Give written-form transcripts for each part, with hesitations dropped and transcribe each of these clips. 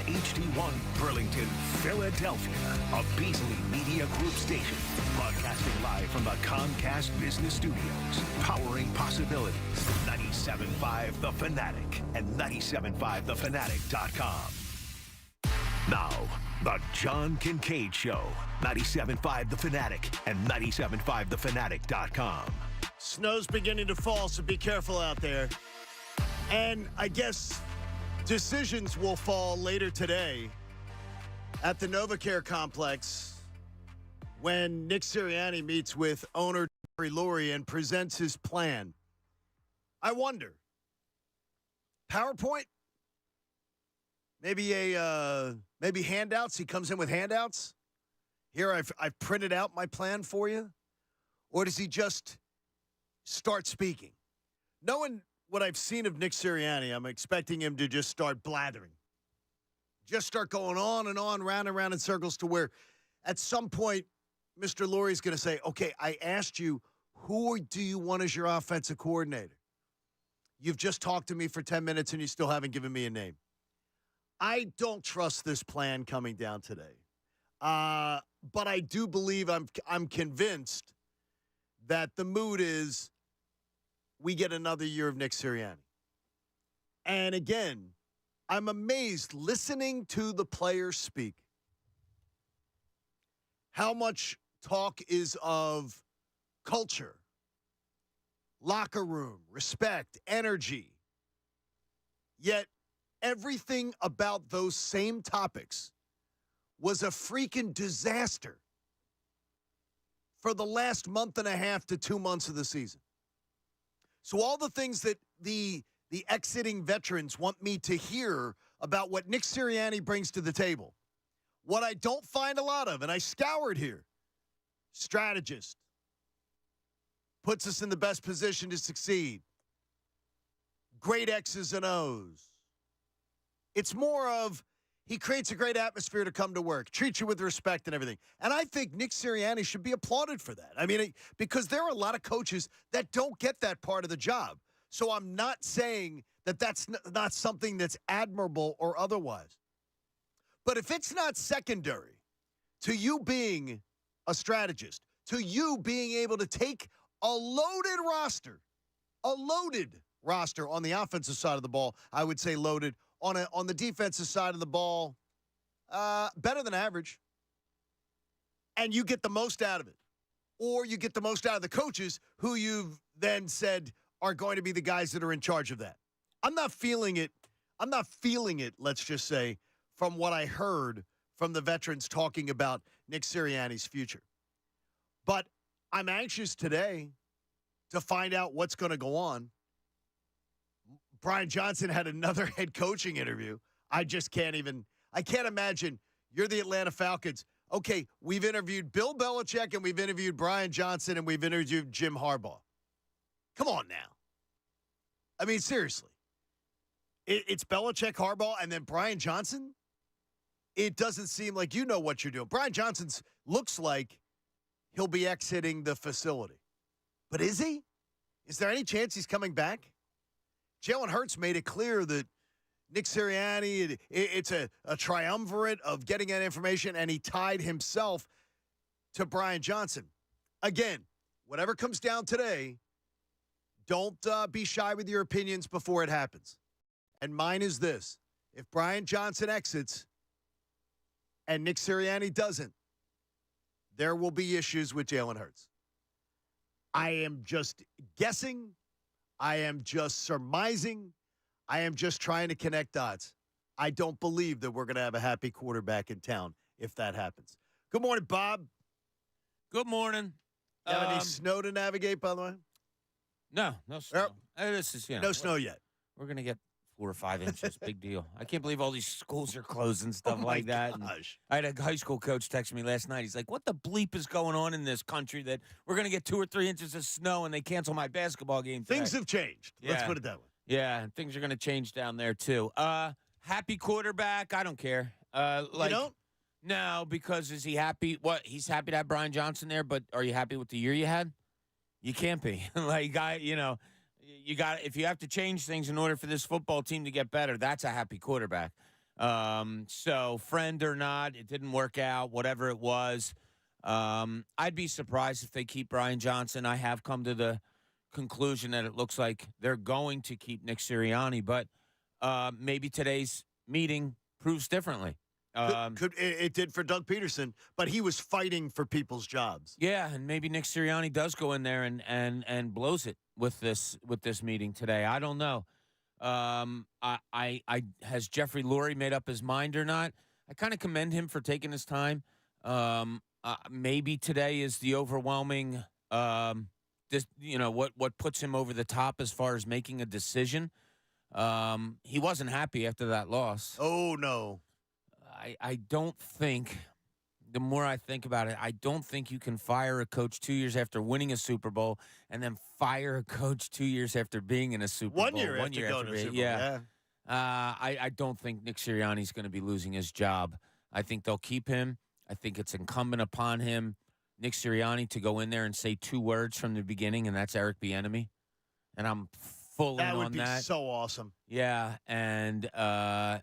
HD1 Burlington, Philadelphia, a Beasley Media Group station. Broadcasting live from the Comcast Business Studios. Powering possibilities. 97.5 The Fanatic and 97.5thefanatic.com. Now, the John Kincade Show. 97.5 The Fanatic and 97.5thefanatic.com. Snow's beginning to fall, so be careful out there. And I guess decisions will fall later today at the NovaCare complex when Nick Sirianni meets with owner Jerry Lurie and presents his plan. I wonder, PowerPoint? Maybe maybe handouts? He comes in with handouts? Here, I've printed out my plan for you? Or does he just start speaking? Knowing what I've seen of Nick Sirianni, I'm expecting him to just start blathering. Just start going on and on, round and round in circles to where at some point, Mr. Lurie's going to say, okay, I asked you, who do you want as your offensive coordinator? You've just talked to me for 10 minutes and you still haven't given me a name. I don't trust this plan coming down today. But I do believe I'm convinced that the mood is we get another year of Nick Sirianni. And again, I'm amazed listening to the players speak. How much talk is of culture, locker room, respect, energy. Yet everything about those same topics was a freaking disaster for the last month and a half to 2 months of the season. So all the things that the exiting veterans want me to hear about what Nick Sirianni brings to the table, what I don't find a lot of, and I scoured here, strategist, puts us in the best position to succeed, great X's and O's. It's more of he creates a great atmosphere to come to work, treats you with respect and everything. And I think Nick Sirianni should be applauded for that. I mean, because there are a lot of coaches that don't get that part of the job. So I'm not saying that that's not something that's admirable or otherwise. But if it's not secondary to you being a strategist, to you being able to take a loaded roster on the offensive side of the ball, I would say loaded, on the defensive side of the ball, better than average. And you get the most out of it. Or you get the most out of the coaches who you've then said are going to be the guys that are in charge of that. I'm not feeling it, let's just say, from what I heard from the veterans talking about Nick Sirianni's future. But I'm anxious today to find out what's going to go on. Brian Johnson had another head coaching interview. I can't imagine you're the Atlanta Falcons. Okay, we've interviewed Bill Belichick and we've interviewed Brian Johnson and we've interviewed Jim Harbaugh. Come on now. I mean, seriously. It's Belichick, Harbaugh, and then Brian Johnson? It doesn't seem like you know what you're doing. Brian Johnson looks like he'll be exiting the facility. But is he? Is there any chance he's coming back? Jalen Hurts made it clear that Nick Sirianni, it's a triumvirate of getting that information, and he tied himself to Brian Johnson. Again, whatever comes down today, don't be shy with your opinions before it happens. And mine is this. If Brian Johnson exits and Nick Sirianni doesn't, there will be issues with Jalen Hurts. I am just guessing. I am just surmising. I am just trying to connect dots. I don't believe that we're going to have a happy quarterback in town if that happens. Good morning, Bob. Good morning. You have any snow to navigate, by the way? No snow. This is, no snow yet. We're going to get 4 or 5 inches. Big deal. I can't believe all these schools are closed and stuff like that. And I had a high school coach text me last night. He's like, what the bleep is going on in this country that we're going to get 2 or 3 inches of snow and they cancel my basketball game today? Things have changed. Yeah. Let's put it that way. Yeah, things are going to change down there, too. Happy quarterback? I don't care. You don't? No, because is he happy? What? He's happy to have Brian Johnson there, but are you happy with the year you had? You can't be. You got if you have to change things in order for this football team to get better, that's a happy quarterback. So friend or not, it didn't work out, whatever it was. I'd be surprised if they keep Brian Johnson. I have come to the conclusion that it looks like they're going to keep Nick Sirianni, but maybe today's meeting proves differently. It did for Doug Peterson, but he was fighting for people's jobs. Yeah, and maybe Nick Sirianni does go in there and blows it with this meeting today. I don't know. Has Jeffrey Lurie made up his mind or not? I kind of commend him for taking his time. Maybe today is the overwhelming. What puts him over the top as far as making a decision. He wasn't happy after that loss. Oh no. I don't think, the more I think about it, I don't think you can fire a coach 2 years after winning a Super Bowl and then fire a coach 2 years after being in a Super Bowl. 1 year after going to a Super Bowl. Yeah. I don't think Nick Sirianni's going to be losing his job. I think they'll keep him. I think it's incumbent upon him, Nick Sirianni, to go in there and say 2 words from the beginning, and that's Eric Bieniemy. And I'm full in on that. That would be so awesome. Yeah, and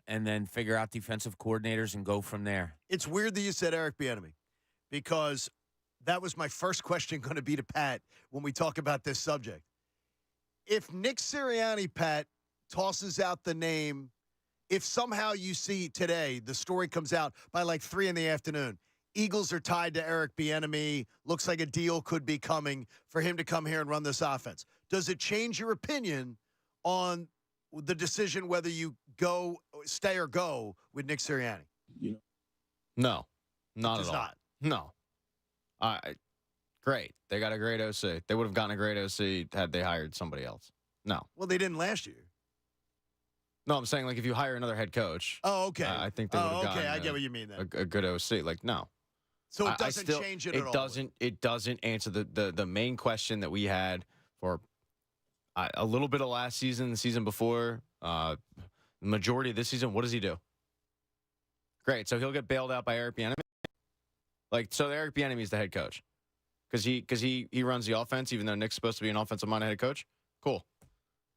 then figure out defensive coordinators and go from there. It's weird that you said Eric Bieniemy, because that was my first question going to be to Pat when we talk about this subject. If Nick Sirianni, Pat, tosses out the name, if somehow you see today the story comes out by like 3 p.m, Eagles are tied to Eric Bieniemy, looks like a deal could be coming for him to come here and run this offense. Does it change your opinion on the decision whether you stay or go with Nick Sirianni? No, not at all. Not. No. Great. They got a great OC. They would have gotten a great OC had they hired somebody else. No. Well, they didn't last year. No, I'm saying, like, if you hire another head coach. Oh, okay. I think they would have gotten I get what you mean then. a good OC. Like, no. So it doesn't change it at all? It doesn't answer the main question that we had for a little bit of last season, the season before, the majority of this season. What does he do? Great. So he'll get bailed out by Eric Bieniemy. Like, so Eric Bieniemy is the head coach because he runs the offense, even though Nick's supposed to be an offensive-minded head coach. Cool.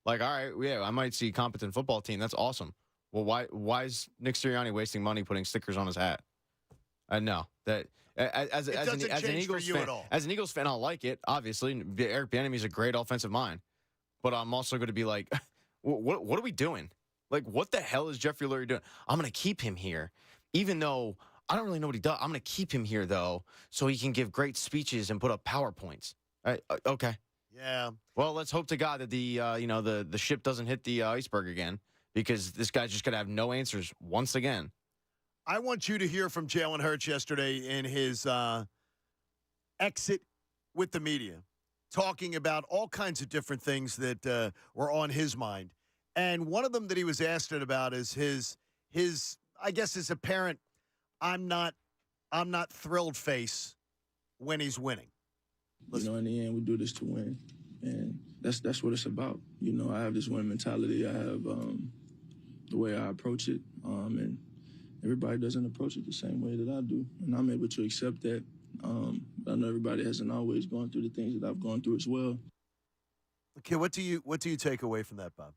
Like, all right, yeah, I might see a competent football team. That's awesome. Well, why is Nick Sirianni wasting money putting stickers on his hat? No, that as an Eagles fan, I'll like it. Obviously, Eric Bieniemy is a great offensive mind, but I'm also going to be like, what are we doing? Like, what the hell is Jeffrey Lurie doing? I'm going to keep him here, even though I don't really know what he does. I'm going to keep him here though, so he can give great speeches and put up PowerPoints. Okay. Yeah. Well, let's hope to God that the ship doesn't hit the iceberg again, because this guy's just going to have no answers once again. I want you to hear from Jalen Hurts yesterday in his exit with the media, talking about all kinds of different things that were on his mind. And one of them that he was asked about is his I guess his apparent I'm not thrilled face when he's winning. Listen. In the end, we do this to win, and that's what it's about. I have this win mentality. I have the way I approach it, and everybody doesn't approach it the same way that I do, and I'm able to accept that. I know everybody hasn't always gone through the things that I've gone through as well. Okay, what do you take away from that, Bob?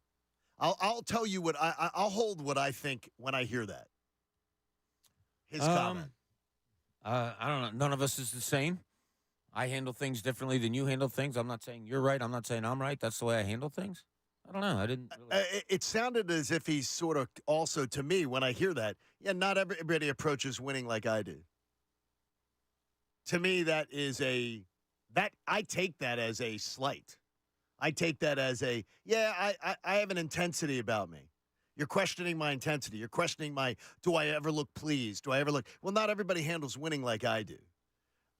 I'll tell you what I'll hold what I think when I hear that. His comment. I don't know. None of us is the same. I handle things differently than you handle things. I'm not saying you're right. I'm not saying I'm right. That's the way I handle things. I don't know. I didn't really... It sounded as if he's sort of also, to me, when I hear that, not everybody approaches winning like I do. To me, I take that as a slight. I take that as I have an intensity about me. You're questioning my intensity. You're questioning do I ever look pleased? Well, not everybody handles winning like I do.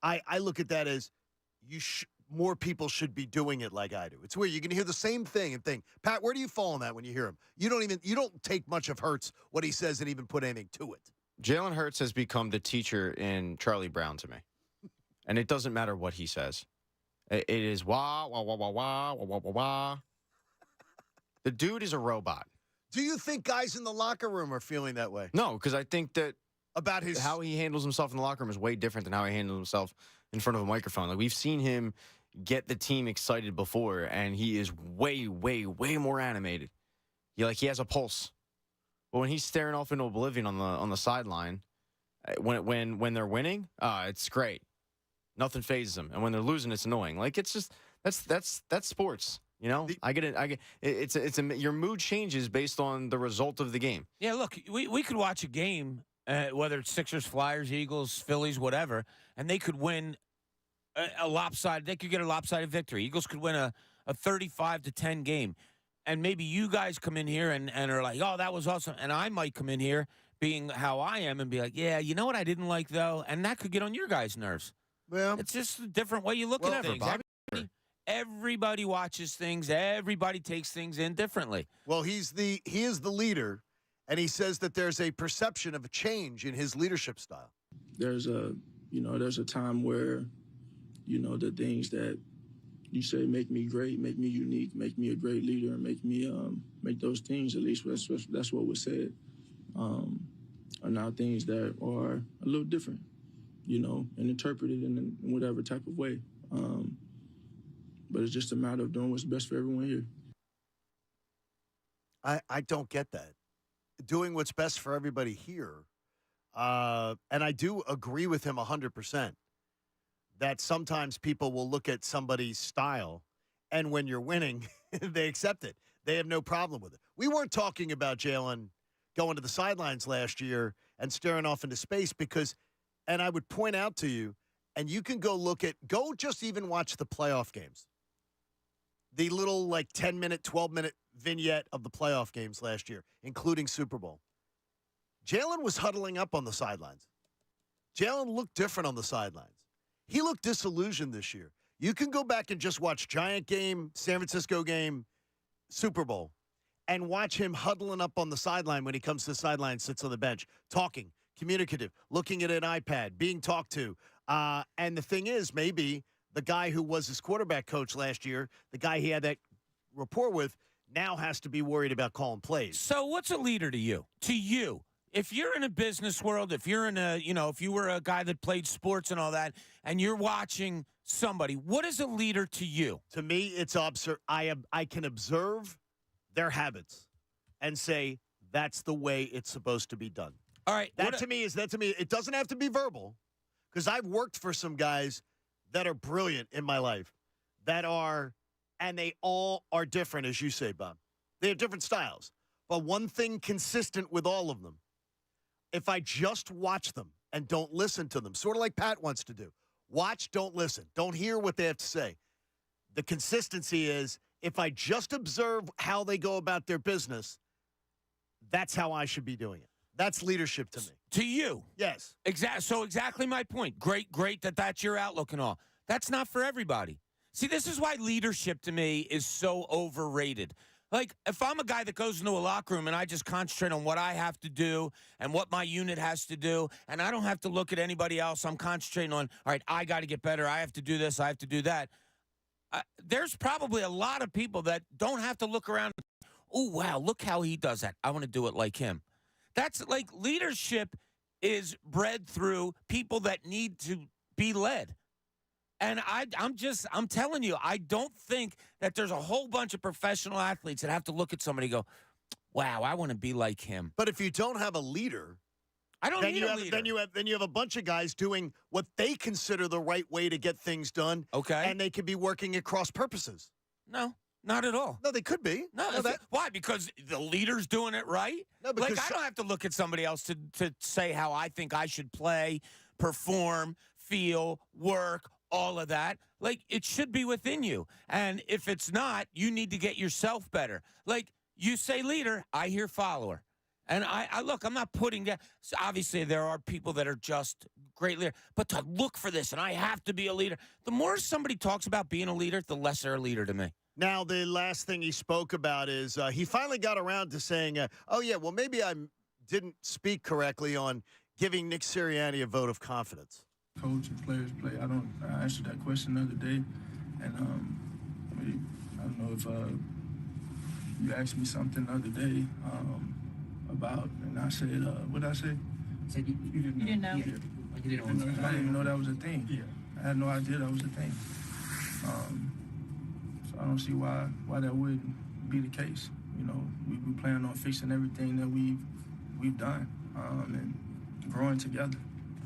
I look at that as more people should be doing it like I do. It's weird. You can hear the same thing and think, Pat, where do you fall on that when you hear him? You don't take much of Hurts, what he says, and even put anything to it. Jalen Hurts has become the teacher in Charlie Brown to me. And it doesn't matter what he says. It is wah, wah, wah, wah, wah, wah, wah, wah, wah. The dude is a robot. Do you think guys in the locker room are feeling that way? No, because I think that about how he handles himself in the locker room is way different than how he handles himself in front of a microphone. Like, we've seen him get the team excited before, and he is way, way, way more animated. He has a pulse. But when he's staring off into oblivion on the sideline, when they're winning, it's great. Nothing phases him, and when they're losing, it's annoying. Like it's just that's sports. You know, I get it. Your mood changes based on the result of the game. Yeah, look, we could watch a game, whether it's Sixers, Flyers, Eagles, Phillies, whatever, and they could win a lopsided. They could get a lopsided victory. Eagles could win a 35-10 game, and maybe you guys come in here and are like, oh, that was awesome, and I might come in here being how I am and be like, yeah, you know what I didn't like though, and that could get on your guys' nerves. Well, It's just a different way you look at things. Everybody watches things. Everybody takes things in differently. Well, he is the leader, and he says that there's a perception of a change in his leadership style. There's a time where, the things that you say make me great, make me unique, make me a great leader, and make those things, at least that's what was said, are now things that are a little different, and interpreted in whatever type of way. But it's just a matter of doing what's best for everyone here. I don't get that. Doing what's best for everybody here. And I do agree with him 100% that sometimes people will look at somebody's style, and when you're winning, they accept it. They have no problem with it. We weren't talking about Jalen going to the sidelines last year and staring off into space because, and I would point out to you, and you can go just even watch the playoff games. The little 10-minute, 12-minute vignette of the playoff games last year, including Super Bowl. Jalen was huddling up on the sidelines. Jalen looked different on the sidelines. He looked disillusioned this year. You can go back and just watch Giant game, San Francisco game, Super Bowl, and watch him huddling up on the sideline when he comes to the sideline, sits on the bench, talking, communicative, looking at an iPad, being talked to. And the thing is, maybe the guy who was his quarterback coach last year, the guy he had that rapport with, now has to be worried about calling plays. So what's a leader to you? To you, if you're in a business world, if you're in if you were a guy that played sports and all that, and you're watching somebody, what is a leader to you? To me, it's I can observe their habits and say that's the way it's supposed to be done. All right. That to me, it doesn't have to be verbal, because I've worked for some guys that are brilliant in my life, and they all are different, as you say, Bob. They have different styles. But one thing consistent with all of them, if I just watch them and don't listen to them, sort of like Pat wants to do, watch, don't listen, don't hear what they have to say. The consistency is, if I just observe how they go about their business, that's how I should be doing it. That's leadership to me. To you. Yes. Exactly my point. Great that's your outlook and all. That's not for everybody. See, this is why leadership to me is so overrated. Like, if I'm a guy that goes into a locker room and I just concentrate on what I have to do and what my unit has to do, and I don't have to look at anybody else, I'm concentrating on, all right, I got to get better, I have to do this, I have to do that. There's probably a lot of people that don't have to look around. Oh, wow, look how he does that. I want to do it like him. That's like leadership is bred through people that need to be led. And I'm telling you, I don't think that there's a whole bunch of professional athletes that have to look at somebody and go, wow, I want to be like him. But if you don't have a leader, I don't need a leader. Then you have a bunch of guys doing what they consider the right way to get things done. Okay. And they could be working at cross purposes. No. Not at all. No, they could be. No, why? Because the leader's doing it right? No, because I don't have to look at somebody else to say how I think I should play, perform, feel, work, all of that. Like, it should be within you. And if it's not, you need to get yourself better. Like, you say leader, I hear follower. And I look, I'm not putting that. So obviously, there are people that are just great leaders. But to look for this, and I have to be a leader. The more somebody talks about being a leader, the less they're a leader to me. Now, the last thing he spoke about is he finally got around to saying, oh, yeah, well, maybe I didn't speak correctly on giving Nick Sirianni a vote of confidence. Coach and players play. I answered that question the other day, and I don't know if you asked me something the other day about, and I said, what did I say? Said you didn't know. Yeah. Like you didn't I didn't even know that was a thing. Yeah. I had no idea that was a thing. So I don't see why that wouldn't be the case. you know, we plan on fixing everything that we've done and growing together.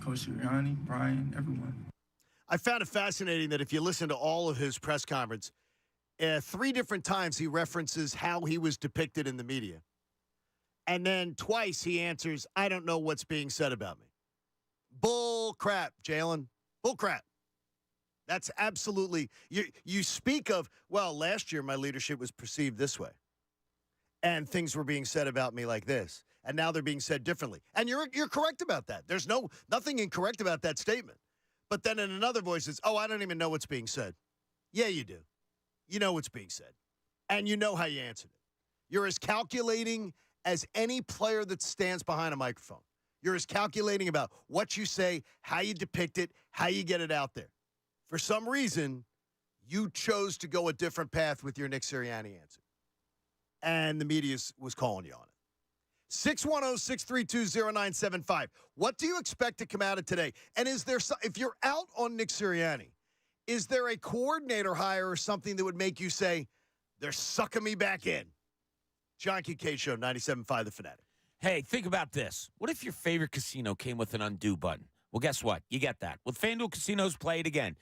Coach Sirianni, Brian, everyone. I found it fascinating that if you listen to all of his press conference, 3 different times he references how he was depicted in the media. And then twice he answers, I don't know what's being said about me. Bull crap, Jalen. Bull crap. That's absolutely, you speak of, well, last year my leadership was perceived this way. And things were being said about me like this. And now they're being said differently. And you're correct about that. There's nothing incorrect about that statement. But then in another voice, it's, I don't even know what's being said. Yeah, you do. You know what's being said. And you know how you answered it. You're as calculating as any player that stands behind a microphone. You're as calculating about what you say, how you depict it, how you get it out there. For some reason, you chose to go a different path with your Nick Sirianni answer. And the media was calling you on it. 610-632-0975. What do you expect to come out of today? And is there, if you're out on Nick Sirianni, is there a coordinator hire or something that would make you say, they're sucking me back in? John Kincade Show, 97.5 The Fanatic. Hey, think about this. What if your favorite casino came with an undo button? Well, guess what? You get that. With FanDuel Casinos, play it again.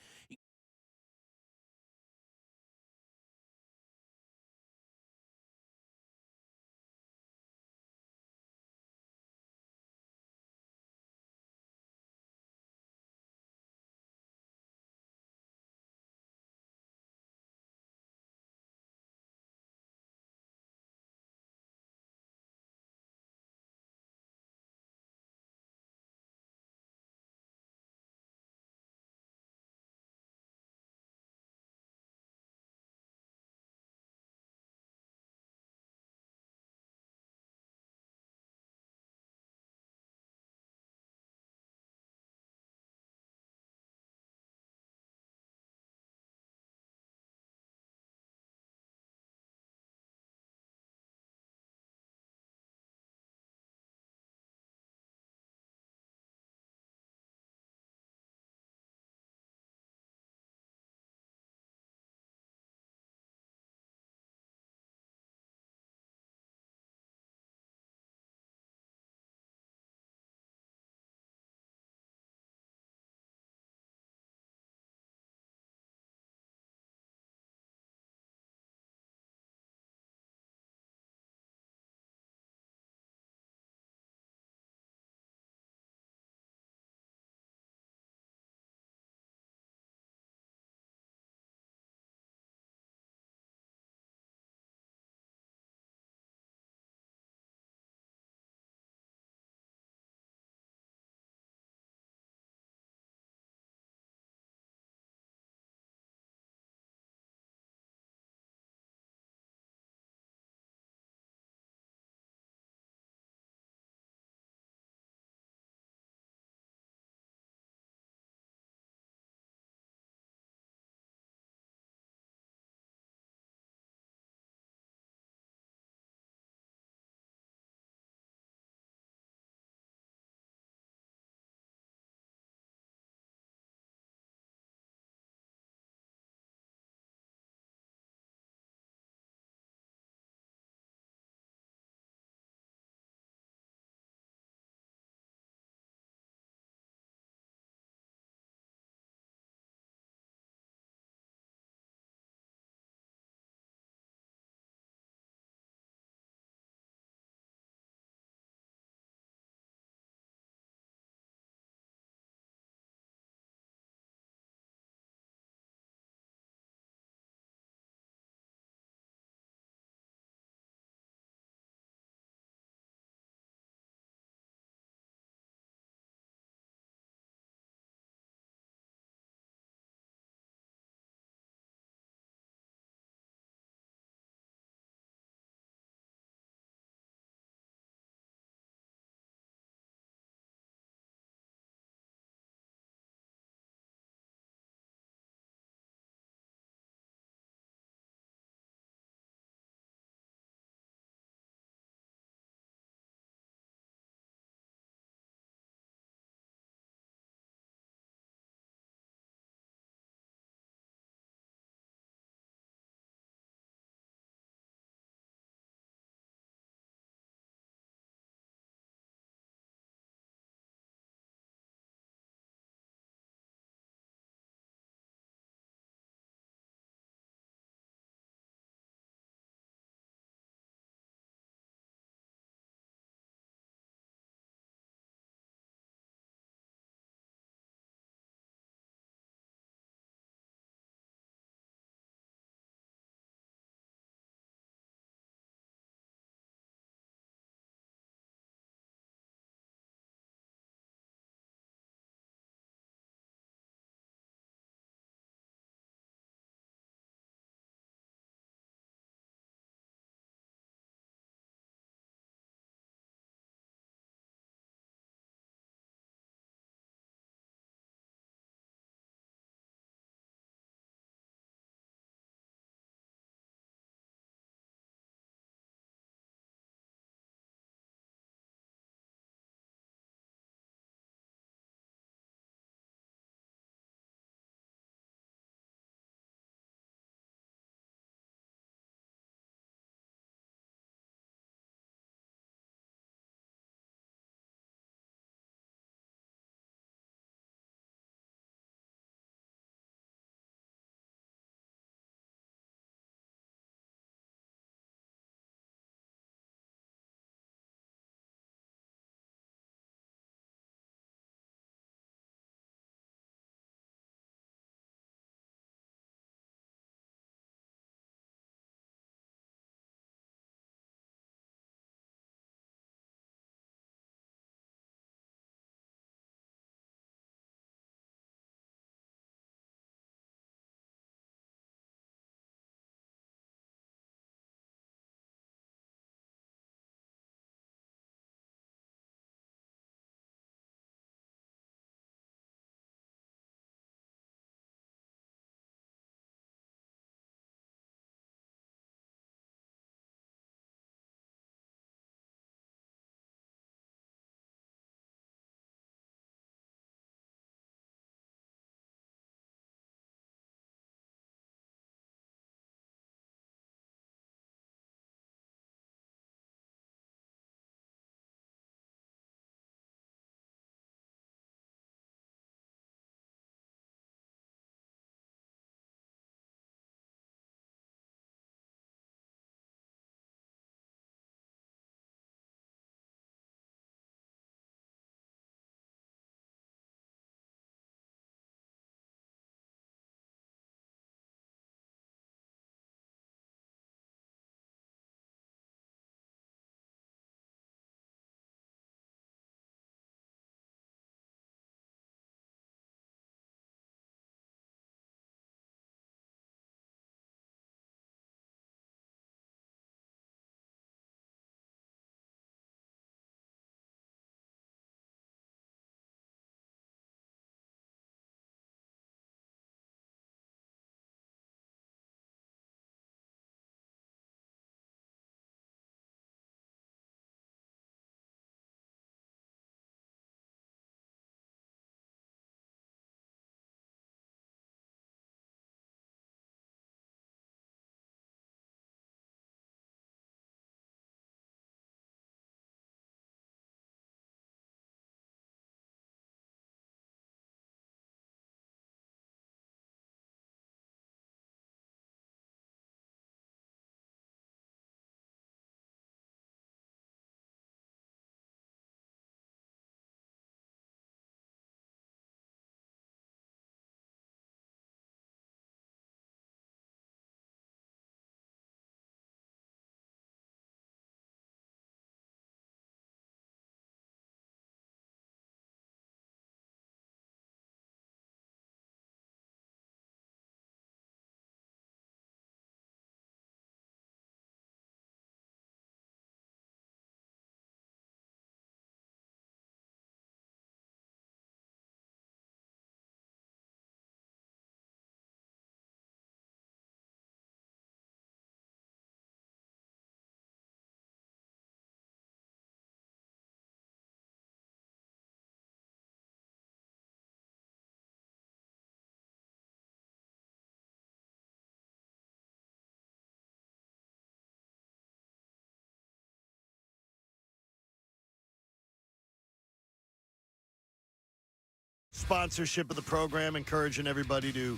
sponsorship of the program, encouraging everybody to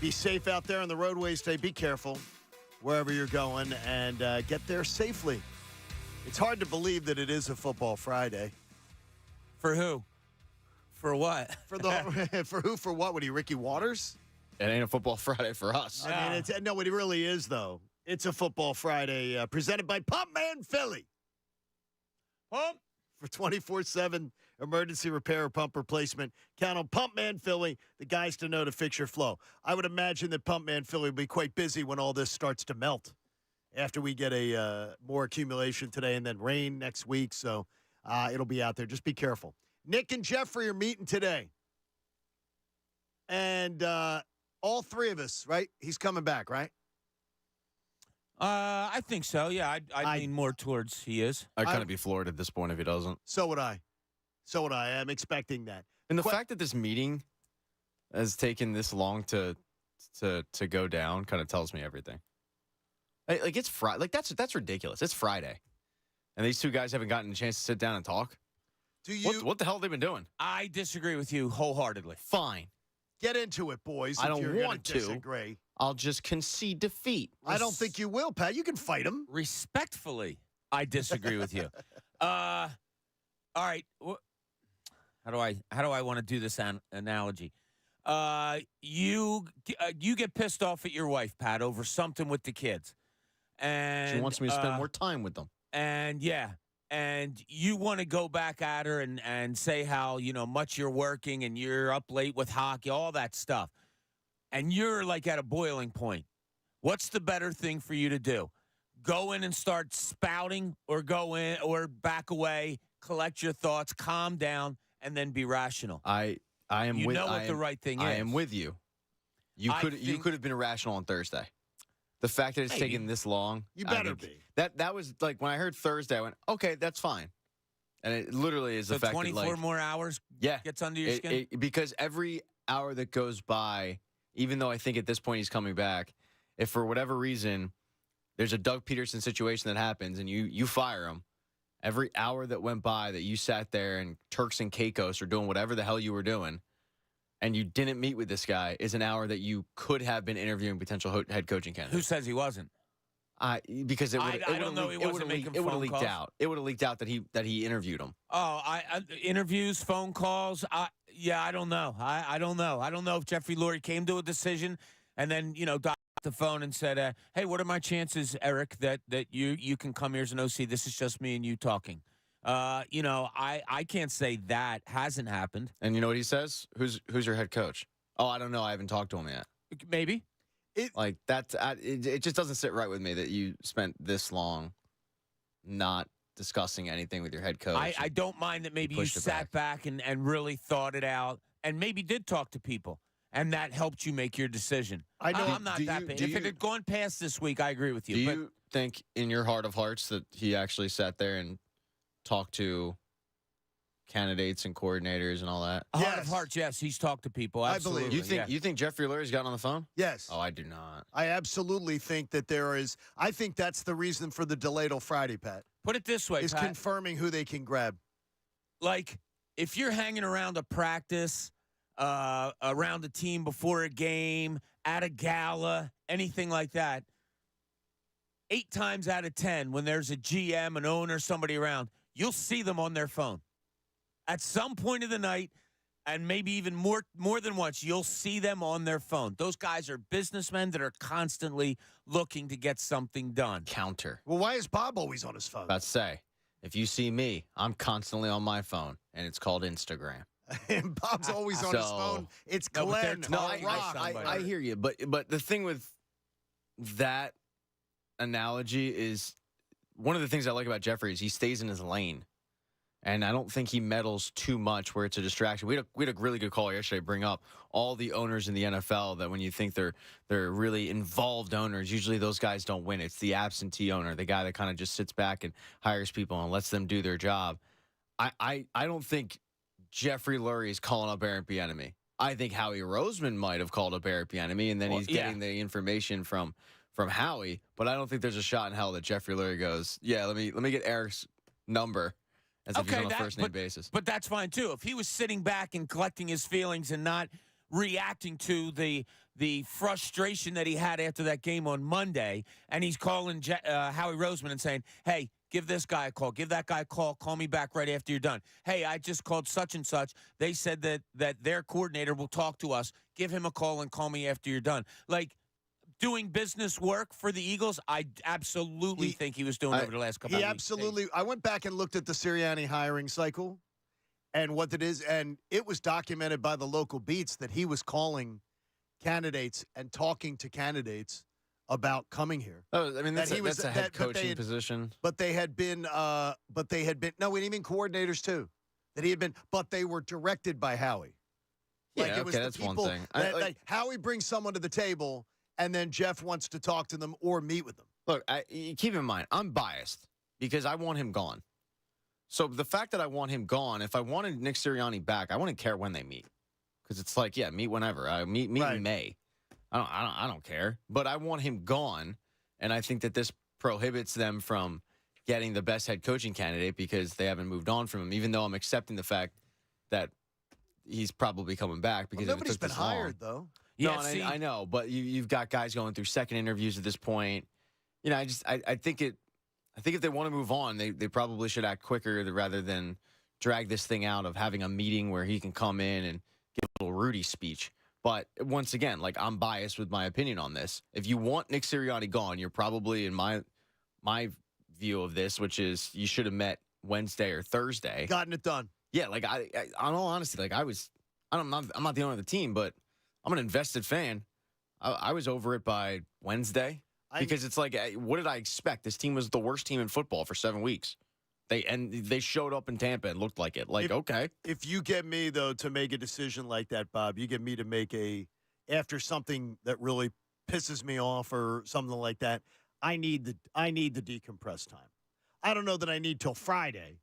be safe out there on the roadways today. Be careful wherever you're going and get there safely. It's hard to believe that it is a football Friday. For who? For what? For who? For what? Would he Ricky Waters? It ain't a football Friday for us. I mean, no, it really is, though. It's a football Friday presented by Pump Man Philly. Pump. For 24/7 emergency repair or pump replacement, count on Pump Man Philly, the guys to know to fix your flow. I would imagine that Pump Man Philly will be quite busy when all this starts to melt after we get a more accumulation today and then rain next week. So it'll be out there. Just be careful. Nick and Jeffrey are meeting today. And all three of us, right? He's coming back, right? I think so. Yeah, I lean more towards he is. I'd kind of be floored at this point if he doesn't. So would I. I'm expecting that. And the fact that this meeting has taken this long to go down kind of tells me everything. Like it's Friday. Like that's ridiculous. It's Friday, and these two guys haven't gotten a chance to sit down and talk. Do you? What the hell have they been doing? I disagree with you wholeheartedly. Fine. Get into it, boys. I if don't you're want to. Disagree. I'll just concede defeat. I don't think you will, Pat. You can fight him. Respectfully, I disagree with you. All right. How do I want to do this analogy? You get pissed off at your wife, Pat, over something with the kids, and she wants me to spend more time with them. And yeah, and you want to go back at her and say how much you're working and you're up late with hockey, all that stuff. And you're like at a boiling point. What's the better thing for you to do? Go in and start spouting, or go in or back away, collect your thoughts, calm down, and then be rational. I am. You with, know what the right thing is. I am with you. You could have been irrational on Thursday. The fact that it's taken this long, you better be. That was like when I heard Thursday, I went, okay, that's fine. And it literally is the fact 24 that more hours gets under your skin? Because every hour that goes by, even though I think at this point he's coming back, if for whatever reason there's a Doug Peterson situation that happens and you fire him, every hour that went by that you sat there and Turks and Caicos or doing whatever the hell you were doing and you didn't meet with this guy is an hour that you could have been interviewing potential head coaching candidates. Who says he wasn't? Because it would have leaked calls. out. It would have leaked out that he interviewed him. Oh, interviews, phone calls. I don't know. I don't know. I don't know if Jeffrey Lurie came to a decision and then got the phone and said, "Hey, what are my chances, Eric, that you can come here as an OC? This is just me and you talking." I can't say that hasn't happened. And you know what he says? Who's your head coach? Oh, I don't know. I haven't talked to him yet. Maybe. It just doesn't sit right with me that you spent this long not discussing anything with your head coach. I don't mind that maybe you sat back and really thought it out and maybe did talk to people, and that helped you make your decision. I know I'm not that bad. If it had gone past this week, I agree with you. Do you think in your heart of hearts that he actually sat there and talked to candidates and coordinators and all that? Heart of hearts, yes. He's talked to people. Absolutely. I believe. You think Jeffrey Lurie's gotten on the phone? Yes. Oh, I do not. I absolutely think that there is. I think that's the reason for the delay till Friday, Pat. Put it this way, is Pat. Confirming who they can grab. Like, if you're hanging around a practice, around a team before a game, at a gala, anything like that, 8 times out of 10, when there's a GM, an owner, somebody around, you'll see them on their phone. At some point of the night, and maybe even more than once, you'll see them on their phone. Those guys are businessmen that are constantly looking to get something done. Counter. Well, why is Bob always on his phone? About to say, if you see me, I'm constantly on my phone, and it's called Instagram. And Bob's always on his phone. It's Glenn. I hear you, but the thing with that analogy is one of the things I like about Jeffrey is he stays in his lane. And I don't think he meddles too much where it's a distraction. We had a really good call yesterday bring up all the owners in the NFL that when you think they're really involved owners, usually those guys don't win. It's the absentee owner, the guy that kind of just sits back and hires people and lets them do their job. I don't think Jeffrey Lurie is calling up Eric Bieniemy. I think Howie Roseman might have called up Eric Bieniemy, and then he's getting the information from Howie. But I don't think there's a shot in hell that Jeffrey Lurie goes, yeah, let me get Eric's number. as if he's Okay, on a first-name basis. But that's fine too. If he was sitting back and collecting his feelings and not reacting to the frustration that he had after that game on Monday, and he's calling Howie Roseman and saying, "Hey, give this guy a call. Give that guy a call. Call me back right after you're done. Hey, I just called such and such. They said that their coordinator will talk to us. Give him a call and call me after you're done." Like, doing business work for the Eagles, I absolutely think he was doing over the last couple of weeks. He absolutely. I went back and looked at the Sirianni hiring cycle and what it is, and it was documented by the local beats that he was calling candidates and talking to candidates about coming here. Oh, I mean, that's a head coaching position. But they had been, no, and even coordinators too. That he had been, but they were directed by Howie. Like, Yeah, it was okay, that's one thing. Like Howie brings someone to the table, and then Jeff wants to talk to them or meet with them. Look, keep in mind, I'm biased because I want him gone. So the fact that I want him gone, if I wanted Nick Sirianni back, I wouldn't care when they meet, because it's like, yeah, meet whenever. Meet Right. in May. I don't care. But I want him gone, and I think that this prohibits them from getting the best head coaching candidate because they haven't moved on from him. Even though I'm accepting the fact that he's probably coming back because Nobody's it took been this long. hired though. Yeah, No, and see, I know, but you've got guys going through second interviews at this point. You know, I think if they want to move on, they probably should act quicker rather than drag this thing out of having a meeting where he can come in and give a little Rudy speech. But once again, like, I'm biased with my opinion on this. If you want Nick Sirianni gone, you're probably, in my view of this, which is you should have met Wednesday or Thursday. Gotten it done. Yeah, like I in all honesty, like I'm not the owner of the team, but I'm an invested fan. I was over it by Wednesday because it's like, what did I expect? This team was the worst team in football for 7 weeks. They showed up in Tampa and looked like it. Like, okay. If you get me, though, to make a decision like that, Bob, you get me to make after something that really pisses me off or something like that, I need the decompress time. I don't know that I need till Friday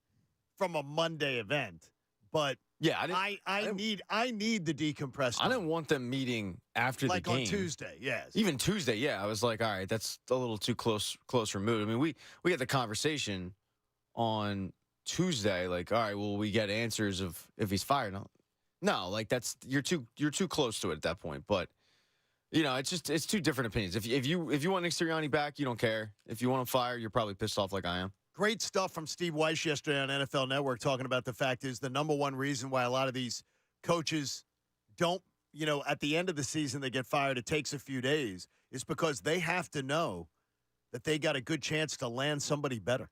from a Monday event, but yeah, I need the decompress time. I didn't want them meeting after the game. Like on Tuesday, yes. Even Tuesday, yeah. I was like, all right, that's a little too close removed. I mean, we had the conversation on Tuesday, like, all right, will we get answers of if he's fired? No, like, that's you're too close to it at that point. But you know, it's two different opinions. If you want Nick Sirianni back, you don't care. If you want him fired, you're probably pissed off like I am. Great stuff from Steve Weiss yesterday on NFL Network talking about the fact is the number one reason why a lot of these coaches don't, at the end of the season they get fired, it takes a few days, is because they have to know that they got a good chance to land somebody better.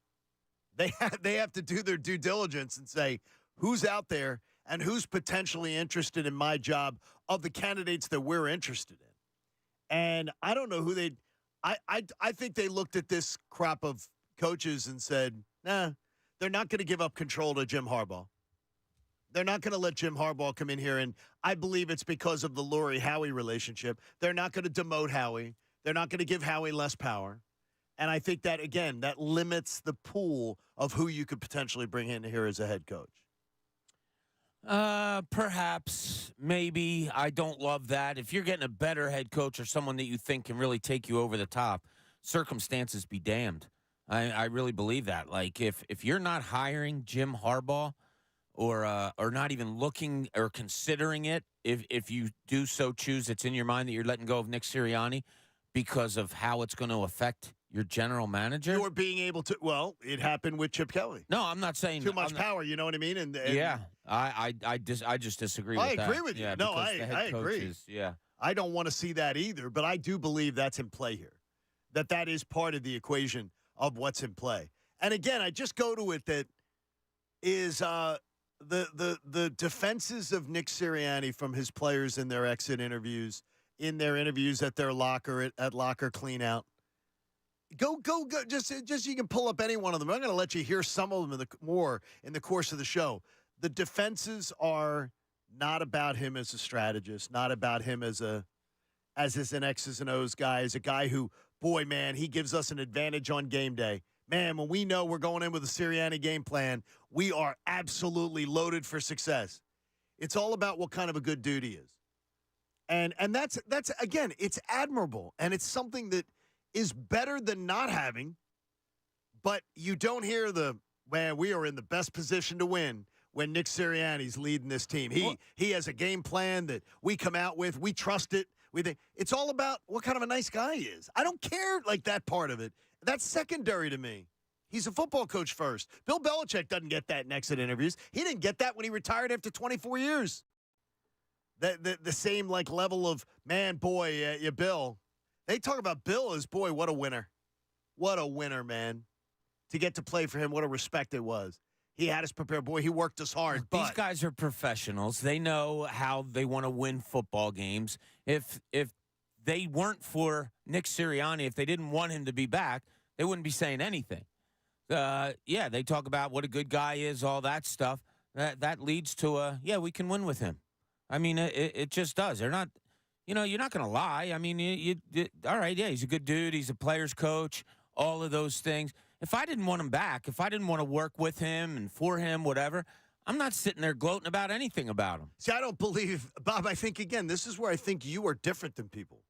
They have to do their due diligence and say, who's out there and who's potentially interested in my job of the candidates that we're interested in. And I don't know who I think they looked at this crop of coaches and said, nah, they're not going to give up control to Jim Harbaugh. They're not going to let Jim Harbaugh come in here, and I believe it's because of the Lurie-Howie relationship. They're not going to demote Howie. They're not going to give Howie less power. And I think that, again, that limits the pool of who you could potentially bring in here as a head coach. Perhaps, maybe. I don't love that. If you're getting a better head coach or someone that you think can really take you over the top, circumstances be damned. I really believe that. Like, if you're not hiring Jim Harbaugh or not even looking or considering it, if you do so choose, it's in your mind that you're letting go of Nick Sirianni because of how it's going to affect your general manager. You're being able to, well, it happened with Chip Kelly. No, I'm not saying too much power, you know what I mean? And yeah, I just disagree with that. I agree with you. Yeah, no, I agree. Yeah. I don't want to see that either, but I do believe that's in play here. That is part of the equation of what's in play. And again, I just go to it that is the defenses of Nick Sirianni from his players in their exit interviews, in their interviews at their locker at locker cleanout. Go! Just you can pull up any one of them. I'm going to let you hear some of them more in the course of the show. The defenses are not about him as a strategist, not about him as an X's and O's guy, as a guy who, boy, man, he gives us an advantage on game day. Man, when we know we're going in with a Sirianni game plan, we are absolutely loaded for success. It's all about what kind of a good dude he is. And that's again, it's admirable, and it's something that is better than not having, but you don't hear the Man, we are in the best position to win when Nick Sirianni's leading this team. He has a game plan that we come out with. We trust it. We think it's all about what kind of a nice guy he is. I don't care like that part of it. That's secondary to me. He's a football coach first. Bill Belichick doesn't get that in exit interviews. He didn't get that when he retired after 24 years. The same like level of man, boy, Bill. They talk about Bill as, boy, what a winner. What a winner, man. To get to play for him, what a respect it was. He had us prepared. Boy, he worked us hard. Look, these guys are professionals. They know how they want to win football games. If they weren't for Nick Sirianni, if they didn't want him to be back, they wouldn't be saying anything. Yeah, they talk about what a good guy is, all that stuff. That leads to we can win with him. I mean, it just does. They're not, you're not going to lie. I mean, all right, yeah, he's a good dude. He's a player's coach, all of those things. If I didn't want him back, if I didn't want to work with him and for him, whatever, I'm not sitting there gloating about anything about him. See, I don't believe, Bob, I think, again, this is where I think you are different than people.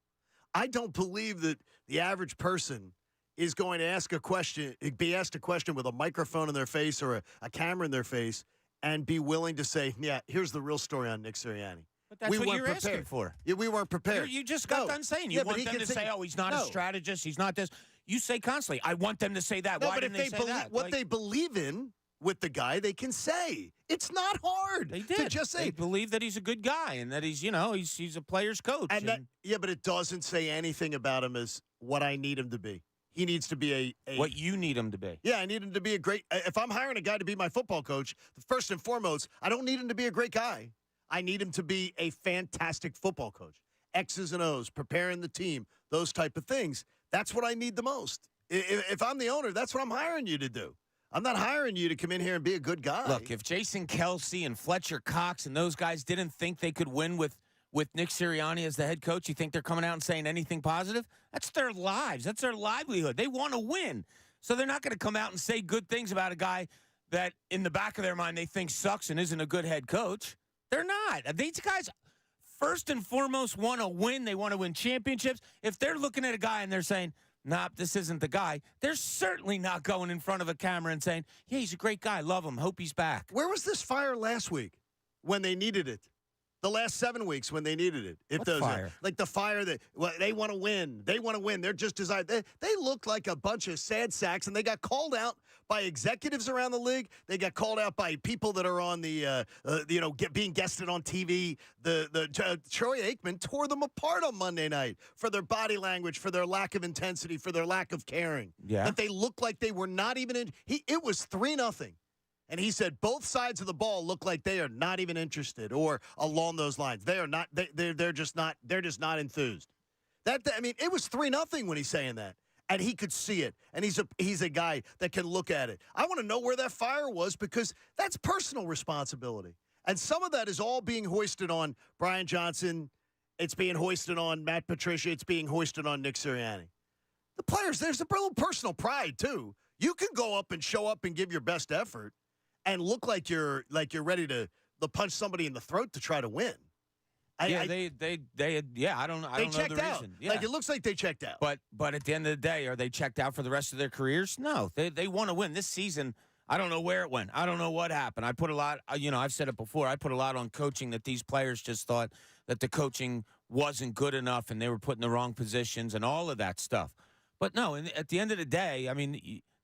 I don't believe that the average person is going to be asked a question with a microphone in their face or a camera in their face and be willing to say, yeah, here's the real story on Nick Sirianni. But that's what you're asking for. Yeah, we weren't prepared. You just got done saying you want them to say, oh, he's not a strategist, he's not this. You say constantly, I want them to say that. No, why but didn't if they say that? What they believe in with the guy, they can say. It's not hard. They did. To just say. They believe that he's a good guy and that he's a player's coach. But it doesn't say anything about him as what I need him to be. He needs to be what you need him to be. Yeah, I need him to be a great. If I'm hiring a guy to be my football coach, first and foremost, I don't need him to be a great guy. I need him to be a fantastic football coach. X's and O's, preparing the team, those type of things. That's what I need the most. If I'm the owner, that's what I'm hiring you to do. I'm not hiring you to come in here and be a good guy. Look, if Jason Kelsey and Fletcher Cox and those guys didn't think they could win with Nick Sirianni as the head coach, you think they're coming out and saying anything positive? That's their lives. That's their livelihood. They want to win. So they're not going to come out and say good things about a guy that in the back of their mind they think sucks and isn't a good head coach. They're not. These guys, first and foremost, want to win. They want to win championships. If they're looking at a guy and they're saying, nah, this isn't the guy, they're certainly not going in front of a camera and saying, yeah, he's a great guy. Love him. Hope he's back. Where was this fire last week when they needed it? The last 7 weeks when they needed it. What fire? Like the fire that they want to win. They want to win. They're just designed. They look like a bunch of sad sacks, and they got called out by executives around the league. They got called out by people that are on the, being guested on TV. Troy Aikman tore them apart on Monday night for their body language, for their lack of intensity, for their lack of caring. Yeah. That they looked like they were not even in. It was 3-0. And he said both sides of the ball look like they are not even interested, or along those lines. They are not. They're just not. They're just not enthused. It was 3-0 when he's saying that, and he could see it. And he's a guy that can look at it. I want to know where that fire was, because that's personal responsibility, and some of that is all being hoisted on Brian Johnson. It's being hoisted on Matt Patricia. It's being hoisted on Nick Sirianni. The players, there's a little personal pride too. You can go up and show up and give your best effort and look like you're ready to punch somebody in the throat to try to win. I don't know the reason. Yeah. Like, it looks like they checked out. But at the end of the day, are they checked out for the rest of their careers? No, they want to win. This season, I don't know where it went. I don't know what happened. I put a lot, I've said it before, I put a lot on coaching, that these players just thought that the coaching wasn't good enough and they were put in the wrong positions and all of that stuff. But no, at the end of the day,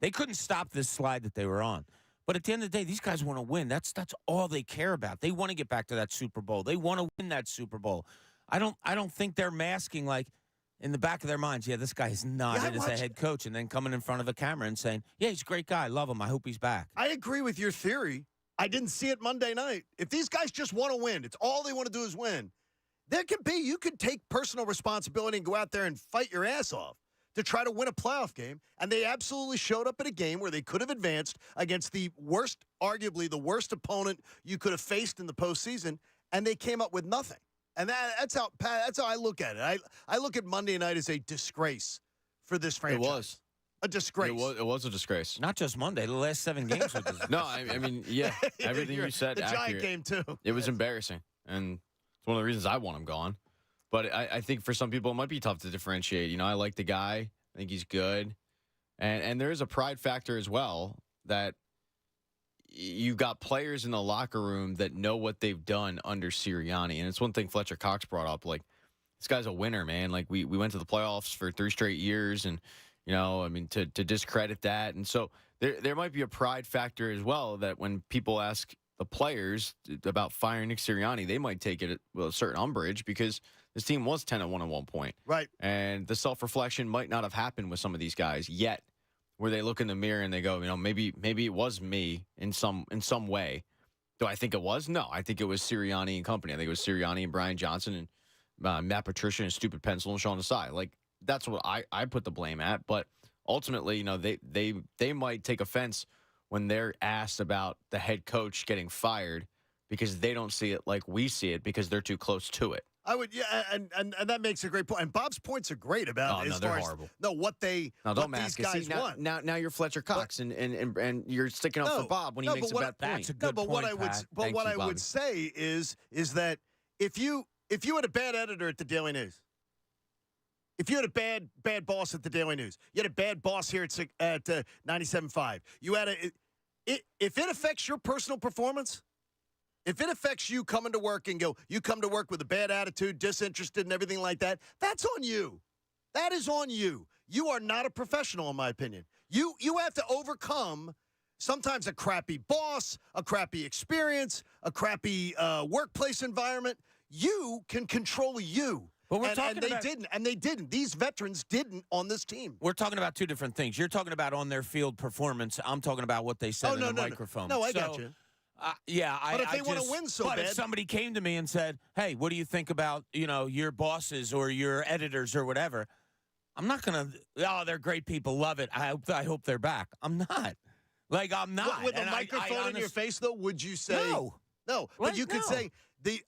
they couldn't stop this slide that they were on. But at the end of the day, these guys want to win. That's all they care about. They want to get back to that Super Bowl. They want to win that Super Bowl. I don't think they're masking, like, in the back of their minds, yeah, this guy is not in as a head coach, and then coming in front of a camera and saying, yeah, he's a great guy. I love him. I hope he's back. I agree with your theory. I didn't see it Monday night. If these guys just want to win, it's all they want to do is win. You could take personal responsibility and go out there and fight your ass off to try to win a playoff game, and they absolutely showed up at a game where they could have advanced against arguably the worst opponent you could have faced in the postseason, and they came up with nothing. And that's how I look at it. I look at Monday night as a disgrace for this franchise. It was a disgrace. It was a disgrace. Not just Monday. The last 7 games were disgrace. No, yeah, everything you said. The accurate. Giant game too. It was embarrassing, and it's one of the reasons I want him gone. But I think for some people it might be tough to differentiate. I like the guy. I think he's good. And there is a pride factor as well that you got players in the locker room that know what they've done under Sirianni. And it's one thing Fletcher Cox brought up. Like, this guy's a winner, man. Like, we went to the playoffs for 3 straight years. And, I mean, to discredit that. And so there might be a pride factor as well, that when people ask the players about firing Nick Sirianni, they might take it with a certain umbrage, because this team was 10-1 at one point. Right. And the self-reflection might not have happened with some of these guys yet, where they look in the mirror and they go, maybe it was me in some way. Do I think it was? No, I think it was Sirianni and company. I think it was Sirianni and Brian Johnson and Matt Patricia and Stupid Pencil and Sean Desai. Like, that's what I put the blame at. But ultimately, they might take offense when they're asked about the head coach getting fired, because they don't see it like we see it, because they're too close to it. I would, yeah, and that makes a great point. And Bob's points are great about no, as they're far as horrible. what these guys want. Now you're Fletcher Cox, and you're sticking up for Bob when he makes a bad point. That's a good point, what I would say is that if you had a bad editor at the Daily News, if you had a bad boss at the Daily News, you had a bad boss here at 97.5, you had if it affects your personal performance. If it affects you coming to work and you come to work with a bad attitude, disinterested and everything like that, that's on you. That is on you. You are not a professional, in my opinion. You have to overcome sometimes a crappy boss, a crappy experience, a crappy workplace environment. You can control you. But they didn't. These veterans didn't on this team. We're talking about two different things. You're talking about on their field performance. I'm talking about what they said in the microphone. No, I got you. But if they want to win so bad. But if somebody came to me and said, hey, what do you think about, your bosses or your editors or whatever, I'm not going to, they're great people, love it. I hope they're back. I'm not. I'm not. With a microphone in your face, though, would you say? No. No, but you could say,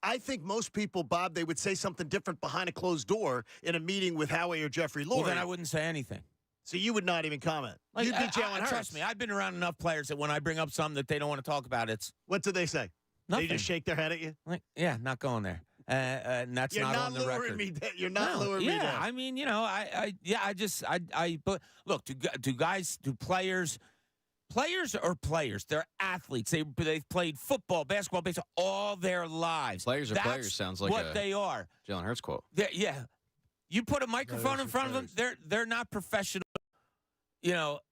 I think most people, Bob, they would say something different behind a closed door in a meeting with Howie or Jeffrey Lurie. Well, then I wouldn't say anything. So you would not even comment. You'd be Jalen Hurts. Trust me, I've been around enough players that when I bring up something that they don't want to talk about, it's... What do they say? Nothing. They just shake their head at you? Not going there. And that's You're not on the record. You're not luring me down. I mean, but look, do players are players. They're athletes. They've played football, basketball, baseball all their lives. Players are players sounds like what they are. Jalen Hurts quote. Yeah. You put a microphone in front of them, they're not professional,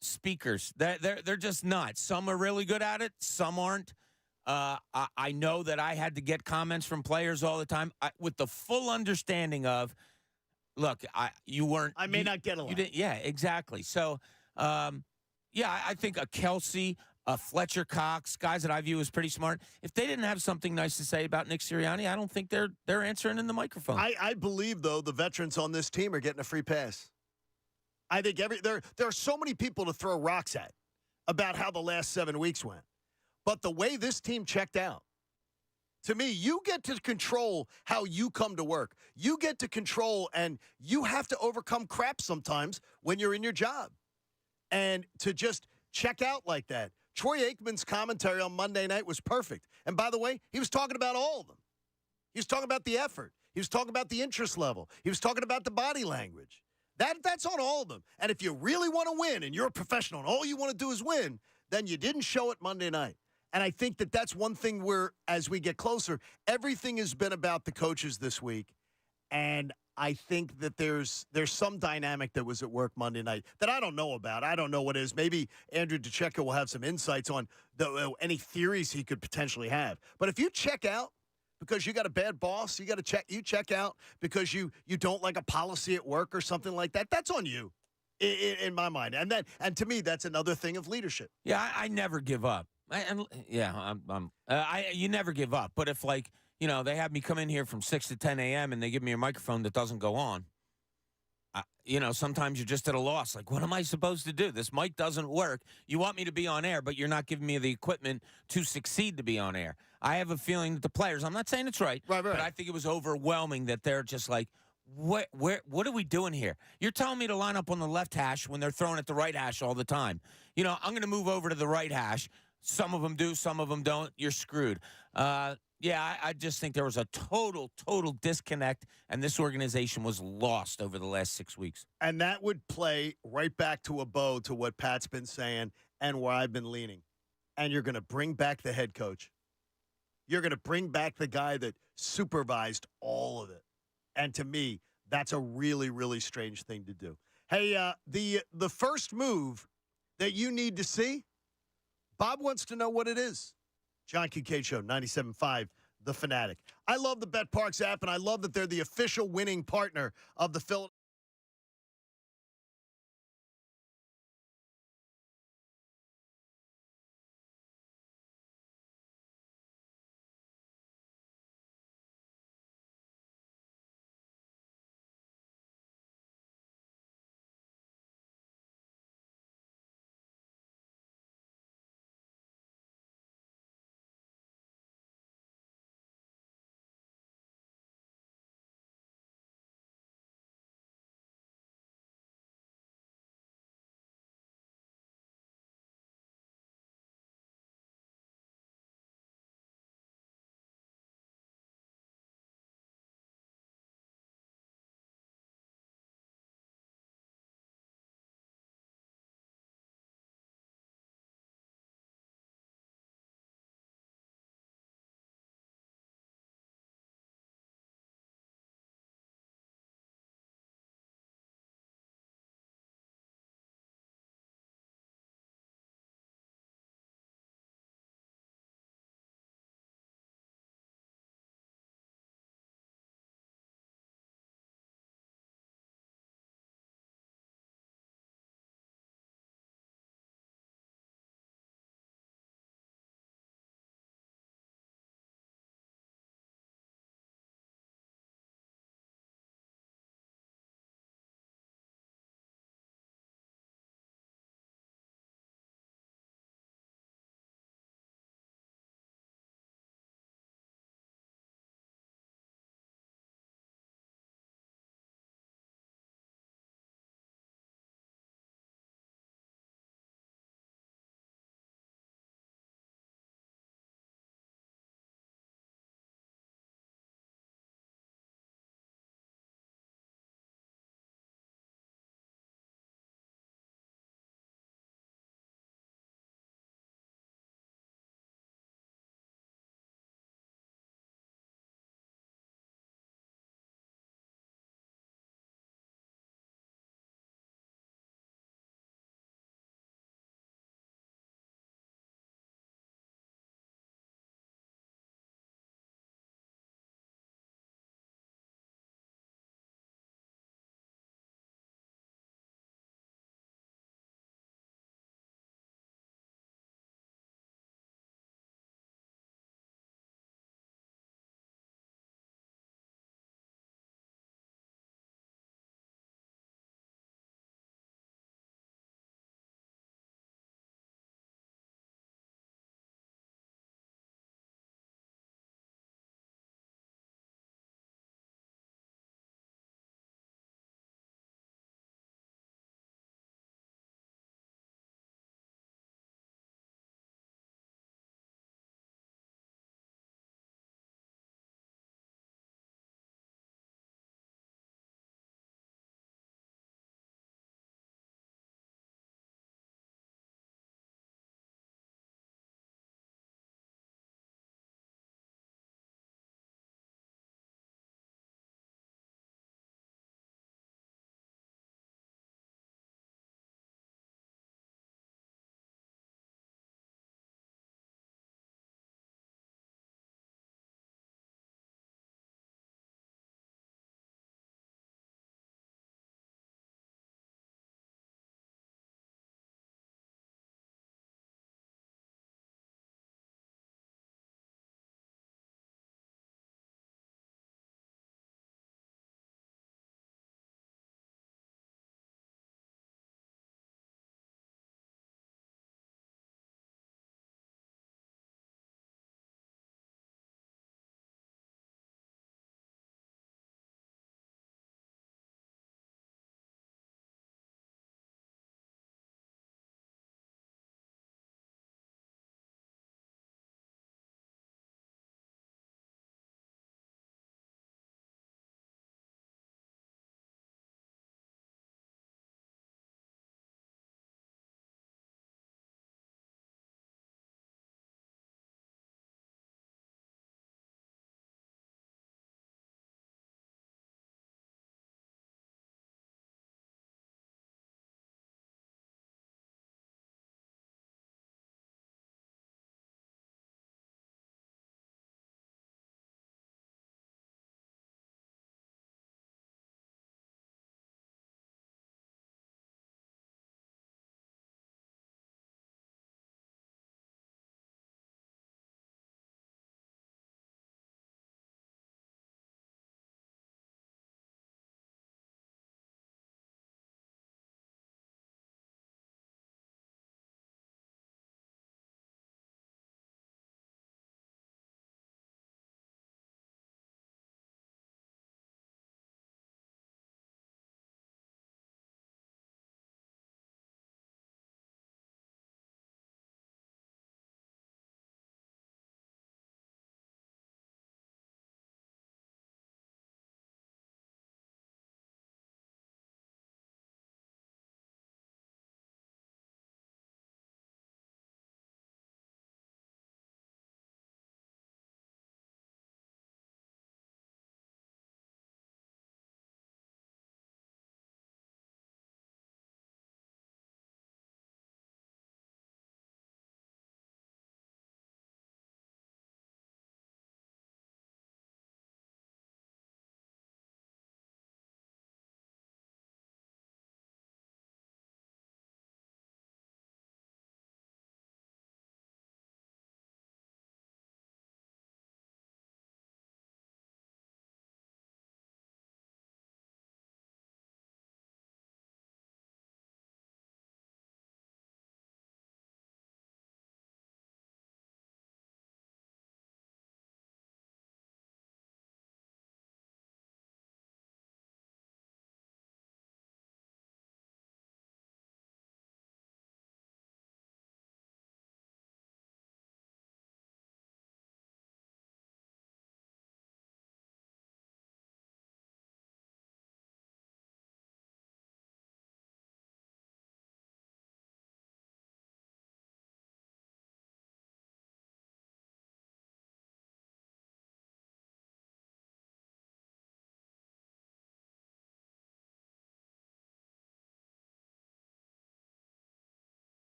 speakers. They're just not. Some are really good at it. Some aren't. I know that I had to get comments from players all the time with the full understanding of, look, you weren't. I may not get a lot. You didn't. Yeah, exactly. So, I think a Kelsey, a Fletcher Cox, guys that I view as pretty smart, if they didn't have something nice to say about Nick Sirianni, I don't think they're answering in the microphone. I believe, though, the veterans on this team are getting a free pass. I think there are so many people to throw rocks at about how the last 7 weeks went. But the way this team checked out, to me, you get to control how you come to work. You get to control, and you have to overcome crap sometimes when you're in your job. And to just check out like that. Troy Aikman's commentary on Monday night was perfect. And by the way, he was talking about all of them. He was talking about the effort. He was talking about the interest level. He was talking about the body language. That's on all of them. And if you really want to win and you're a professional and all you want to do is win, then you didn't show it Monday night. And I think that's one thing where, as we get closer, everything has been about the coaches this week. And I think that there's some dynamic that was at work Monday night that I don't know about. I don't know what it is. Maybe Andrew DeCecco will have some insights on any theories he could potentially have. But if you check out because you got a bad boss, you check out because you don't like a policy at work or something like that, that's on you in my mind. And to me, that's another thing of leadership. Yeah, I never give up. You never give up. But if they have me come in here from 6 to 10 a.m. and they give me a microphone that doesn't go on, sometimes you're just at a loss. Like, what am I supposed to do? This mic doesn't work. You want me to be on air, but you're not giving me the equipment to succeed to be on air. I have a feeling that the players, I'm not saying it's right, but I think it was overwhelming that they're just like, what are we doing here? You're telling me to line up on the left hash when they're throwing at the right hash all the time. I'm going to move over to the right hash. Some of them do, some of them don't. You're screwed. I just think there was a total disconnect, and this organization was lost over the last 6 weeks. And that would play right back to a bow to what Pat's been saying and where I've been leaning. and you're going to bring back the head coach. You're going to bring back the guy that supervised all of it. And to me, that's a really, really strange thing to do. Hey, the first move that you need to see, Bob wants to know what it is. John Kincade Show, 97.5, The Fanatic. I love the BetParks app, and I love that they're the official winning partner of the Philadelphia.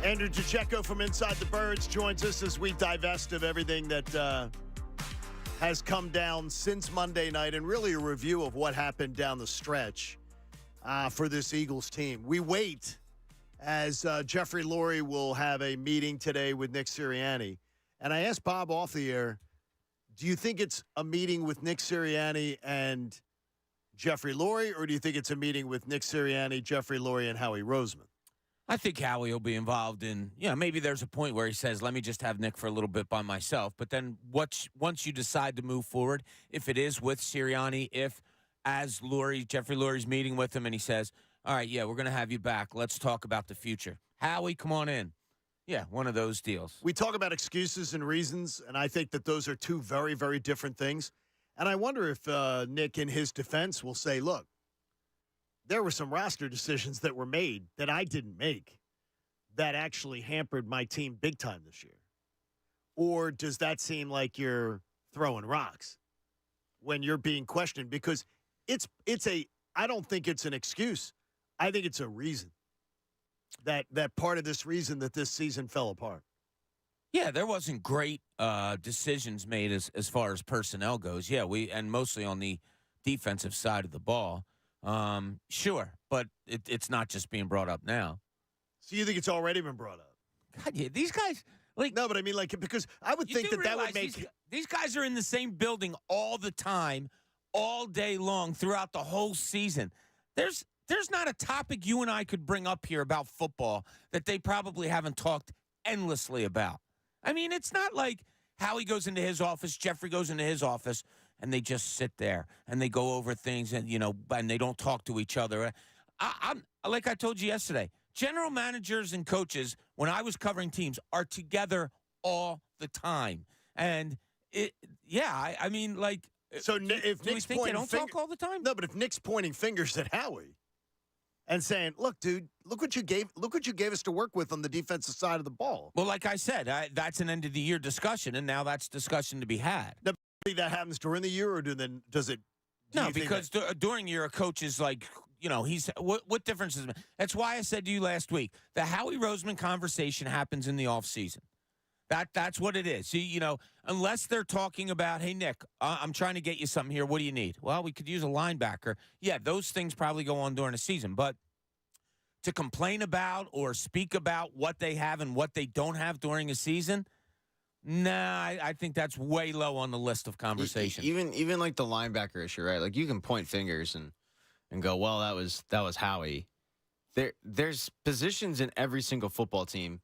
Andrew DeCecco from Inside the Birds joins us as we divest of everything that has come down since Monday night and really a review of what happened down the stretch for this Eagles team. We wait as Jeffrey Lurie will have a meeting today with Nick Sirianni. And I asked Bob off the air, do you think it's a meeting with Nick Sirianni and Jeffrey Lurie, or do you think it's a meeting with Nick Sirianni, Jeffrey Lurie, and Howie Roseman? I think Howie will be involved in, maybe there's a point where he says, let me just have Nick for a little bit by myself. But then once you decide to move forward, if it is with Sirianni, if as Jeffrey Lurie's meeting with him and he says, all right, we're going to have you back. Let's talk about the future. Howie, come on in. Yeah, one of those deals. We talk about excuses and reasons, and I think that those are two very, very different things. And I wonder if Nick, in his defense, will say, look, there were some roster decisions that were made that I didn't make that actually hampered my team big time this year. Or does that seem like you're throwing rocks when you're being questioned? Because I don't think it's an excuse. I think it's a reason that part of this reason that this season fell apart. Yeah, there wasn't great decisions made as far as personnel goes. Yeah, and mostly on the defensive side of the ball. Sure, but it's not just being brought up now. So you think it's already been brought up? God, yeah, these guys no, but I mean because I would think that would make these guys are in the same building all the time, all day long throughout the whole season. There's not a topic you and I could bring up here about football that they probably haven't talked endlessly about. I mean, it's not like Howie goes into his office, Jeffrey goes into his office, and they just sit there and they go over things and, and they don't talk to each other. I'm like I told you yesterday, general managers and coaches, when I was covering teams, are together all the time. And, I mean, like, so if Nick's think they don't talk all the time? No, but if Nick's pointing fingers at Howie and saying, look, dude, look what you gave us to work with on the defensive side of the ball. Well, like I said, that's an end-of-the-year discussion, and now that's discussion to be had. Now, that happens during the year, or does it? No, because during the year, a coach is like, he's what difference does it make? That's why I said to you last week, the Howie Roseman conversation happens in the offseason. That's what it is. See, unless they're talking about, hey, Nick, I'm trying to get you something here. What do you need? Well, we could use a linebacker. Yeah, those things probably go on during the season. But to complain about or speak about what they have and what they don't have during a season, nah, I think that's way low on the list of conversations. Even like the linebacker issue, right? Like you can point fingers and go, well, that was Howie. There's positions in every single football team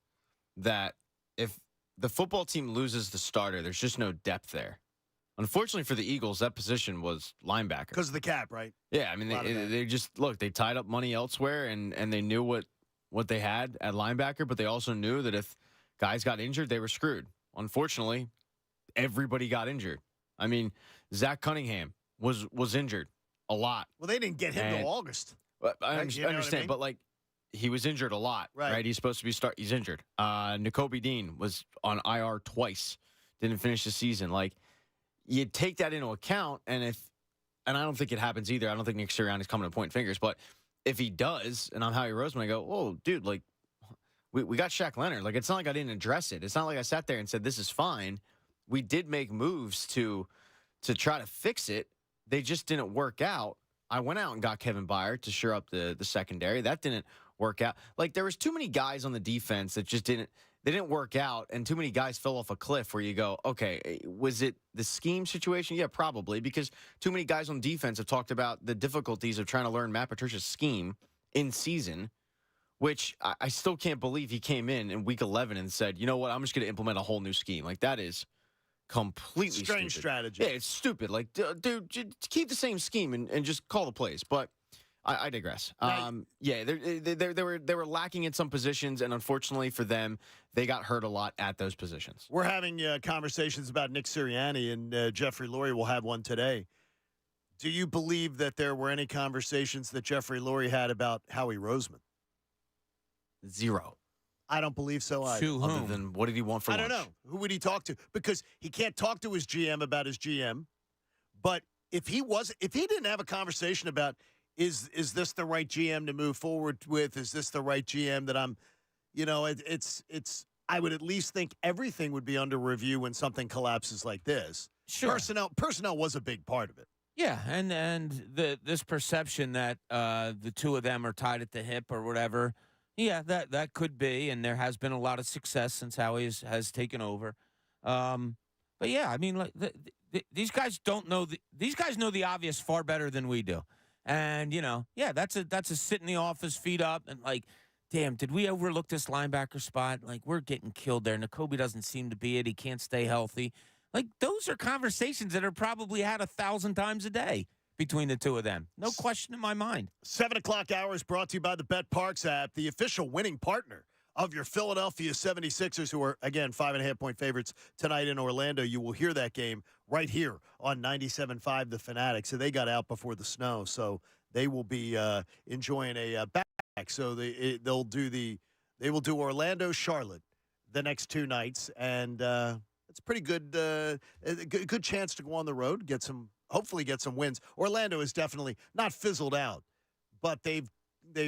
that if the football team loses the starter, there's just no depth there. Unfortunately for the Eagles, that position was linebacker. Because of the cap, right? Yeah, I mean, they just, they tied up money elsewhere, and they knew what they had at linebacker, but they also knew that if guys got injured, they were screwed. Unfortunately, everybody got injured. I mean, Zach Cunningham was injured a lot. Well, they didn't get him till August. I understand, but, like, he was injured a lot, right? He's supposed to be he's injured. Nakobe Dean was on IR twice, didn't finish the season. Like, you take that into account, and I don't think it happens either. I don't think Nick Sirianni's coming to point fingers, but if he does, and I'm Howie Roseman, I go, oh, dude, like, we got Shaq Leonard. Like, it's not like I didn't address it. It's not like I sat there and said, this is fine. We did make moves to try to fix it. They just didn't work out. I went out and got Kevin Byard to shore up the secondary. That didn't work out. Like, there was too many guys on the defense that just didn't work out, and too many guys fell off a cliff where you go, okay, was it the scheme situation? Yeah, probably, because too many guys on defense have talked about the difficulties of trying to learn Matt Patricia's scheme in season, which I still can't believe he came in week 11 and said, you know what, I'm just going to implement a whole new scheme. Like, that is completely strange stupid strategy. Yeah, it's stupid. Like, dude, just keep the same scheme and just call the plays. But I digress. Yeah, they were lacking in some positions, and unfortunately for them, they got hurt a lot at those positions. We're having conversations about Nick Sirianni, and Jeffrey Lurie will have one today. Do you believe that there were any conversations that Jeffrey Lurie had about Howie Roseman? Zero. I don't believe so either. To Other whom? than what did he want for lunch? I don't know. Who would he talk to? Because he can't talk to his GM about his GM. But if he didn't have a conversation about, is this the right GM to move forward with? Is this the right GM that I'm, it's. I would at least think everything would be under review when something collapses like this. Sure. Personnel was a big part of it. Yeah, and this perception that the two of them are tied at the hip or whatever, yeah, that could be, and there has been a lot of success since Howie has taken over. But yeah, I mean, like these guys don't know these guys know the obvious far better than we do, and yeah, that's a sit in the office, feet up, and like, damn, did we overlook this linebacker spot? Like, we're getting killed there. N'Kobe doesn't seem to be it. He can't stay healthy. Like, those are conversations that are probably had 1,000 times a day between the two of them. No question in my mind. 7 o'clock hour is brought to you by the Bet Parks app, the official winning partner of your Philadelphia 76ers, who are, again, 5.5-point favorites tonight in Orlando. You will hear that game right here on 97.5 The Fanatic. So they got out before the snow, so they will be enjoying a back. So they will do Orlando, Charlotte the next 2 nights, and it's a pretty good good chance to go on the road, hopefully get some wins. Orlando is definitely not fizzled out, but they've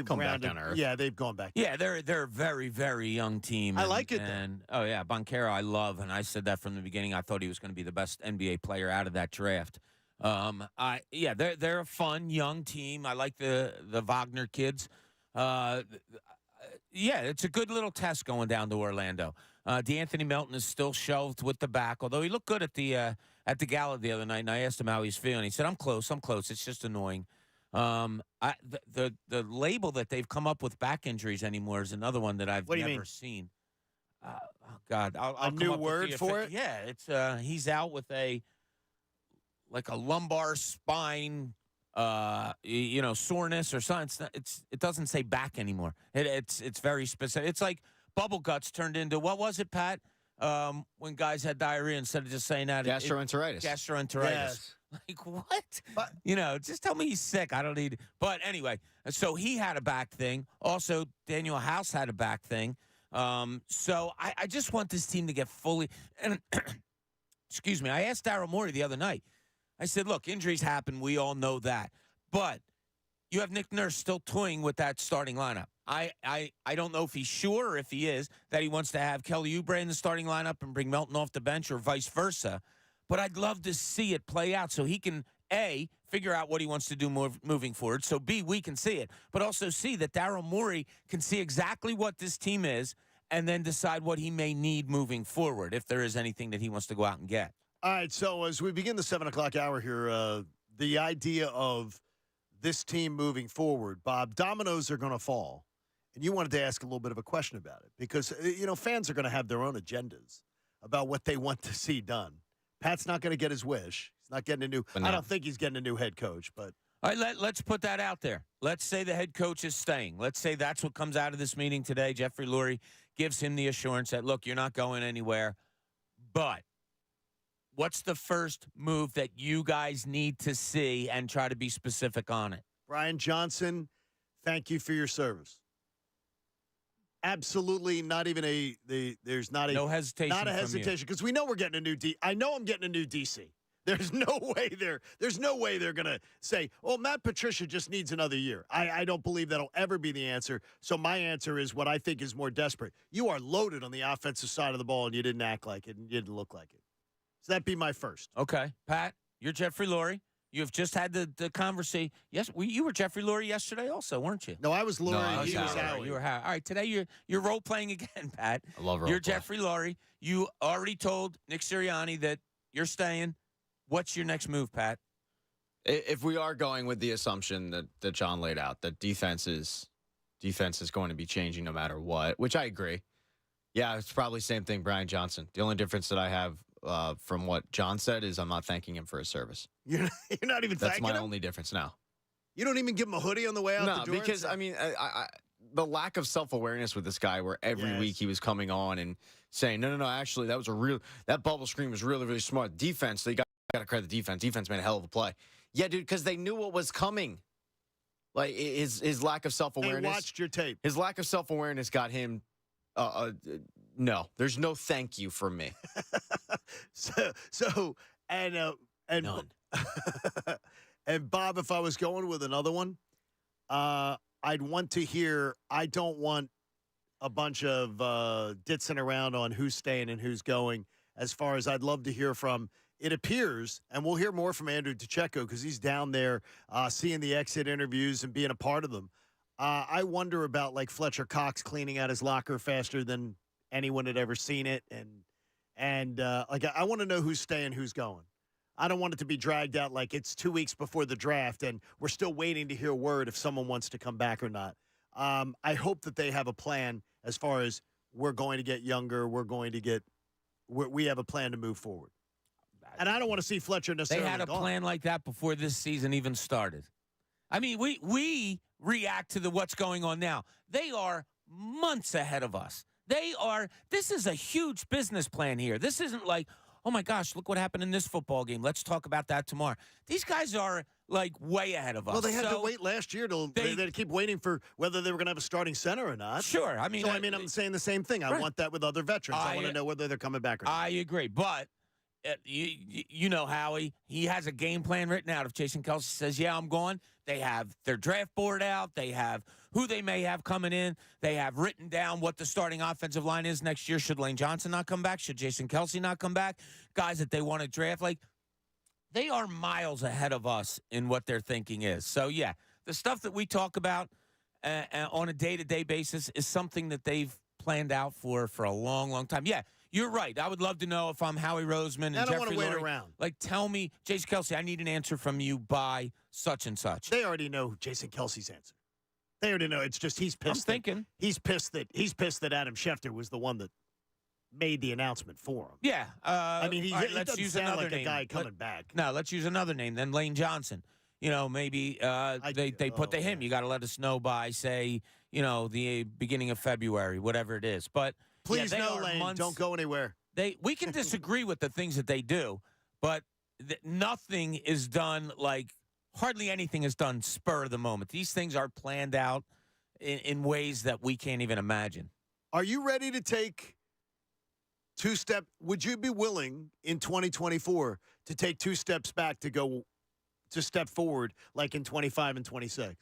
come back down to earth. Yeah, they've gone back. Yeah, they're a very, very young team. I like it. And oh yeah, Banchero I love, and I said that from the beginning. I thought he was going to be the best NBA player out of that draft. They're a fun young team. I like the Wagner kids. It's a good little test going down to Orlando. DeAnthony Melton is still shelved with the back, although he looked good at the gala the other night, and I asked him how he's feeling. He said, I'm close. It's just annoying. The label that they've come up with back injuries anymore is another one that I've never seen. Oh, God. I'll a new word for it? Yeah, it's he's out with a lumbar spine soreness or something. It doesn't say back anymore. It's very specific. It's like bubble guts turned into, what was it, Pat? When guys had diarrhea, instead of just saying that, gastroenteritis. Gastroenteritis. Yes. Like, what? But, just tell me he's sick. I don't need. But anyway, so he had a back thing. Also, Daniel House had a back thing. So I just want this team to get fully. And excuse me, I asked Daryl Morey the other night. I said, look, injuries happen. We all know that. But you have Nick Nurse still toying with that starting lineup. I don't know if he's sure, or if he is, that he wants to have Kelly Oubre in the starting lineup and bring Melton off the bench, or vice versa. But I'd love to see it play out so he can, A, figure out what he wants to do moving forward, so B, we can see it, but also C, that Daryl Morey can see exactly what this team is and then decide what he may need moving forward, if there is anything that he wants to go out and get. All right, so as we begin the 7 o'clock hour here, the idea of this team moving forward, Bob, dominoes are going to fall. And you wanted to ask a little bit of a question about it because, fans are going to have their own agendas about what they want to see done. Pat's not going to get his wish. He's not getting a new – I don't think he's getting a new head coach. But all right, let's put that out there. Let's say the head coach is staying. Let's say that's what comes out of this meeting today. Jeffrey Lurie gives him the assurance that, look, you're not going anywhere. But what's the first move that you guys need to see and try to be specific on it? Brian Johnson, thank you for your service. Absolutely, not even there's not a no hesitation. Not a hesitation because we know we're getting a new I know I'm getting a new DC. There's no way they're gonna say, "Oh, Matt Patricia just needs another year." I don't believe that'll ever be the answer. So my answer is what I think is more desperate. You are loaded on the offensive side of the ball, and you didn't act like it, and you didn't look like it. So that'd be my first. Okay, Pat, you're Jeffrey Lurie. You have just had the conversation. Yes, you were Jeffrey Lurie yesterday also, weren't you? No, I was Lurie. No, he was Howie. You were Howie. All right, today you're role-playing again, Pat. I love role You're play. Jeffrey Lurie. You already told Nick Sirianni that you're staying. What's your next move, Pat? If we are going with the assumption that John laid out, that defense is going to be changing no matter what, which I agree. Yeah, it's probably the same thing, Brian Johnson. The only difference that I have from what John said is I'm not thanking him for his service. You're not even That's thanking my him? only difference now. You don't even give him a hoodie on the way out the door? No, because, I mean, the lack of self-awareness with this guy where every week he was coming on and saying, no, actually, that bubble screen was really, really smart. Defense, they got to credit the defense. Defense made a hell of a play. Yeah, dude, because they knew what was coming. Like, his lack of self-awareness. They watched your tape. His lack of self-awareness got him, no, there's no thank you from me. And None. And Bob, if I was going with another one, I'd want to hear, I don't want a bunch of ditzing around on who's staying and who's going. As far as I'd love to hear from, it appears, and we'll hear more from Andrew DeCecco because he's down there seeing the exit interviews and being a part of them. I wonder about like Fletcher Cox cleaning out his locker faster than anyone had ever seen it, and like I want to know who's staying, who's going. I don't want it to be dragged out like it's 2 weeks before the draft and we're still waiting to hear word if someone wants to come back or not. I hope that they have a plan as far as we're going to get younger, we have a plan to move forward. And I don't want to see Fletcher necessarily They had a gone. plan like that before this season even started. I mean, we react to what's going on now. They are months ahead of us. This is a huge business plan here. This isn't like, oh my gosh, look what happened in this football game. Let's talk about that tomorrow. These guys are like way ahead of us. Well, they had to wait last year till they had to keep waiting for whether they were going to have a starting center or not. Sure. I mean, I'm saying the same thing. I right. want that with other veterans. I want to know whether they're coming back or not. I agree. But you know Howie, he has a game plan written out. If Jason Kelce says, yeah, I'm going, they have their draft board out. They have who they may have coming in. They have written down what the starting offensive line is next year. Should Lane Johnson not come back? Should Jason Kelce not come back? Guys that they want to draft. Like, they are miles ahead of us in what their thinking is. So, yeah, the stuff that we talk about on a day-to-day basis is something that they've planned out for a long, long time. Yeah, you're right. I would love to know if I'm Howie Roseman and Jeffrey I don't want to wait Lurie. around. Like, tell me, Jason Kelce, I need an answer from you by such and such. They already know Jason Kelce's answer. They already know. It's just he's pissed. He's pissed that Adam Schefter was the one that made the announcement for him. Yeah. I mean, he let's doesn't use sound another like name. a guy coming back. No, let's use another name. Then Lane Johnson. You know, maybe they put to him. You got to let us know by, say, the beginning of February, whatever it is. But please, no, Lane, don't go anywhere. We can disagree with the things that they do, but nothing is done like hardly anything is done spur of the moment. These things are planned out in ways that we can't even imagine. Are you ready to take two-step? Would you be willing in 2024 to take 2 steps back to step forward like in 25 and 26?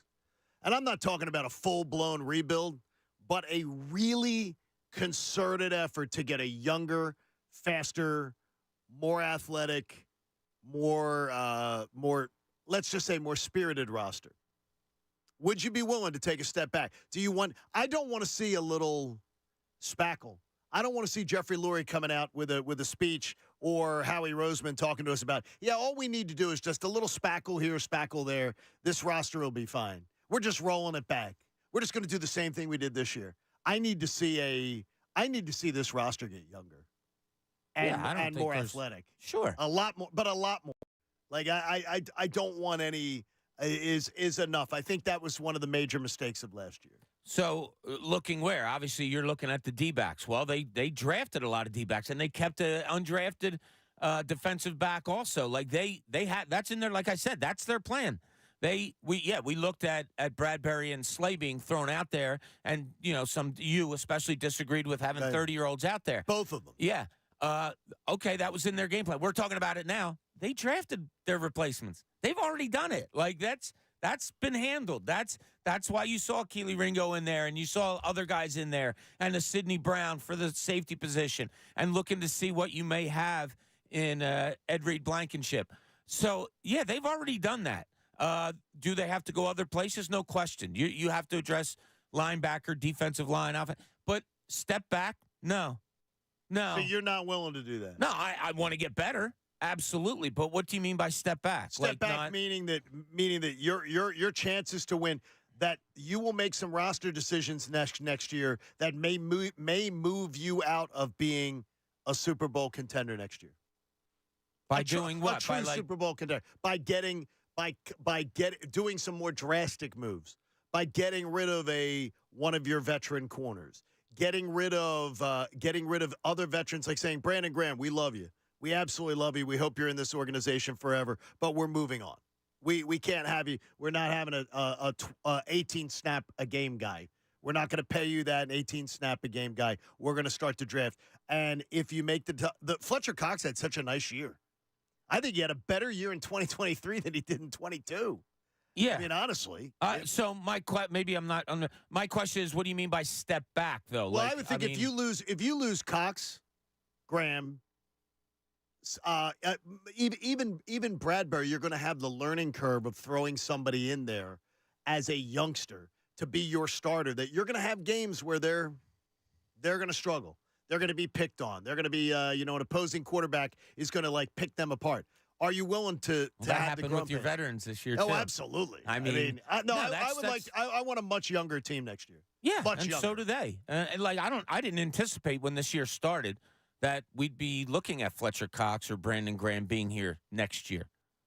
And I'm not talking about a full-blown rebuild, but a really concerted effort to get a younger, faster, more athletic, more let's just say more spirited roster. Would you be willing to take a step back? I don't want to see a little spackle. I don't want to see Jeffrey Lurie coming out with a speech or Howie Roseman talking to us about, all we need to do is just a little spackle here, spackle there. This roster will be fine. We're just rolling it back. We're just going to do the same thing we did this year. I need to see this roster get younger and more athletic. Sure. A lot more. Like I don't want any is enough. I think that was one of the major mistakes of last year. So looking where? Obviously, you're looking at the D-backs. Well, they drafted a lot of D-backs, and they kept an undrafted defensive back also. Like they had that's in there. Like I said, that's their plan. We looked at Bradbury and Slay being thrown out there, and you especially disagreed with having 30-year-olds out there. Both of them. Yeah. Okay, that was in their game plan. We're talking about it now. They drafted their replacements. They've already done it. Like that's been handled. That's why you saw Keely Ringo in there, and you saw other guys in there, and a Sidney Brown for the safety position, and looking to see what you may have in Ed Reed Blankenship. So yeah, they've already done that. Do they have to go other places? No question. You have to address linebacker, defensive line, offense, but step back? No. So you're not willing to do that? No, I want to get better. Absolutely, but what do you mean by step back? Step back meaning that your chances to win, that you will make some roster decisions next year that may move you out of being a Super Bowl contender next year. By doing what? A true Super Bowl contender. By doing some more drastic moves. By getting rid of one of your veteran corners. Getting rid of other veterans, like saying, Brandon Graham, we love you. We absolutely love you. We hope you're in this organization forever, but we're moving on. We can't have you. We're not having a 18 snap a game guy. We're not going to pay you that 18 snap a game guy. We're going to start the draft. And if you make the Fletcher Cox had such a nice year. I think he had a better year in 2023 than he did in 22. Yeah. I mean, honestly. So maybe I'm not. My question is, what do you mean by step back, though? Well, I would think if you lose Cox, Graham, even Bradbury, you're going to have the learning curve of throwing somebody in there as a youngster to be your starter. That you're going to have games where they're going to struggle. They're going to be picked on. They're going to be, an opposing quarterback is going to pick them apart. Are you willing to that have happened the with your veterans this year? Oh, too. absolutely. I want a much younger team next year. Yeah, much and younger. so do they. I didn't anticipate when this year started that we'd be looking at Fletcher Cox or Brandon Graham being here next year.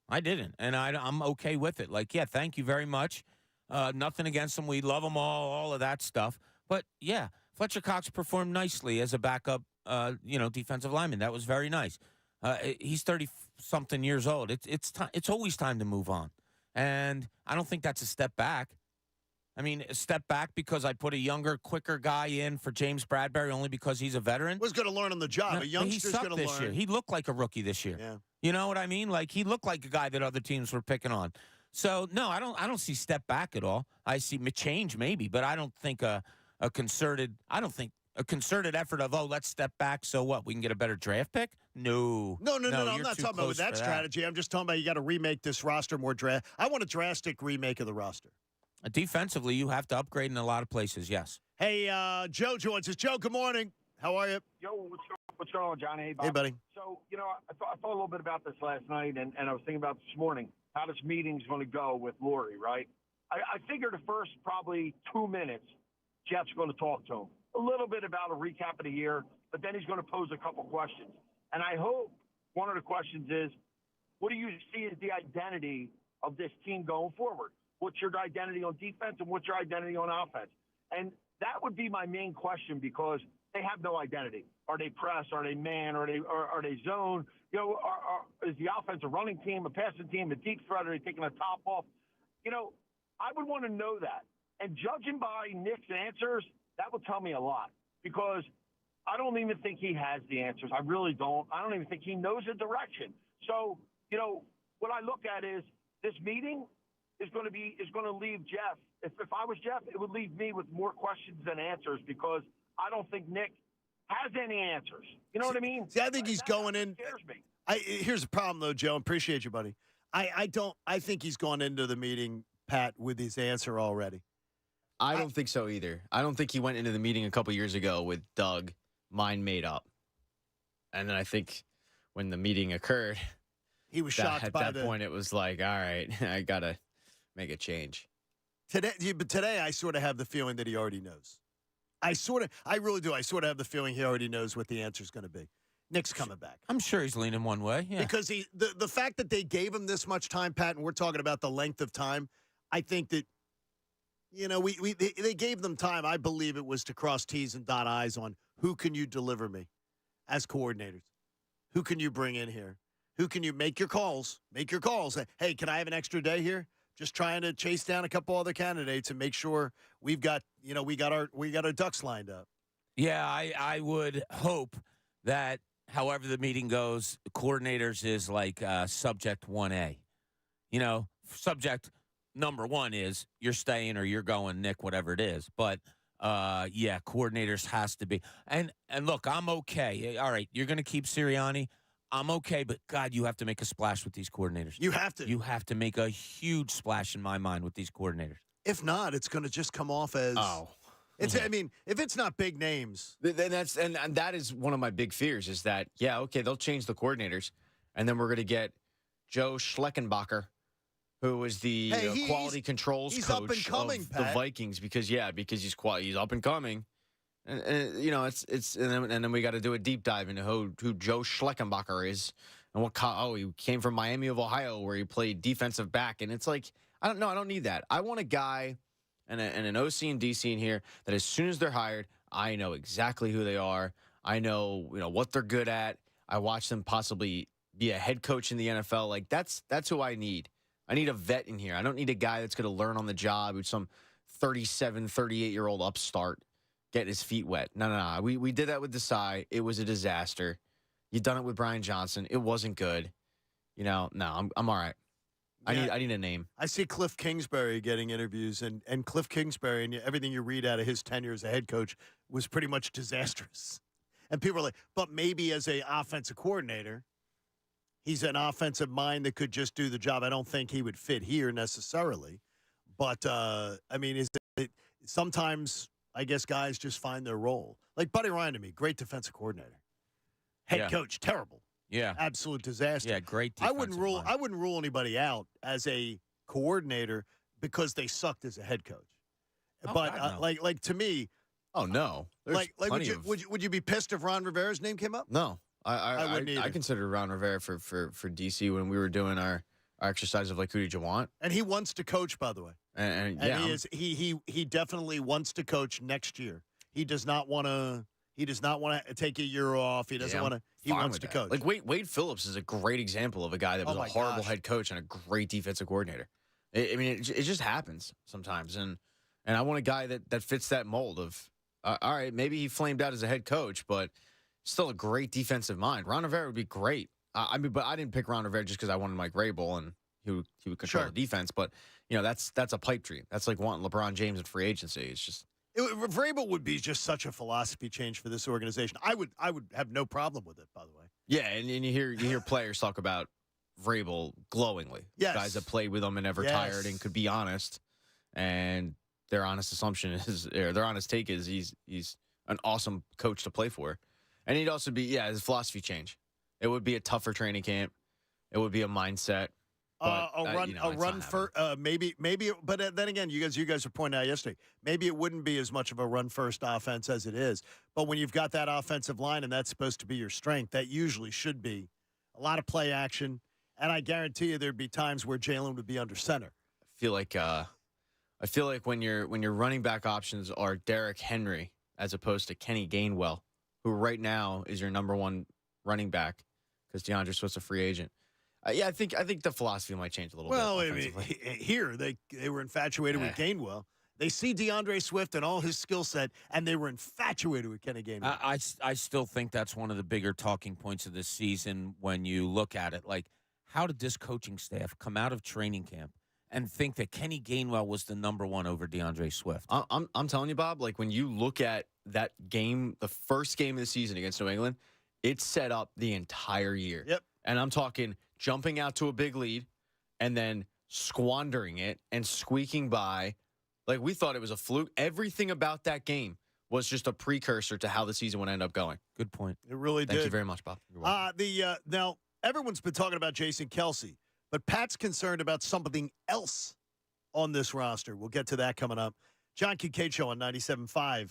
I didn't, and I'm okay with it. Thank you very much. Nothing against them. We love them all of that stuff. But yeah, Fletcher Cox performed nicely as a backup, defensive lineman. That was very nice. He's 30-something years old. It's always time to move on, and I don't think that's a step back. I mean, a step back because I put a younger, quicker guy in for James Bradbury only because he's a veteran. Was going to learn on the job. No, a youngster's going to learn. This year. He looked like a rookie this year. Yeah. You know what I mean? He looked like a guy that other teams were picking on. So no, I don't see step back at all. I see change maybe, but I don't think a concerted effort of let's step back. So what? We can get a better draft pick? No. I'm not talking about that strategy. I'm just talking about you got to remake this roster more draft. I want a drastic remake of the roster. Defensively, you have to upgrade in a lot of places. Yes. Hey, Joe joins us. Joe, good morning. How are you? Yo, what's going on, Johnny? Hey, Bob. Hey, buddy. So, I thought a little bit about this last night, and I was thinking about this morning, how this meeting's going to go with Lori, right? I figured the first probably 2 minutes, Jeff's going to talk to him. A little bit about a recap of the year, but then he's going to pose a couple questions. And I hope one of the questions is, what do you see as the identity of this team going forward? What's your identity on defense and what's your identity on offense? And that would be my main question because they have no identity. Are they press? Are they man? Are they zone? Is the offense a running team, a passing team, a deep threat? Are they taking a top off? I would want to know that. And judging by Nick's answers, that would tell me a lot because I don't even think he has the answers. I really don't. I don't even think he knows the direction. So, what I look at is this meeting is going to leave Jeff. If I was Jeff, it would leave me with more questions than answers because I don't think Nick has any answers. You know what I mean? See, I think he's going in. Scares me. Here's the problem, though, Joe. Appreciate you, buddy. I think he's gone into the meeting, Pat, with his answer already. I don't think so either. I don't think he went into the meeting a couple years ago with Doug, mind made up. And then I think when the meeting occurred, he was shocked at by that point. It was like, all right, I gotta make a change. Today, I sort of have the feeling that he already knows. I really do. I sort of have the feeling he already knows what the answer's going to be. Nick's coming back. I'm sure he's leaning one way. Yeah. Because the fact that they gave him this much time, Pat, and we're talking about the length of time, I think that, they gave them time. I believe it was to cross T's and dot I's on who can you deliver me as coordinators? Who can you bring in here? Who can you make your calls? Make your calls. Hey, can I have an extra day here? Just trying to chase down a couple other candidates and make sure we've got, we got our ducks lined up. Yeah, I would hope that however the meeting goes, coordinators is like subject 1A. Subject number 1 is you're staying or you're going, Nick, whatever it is. But coordinators has to be. And look, I'm okay. All right, you're going to keep Sirianni. I'm okay, but God, you have to make a splash with these coordinators. You have to. You have to make a huge splash in my mind with these coordinators. If not, it's going to just come off as I mean, if it's not big names, then and that is one of my big fears is that they'll change the coordinators, and then we're going to get Joe Schleckenbacher, who was the quality controls coach up and coming, of the Vikings because he's up and coming. And and then we got to do a deep dive into who Joe Schleckenbacher is and he came from Miami of Ohio where he played defensive back, and it's like I don't need that. I want a guy and an OC and DC in here that as soon as they're hired, I know exactly who they are. I know what they're good at. I watch them possibly be a head coach in the NFL. Like that's who I need. I need a vet in here. I don't need a guy that's going to learn on the job who's some 37, 38-year-old upstart. Get his feet wet. No. We did that with Desai. It was a disaster. You done it with Brian Johnson. It wasn't good. No, I'm all right. I need a name. I see Cliff Kingsbury getting interviews, and Cliff Kingsbury and everything you read out of his tenure as a head coach was pretty much disastrous. And people are like, but maybe as a offensive coordinator, he's an offensive mind that could just do the job. I don't think he would fit here necessarily. But, I mean, sometimes I guess guys just find their role. Like Buddy Ryan to me, great defensive coordinator. Head coach, terrible. Yeah. Absolute disaster. Yeah, great I defensive wouldn't mind. rule anybody out as a coordinator because they sucked as a head coach. Oh, But God, no. like to me, Oh no, there's plenty would you be pissed if Ron Rivera's name came up? No, I wouldn't either. I considered Ron Rivera for DC when we were doing our exercise of like who did you want, And he wants to coach, by the way. and And he definitely wants to coach next year. He does not want to. He does not want to take a year off. He doesn't want to. He fine wants with to that. coach. Like Wade Phillips is a great example of a guy that was Oh a my horrible gosh. head coach and a great defensive coordinator. I mean, it just happens sometimes, and I want a guy that fits that mold of. All right, maybe he flamed out as a head coach, but still a great defensive mind. Ron Rivera would be great. I mean, but I didn't pick Ron Rivera just because I wanted Mike Vrabel and he would control Sure. the defense. But that's a pipe dream. That's like wanting LeBron James in free agency. It's just Vrabel would be just such a philosophy change for this organization. I would have no problem with it. By the way. yeah. And you hear players talk about Vrabel glowingly. Yes. Guys that played with him and never Yes. tired and could be honest. And their honest assumption is, or their honest take is, he's an awesome coach to play for. And he'd also be, his philosophy change. It would be a tougher training camp. It would be a mindset. But, A run for maybe, but then again, you guys were pointing out yesterday, maybe it wouldn't be as much of a run first offense as it is. But when you've got that offensive line and that's supposed to be your strength, that usually should be a lot of play action. And I guarantee you, there'd be times where Jalen would be under center. I feel like when your running back options are Derrick Henry as opposed to Kenny Gainwell, who right now is your number one running back because DeAndre Swift's a free agent. I think the philosophy might change a little bit. Well, I mean, here they were infatuated with Gainwell. They see DeAndre Swift and all his skill set, and they were infatuated with Kenny Gainwell. I still think that's one of the bigger talking points of this season when you look at it. Like, how did this coaching staff come out of training camp and think that Kenny Gainwell was the number one over DeAndre Swift? I'm telling you, Bob, like when you look at that game, the first game of the season against New England, it set up the entire year. Yep. And I'm talking jumping out to a big lead and then squandering it and squeaking by. Like we thought it was a fluke. Everything about that game was just a precursor to how the season would end up going. Good point. It really did. Thank you very much, Bob. You're welcome. Now everyone's been talking about Jason Kelsey, but Pat's concerned about something else on this roster. We'll get to that coming up. John Kincade Show on 97.5.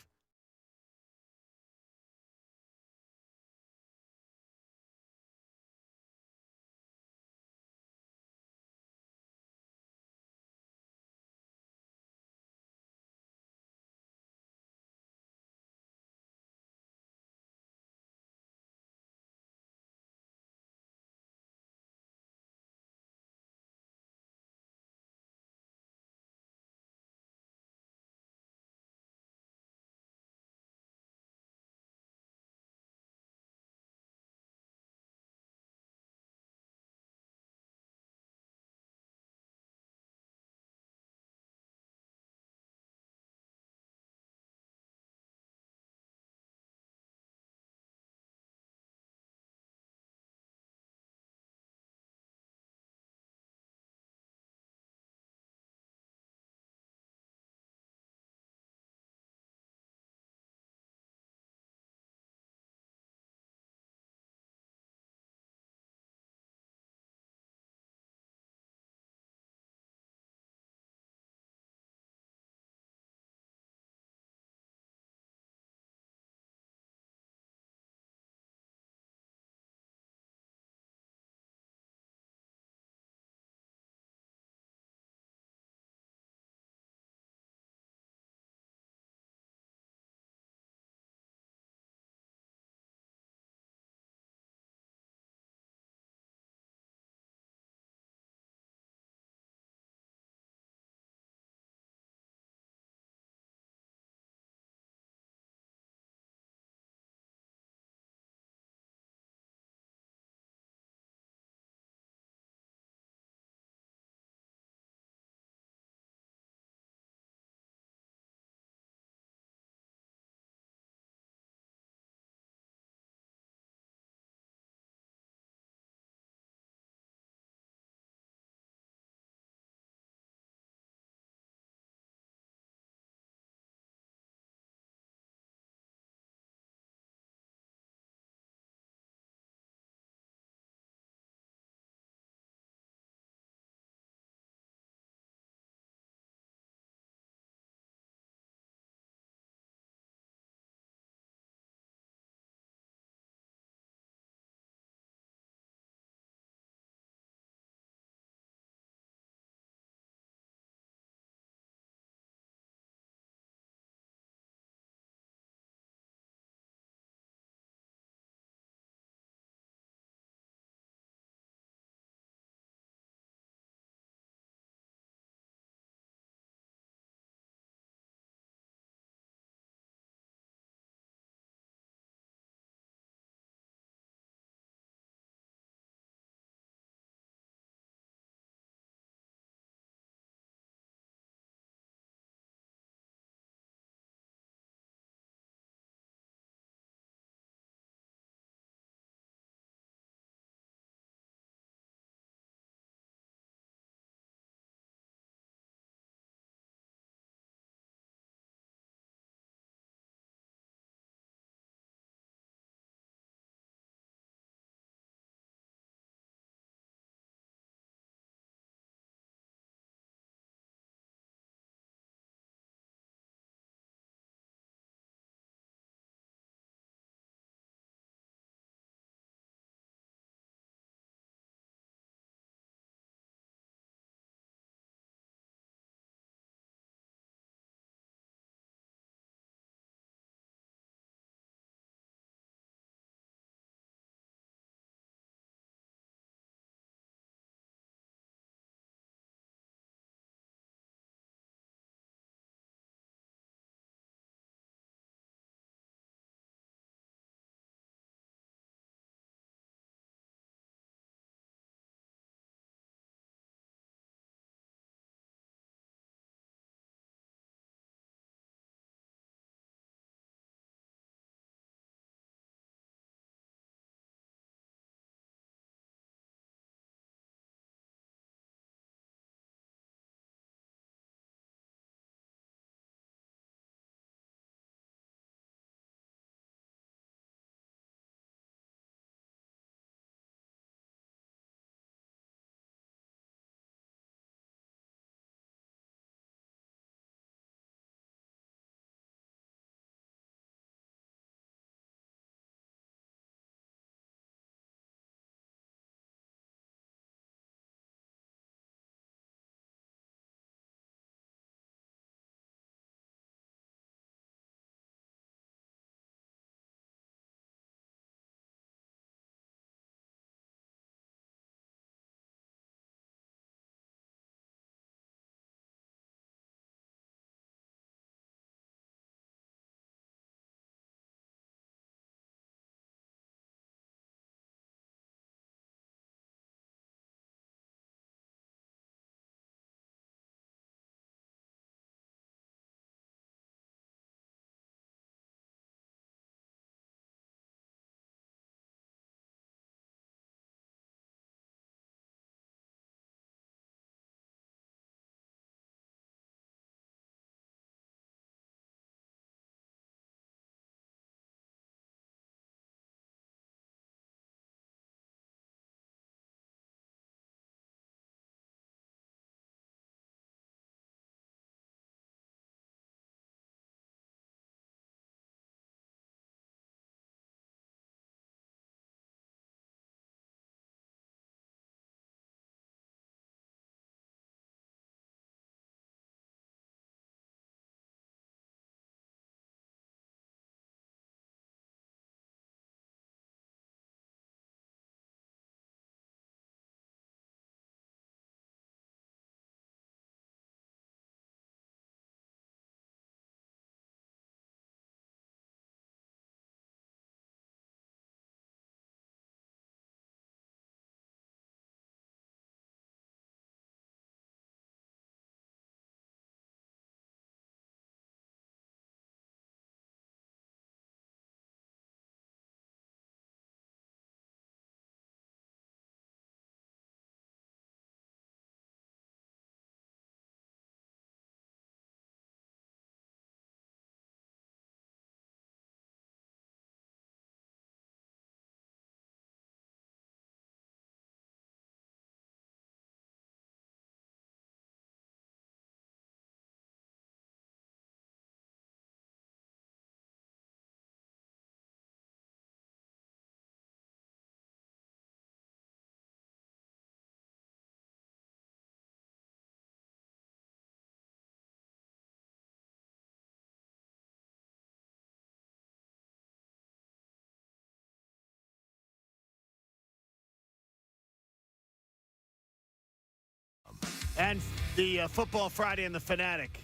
And the Football Friday and the Fanatic,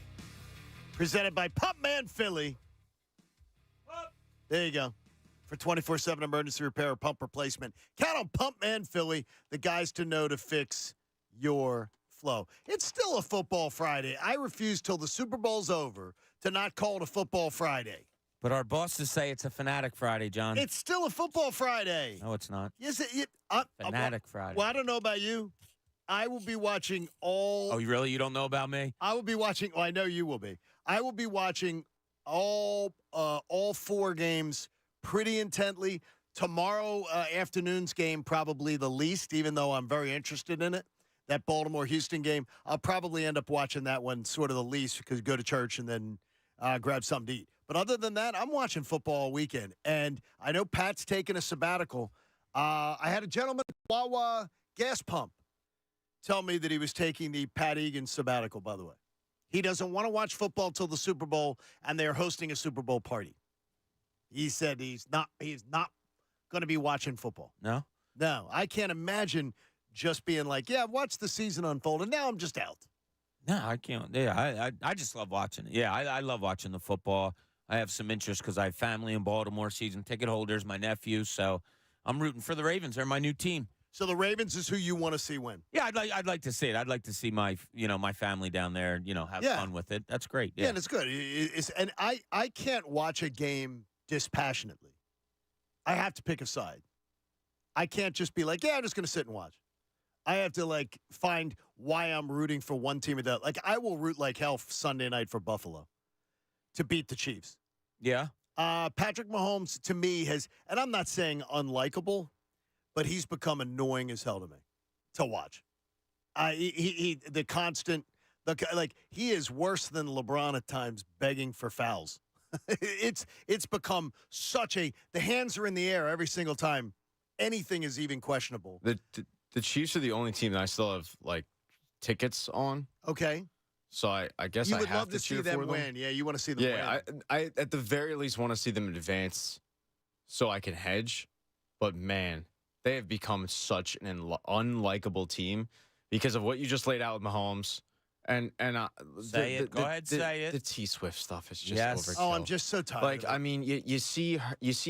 presented by Pumpman Philly. There you go. For 24/7 emergency repair or pump replacement. Count on Pumpman Philly, the guys to know to fix your flow. It's still a Football Friday. I refuse till the Super Bowl's over to not call it a Football Friday. But our bosses say it's a Fanatic Friday, John. It's still a Football Friday. No, it's not. Yes, Fanatic Friday. Well, I don't know about you. I will be watching all. Oh, you don't know about me? I will be watching. Oh, I know you will be. I will be watching all 4 games pretty intently. Tomorrow afternoon's game probably the least, even though I'm very interested in it. That Baltimore-Houston game, I'll probably end up watching that one sort of the least because go to church and then grab something to eat. But other than that, I'm watching football all weekend. And I know Pat's taking a sabbatical. I had a gentleman at Wawa gas pump tell me that he was taking the Pat Egan sabbatical, by the way. He doesn't want to watch football till the Super Bowl, and they're hosting a Super Bowl party. He said he's not going to be watching football. No? No, I can't imagine just being like, yeah, watch the season unfold, and now I'm just out. No, I can't. Yeah, I just love watching it. Yeah, I love watching the football. I have some interest because I have family in Baltimore, season ticket holders, my nephew, so I'm rooting for the Ravens. They're my new team. So the Ravens is who you want to see win. Yeah, I'd like to see it. I'd like to see my family down there, have fun with it. That's great. Yeah, and it's good. And I can't watch a game dispassionately. I have to pick a side. I can't just be like, yeah, I'm just going to sit and watch. I have to find why I'm rooting for one team or the other. I will root like hell Sunday night for Buffalo to beat the Chiefs. Yeah. Patrick Mahomes to me has, and I'm not saying unlikable, but he's become annoying as hell to me to watch. He is worse than LeBron at times begging for fouls. It's become the hands are in the air every single time anything is even questionable. The Chiefs are the only team that I still have tickets on. Okay. So I guess you I would have love to see cheer them for win. Yeah, you want to see them win. Yeah, I at the very least want to see them advance so I can hedge. But man, they have become such an unlikable team because of what you just laid out with Mahomes. And say it. Go ahead, say it. The T Swift stuff is just overkill. Oh, I'm just so tired. I mean, you see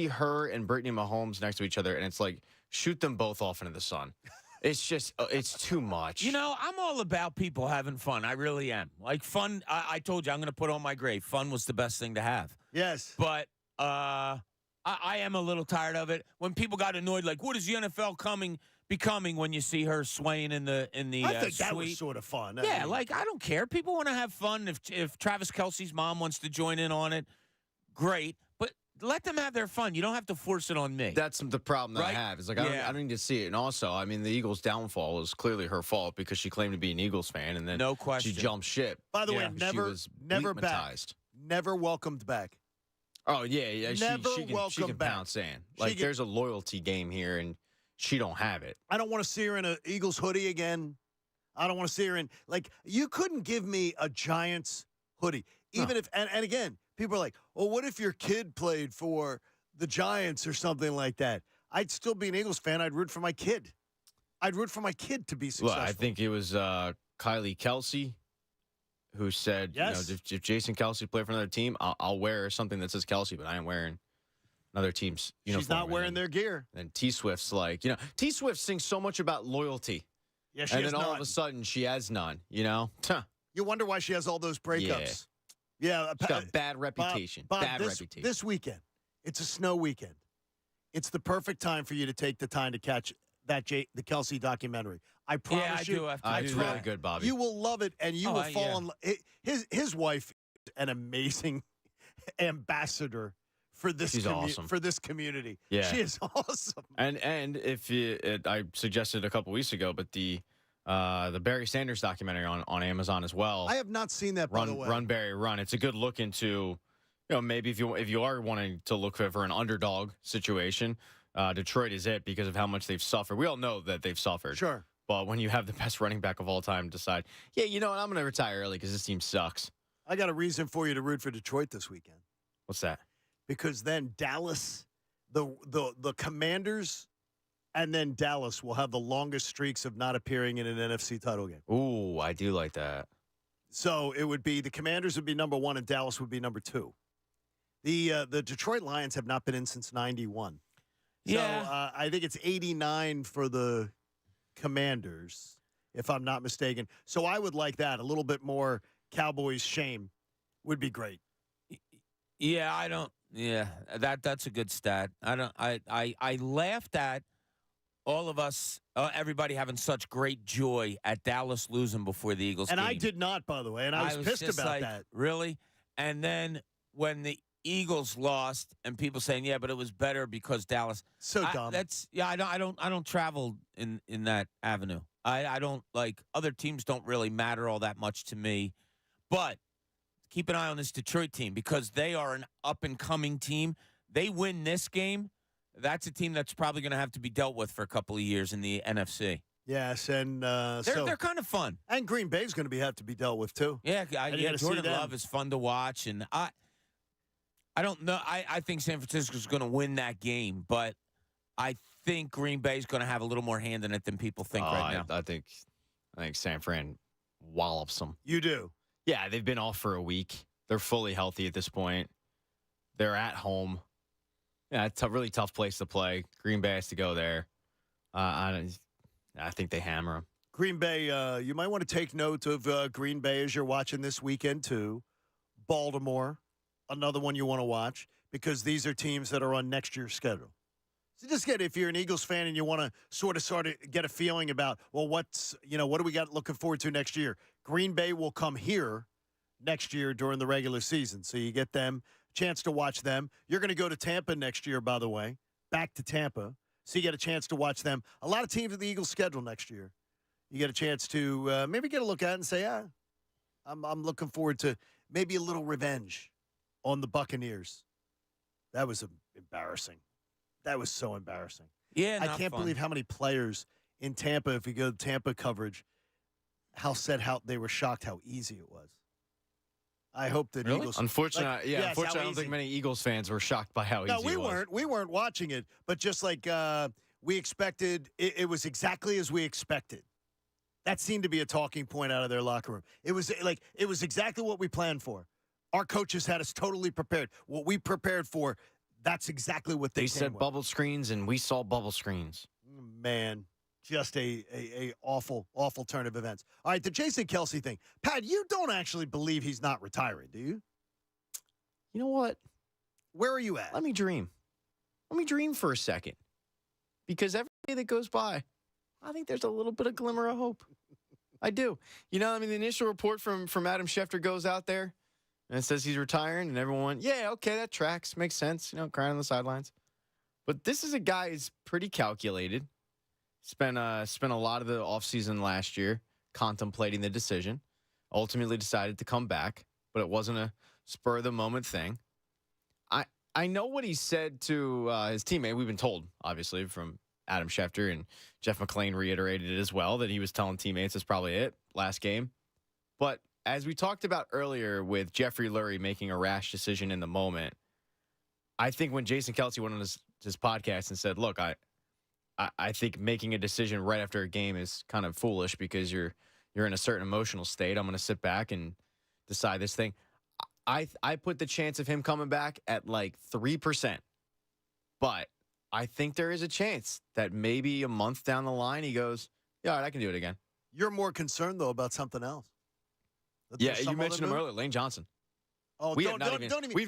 her and Brittany Mahomes next to each other, and it's like shoot them both off into the sun. It's just, it's too much. I'm all about people having fun. I really am. Fun, I told you, I'm going to put on my grave. Fun was the best thing to have. Yes. But I am a little tired of it. When people got annoyed, what is the NFL becoming when you see her swaying in the I think that was suite? sort of fun. Yeah, I don't care. People want to have fun. If Travis Kelce's mom wants to join in on it, great. But let them have their fun. You don't have to force it on me. That's the problem that I have. Is I don't need to see it. And also, I mean, the Eagles' downfall is clearly her fault because she claimed to be an Eagles fan, and then no question. she jumped ship. By the way, never back. bleakmatized. Never welcomed back. Oh yeah. Never she can back. pounce in. There's a loyalty game here, and she don't have it. I don't want to see her in an Eagles hoodie again. I don't want to see her in you couldn't give me a Giants hoodie, even if and again. People are like, well, what if your kid played for the Giants or something like that? I'd still be an Eagles fan. I'd root for my kid. I'd root for my kid to be successful. Well, I think it was Kylie Kelsey who said, yes. If Jason Kelsey played for another team, I'll wear something that says Kelsey, but I ain't wearing another team's uniform. She's not wearing their gear. And T Swift's T Swift sings so much about loyalty. Yeah, she and has then all none. of a sudden she has none, You wonder why she has all those breakups. Yeah, she's got a bad reputation. Bob, bad reputation. This weekend, it's a snow weekend. It's the perfect time for you to take the time to catch the Kelsey documentary. I promise you. It's really good, Bobby. You will love it, and you will fall in love. His wife is an amazing ambassador for this. She's awesome. For this community. Yeah, she is awesome. And if I suggested a couple weeks ago, but the Barry Sanders documentary on Amazon as well. I have not seen that, by the way. Run, Barry, Run. It's a good look into, maybe if you are wanting to look for an underdog situation, Detroit is it because of how much they've suffered. We all know that they've suffered. Sure. But when you have the best running back of all time decide, yeah, you know what, I'm going to retire early because this team sucks. I got a reason for you to root for Detroit this weekend. What's that? Because then Dallas, the Commanders And then Dallas will have the longest streaks of not appearing in an NFC title game. Ooh, I do like that. So it would be the Commanders would be number 1 and Dallas would be number 2. The Detroit Lions have not been in since 91. Yeah. So I think it's 89 for the Commanders, if I'm not mistaken. So I would like that. A little bit more Cowboys shame would be great. Yeah, I don't. Yeah, that's a good stat. I laughed at all of us, everybody having such great joy at Dallas losing before the Eagles And game. I did not, by the way, and I was pissed just about like, that. Really? And then when the Eagles lost, and people saying, "Yeah, but it was better because Dallas." So dumb. I don't travel in that avenue. I don't like other teams don't really matter all that much to me, but keep an eye on this Detroit team because they are an up and coming team. They win this game. That's a team that's probably going to have to be dealt with for a couple of years in the NFC. Yes, and They're kind of fun. And Green Bay's going to have to be dealt with too. Yeah, And you gotta see Jordan them. Love is fun to watch, and I don't know. I think San Francisco's going to win that game, but I think Green Bay's going to have a little more hand in it than people think right now. I think San Fran wallops them. You do. Yeah, they've been off for a week. They're fully healthy at this point. They're at home. Yeah, it's a really tough place to play. Green Bay has to go there. I think they hammer them. Green Bay, you might want to take note of Green Bay as you're watching this weekend too. Baltimore, another one you want to watch because these are teams that are on next year's schedule. So just if you're an Eagles fan and you want to sort of get a feeling about, well, what do we got looking forward to next year? Green Bay will come here next year during the regular season. So you get them, chance to watch them. You're going to go to Tampa next year, by the way, back to Tampa. So you get a chance to watch them. A lot of teams in the Eagles schedule next year. You get a chance to maybe get a look at it and say, I'm looking forward to maybe a little revenge on the Buccaneers. That was embarrassing. That was so embarrassing. Yeah, I can't believe how many players in Tampa, if you go to Tampa coverage, how they were shocked how easy it was. I hope that Really? Eagles. Unfortunately, unfortunately, I don't easy. think many Eagles fans were shocked by how easy it was. No, we weren't watching it, but just like we expected, it was exactly as we expected. That seemed to be a talking point out of their locker room. It was exactly what we planned for. Our coaches had us totally prepared. What we prepared for, that's exactly what they said with. bubble screens, and we saw bubble screens. Man, just a awful, awful turn of events. All right, the Jason Kelce thing. Pat, you don't actually believe he's not retiring, do you? You know what? Where are you at? Let me dream. Let me dream for a second. Because every day that goes by, I think there's a little bit of glimmer of hope. I do. The initial report from Adam Schefter goes out there, and it says he's retiring, and everyone went, yeah, okay, that tracks. Makes sense, crying on the sidelines. But this is a guy who's pretty calculated. Spent a lot of the offseason last year contemplating the decision. Ultimately decided to come back, but it wasn't a spur-of-the-moment thing. I know what he said to his teammate. We've been told, obviously, from Adam Schefter, and Jeff McClain reiterated it as well, that he was telling teammates that's probably it, last game. But as we talked about earlier with Jeffrey Lurie making a rash decision in the moment, I think when Jason Kelce went on his podcast and said, look, I think making a decision right after a game is kind of foolish because you're in a certain emotional state. I'm going to sit back and decide this thing. I put the chance of him coming back at like 3%. But I think there is a chance that maybe a month down the line he goes, yeah, all right, I can do it again. You're more concerned, though, about something else. Yeah, you mentioned him earlier, Lane Johnson. Oh, we've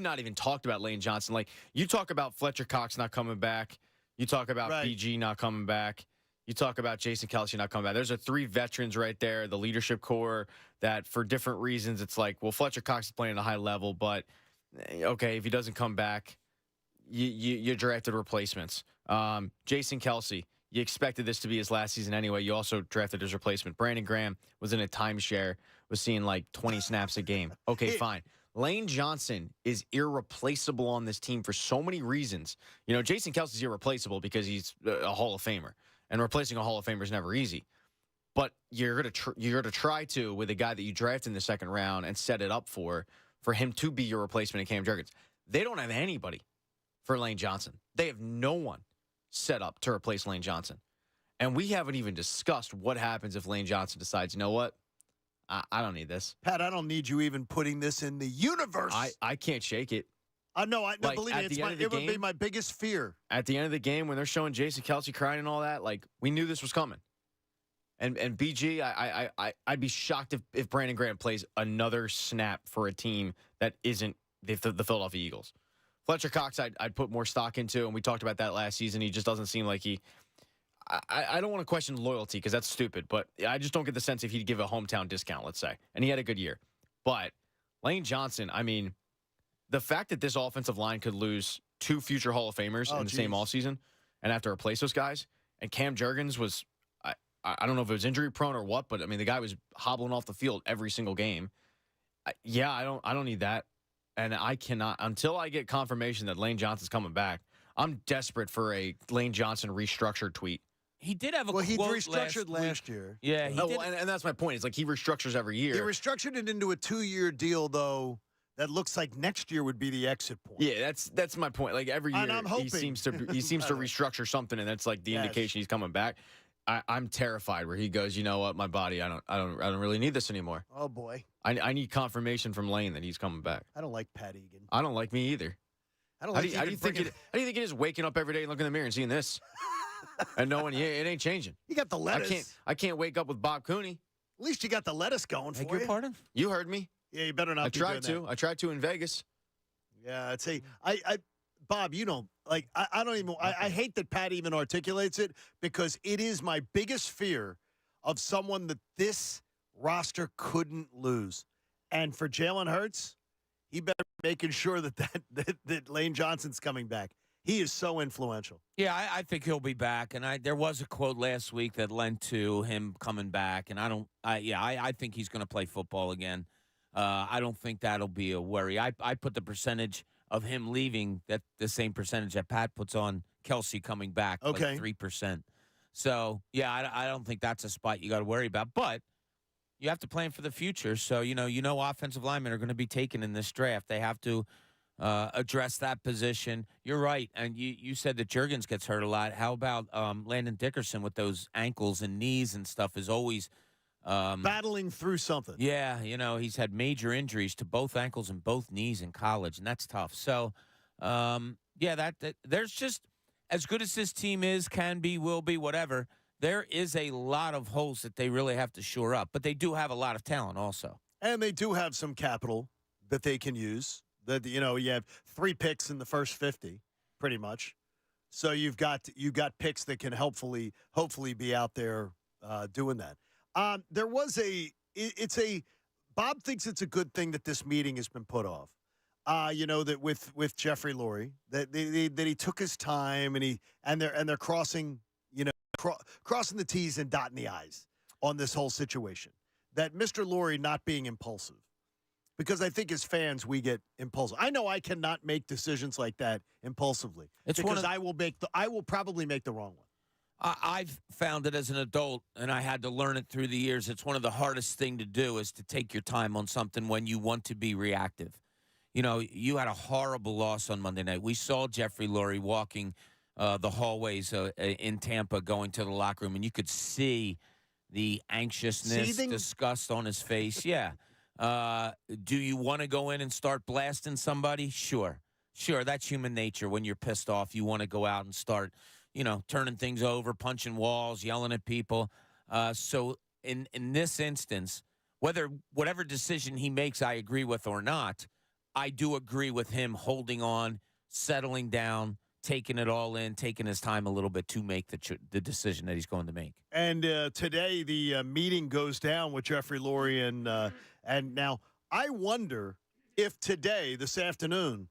not even talked about Lane Johnson. Like, you talk about Fletcher Cox not coming back. You talk about BG not coming back. You talk about Jason Kelce not coming back. There's 3 veterans right there, the leadership core, that for different reasons, it's like, well, Fletcher Cox is playing at a high level, but, okay, if he doesn't come back, you drafted replacements. Jason Kelce, you expected this to be his last season anyway. You also drafted his replacement. Brandon Graham was in a timeshare, was seeing like 20 snaps a game. Okay, fine. Lane Johnson is irreplaceable on this team for so many reasons. Jason Kelce is irreplaceable because he's a Hall of Famer, and replacing a Hall of Famer is never easy. But you're gonna try to with a guy that you draft in the second round and set it up for him to be your replacement in Cam Jurgens. They don't have anybody for Lane Johnson. They have no one. set up to replace Lane Johnson. And we haven't even discussed what happens if Lane Johnson decides, you know what? I don't need this. Pat, I don't need you even putting this in the universe. I can't shake it. No, Like, believe at me, the end of the it would be game- my biggest fear. At the end of the game, when they're showing Jason Kelsey crying and all that, like, we knew this was coming. And BG, I'd be shocked if Brandon Graham plays another snap for a team that isn't the Philadelphia Eagles. Fletcher Cox, I'd put more stock into, and we talked about that last season. He just doesn't seem like he. I don't want to question loyalty because that's stupid, but I just don't get the sense if he'd give a hometown discount, let's say. And he had a good year. But Lane Johnson, I mean, the fact that this offensive line could lose 2 future Hall of Famers in the same offseason and have to replace those guys, and Cam Jurgens was, I don't know if it was injury prone or what, but I mean, the guy was hobbling off the field every single game. I don't need that. And I cannot, until I get confirmation that Lane Johnson's coming back, I'm desperate for a Lane Johnson restructured tweet. He did have a Well, he quote restructured last year. Yeah, he did. And that's my point. It's like he restructures every year. He restructured it into a 2-year deal, though. That looks like next year would be the exit point. Yeah, that's my point. Like every year, And I'm hoping. he seems to restructure something, and that's like the indication he's coming back. I'm terrified where he goes, you know what, my body, I don't really need this anymore. Oh boy, I need confirmation from Lane that he's coming back. I don't like Pat Egan. I don't like me either. I don't How like. do you think it is waking up every day and looking in the mirror and seeing this, and knowing it ain't changing? You got the lettuce. I can't wake up with Bob Cooney. At least you got the lettuce going Beg for your you. pardon? You heard me. Yeah, you better not. I tried to in Vegas. Yeah, I'd say Bob, you know, like I don't even. I hate that Pat even articulates it because it is my biggest fear of someone that this roster couldn't lose, and for Jalen Hurts, he better be making sure that Lane Johnson's coming back. He is so influential. Yeah, I think he'll be back. And there was a quote last week that lent to him coming back. And I think he's going to play football again. I don't think that'll be a worry. I put the percentage of him leaving that the same percentage that Pat puts on Kelsey coming back, Okay. like 3%. So, yeah, I don't think that's a spot you got to worry about. But you have to plan for the future. So, you know, offensive linemen are going to be taken in this draft. They have to address that position. You're right. And you said that Jurgens gets hurt a lot. How about Landon Dickerson with those ankles and knees and stuff is always Battling through something. yeah, he's had major injuries to both ankles and both knees in college, and that's tough. So, that there's just as good as this team is, can be, will be, whatever. There is a lot of holes that they really have to shore up, but they do have a lot of talent also. And they do have some capital that they can use. That you have 3 picks in the first 50, pretty much. So you've got picks that can hopefully be out there doing that. There was Bob thinks it's a good thing that this meeting has been put off. That with Jeffrey Lurie that he took his time and they're crossing crossing the T's and dotting the I's on this whole situation. That Mr. Lurie not being impulsive, because I think as fans we get impulsive. I know I cannot make decisions like that impulsively I will probably make the wrong one. I've found it as an adult, and I had to learn it through the years. It's one of the hardest thing to do is to take your time on something when you want to be reactive. You had a horrible loss on Monday night. We saw Jeffrey Lurie walking the hallways in Tampa going to the locker room, and you could see the anxiousness, Seething? disgust on his face. Yeah. Do you want to go in and start blasting somebody? Sure. That's human nature. When you're pissed off, you want to go out and start turning things over, punching walls, yelling at people. So in this instance, whatever decision he makes I agree with or not, I do agree with him holding on, settling down, taking it all in, taking his time a little bit to make the decision that he's going to make. And today the meeting goes down with Jeffrey Lurie and now I wonder if today, this afternoon,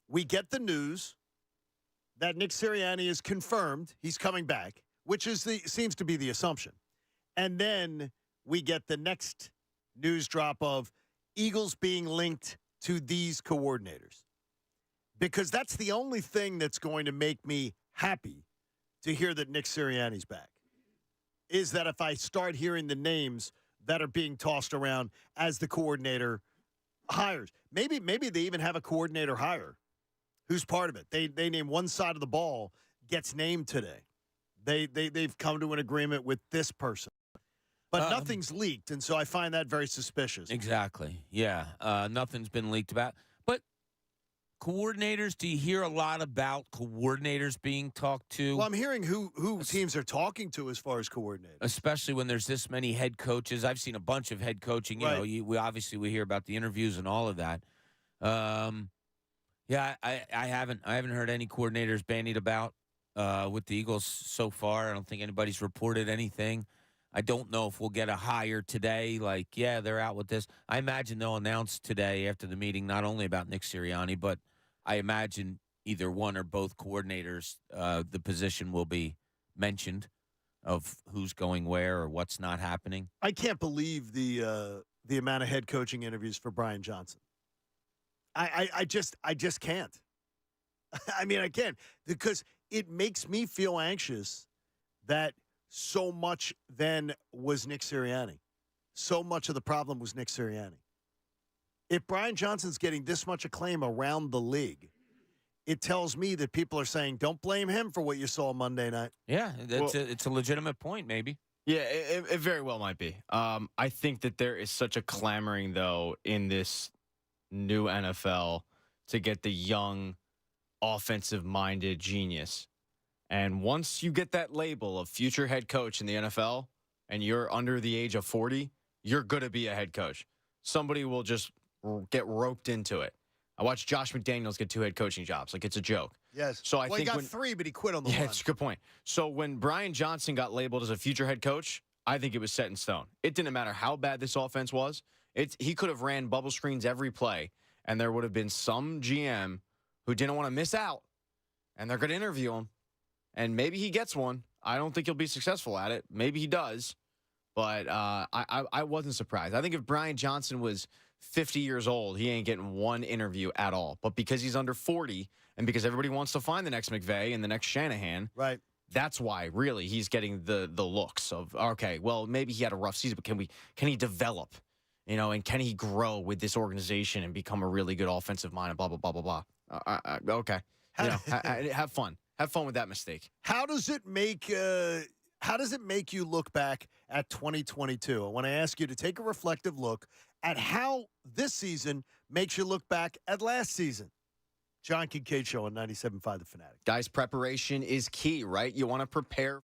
we get the news that Nick Sirianni is confirmed he's coming back, which seems to be the assumption. And then we get the next news drop of Eagles being linked to these coordinators. Because that's the only thing that's going to make me happy to hear that Nick Sirianni's back. Is that if I start hearing the names that are being tossed around as the coordinator hires. Maybe they even have a coordinator hire who's part of it. They name one side of the ball, gets named today. They've come to an agreement with this person. But nothing's leaked, and so I find that very suspicious. Exactly. Yeah. Nothing's been leaked about. But coordinators, do you hear a lot about coordinators being talked to? Well, I'm hearing who teams are talking to as far as coordinators. Especially when there's this many head coaches. I've seen a bunch of head coaching. You know, we hear about the interviews and all of that. Yeah, I haven't heard any coordinators bandied about with the Eagles so far. I don't think anybody's reported anything. I don't know if we'll get a hire today. Like, yeah, they're out with this. I imagine they'll announce today after the meeting not only about Nick Sirianni, but I imagine either one or both coordinators, the position will be mentioned of who's going where or what's not happening. I can't believe the amount of head coaching interviews for Brian Johnson. I just can't. I mean, I can't because it makes me feel anxious that so much then was Nick Sirianni. So much of the problem was Nick Sirianni. If Brian Johnson's getting this much acclaim around the league, it tells me that people are saying, don't blame him for what you saw Monday night. Yeah, it's a legitimate point, maybe. Yeah, it very well might be. I think that there is such a clamoring, though, in this new NFL to get the young, offensive-minded genius. And once you get that label of future head coach in the NFL and you're under the age of 40, you're going to be a head coach. Somebody will just get roped into it. I watched Josh McDaniels get 2 head coaching jobs. Like, it's a joke. Yes. So I think he got 3, but he quit on the one. Yeah, it's a good point. So when Brian Johnson got labeled as a future head coach, I think it was set in stone. It didn't matter how bad this offense was. He could have ran bubble screens every play, and there would have been some GM who didn't want to miss out, and they're going to interview him. And maybe he gets one. I don't think he'll be successful at it. Maybe he does. But I wasn't surprised. I think if Brian Johnson was 50 years old, he ain't getting one interview at all. But because he's under 40 and because everybody wants to find the next McVay and the next Shanahan, right? That's why, really, he's getting the looks of, okay, well, maybe he had a rough season, but can he develop, and can he grow with this organization and become a really good offensive mind and blah, blah, blah, blah, blah. Okay. Have fun. Have fun with that mistake. How does it make you look back at 2022? I want to ask you to take a reflective look at how this season makes you look back at last season. John Kincade Show on 97.5 The Fanatic. Guys, preparation is key, right? You want to prepare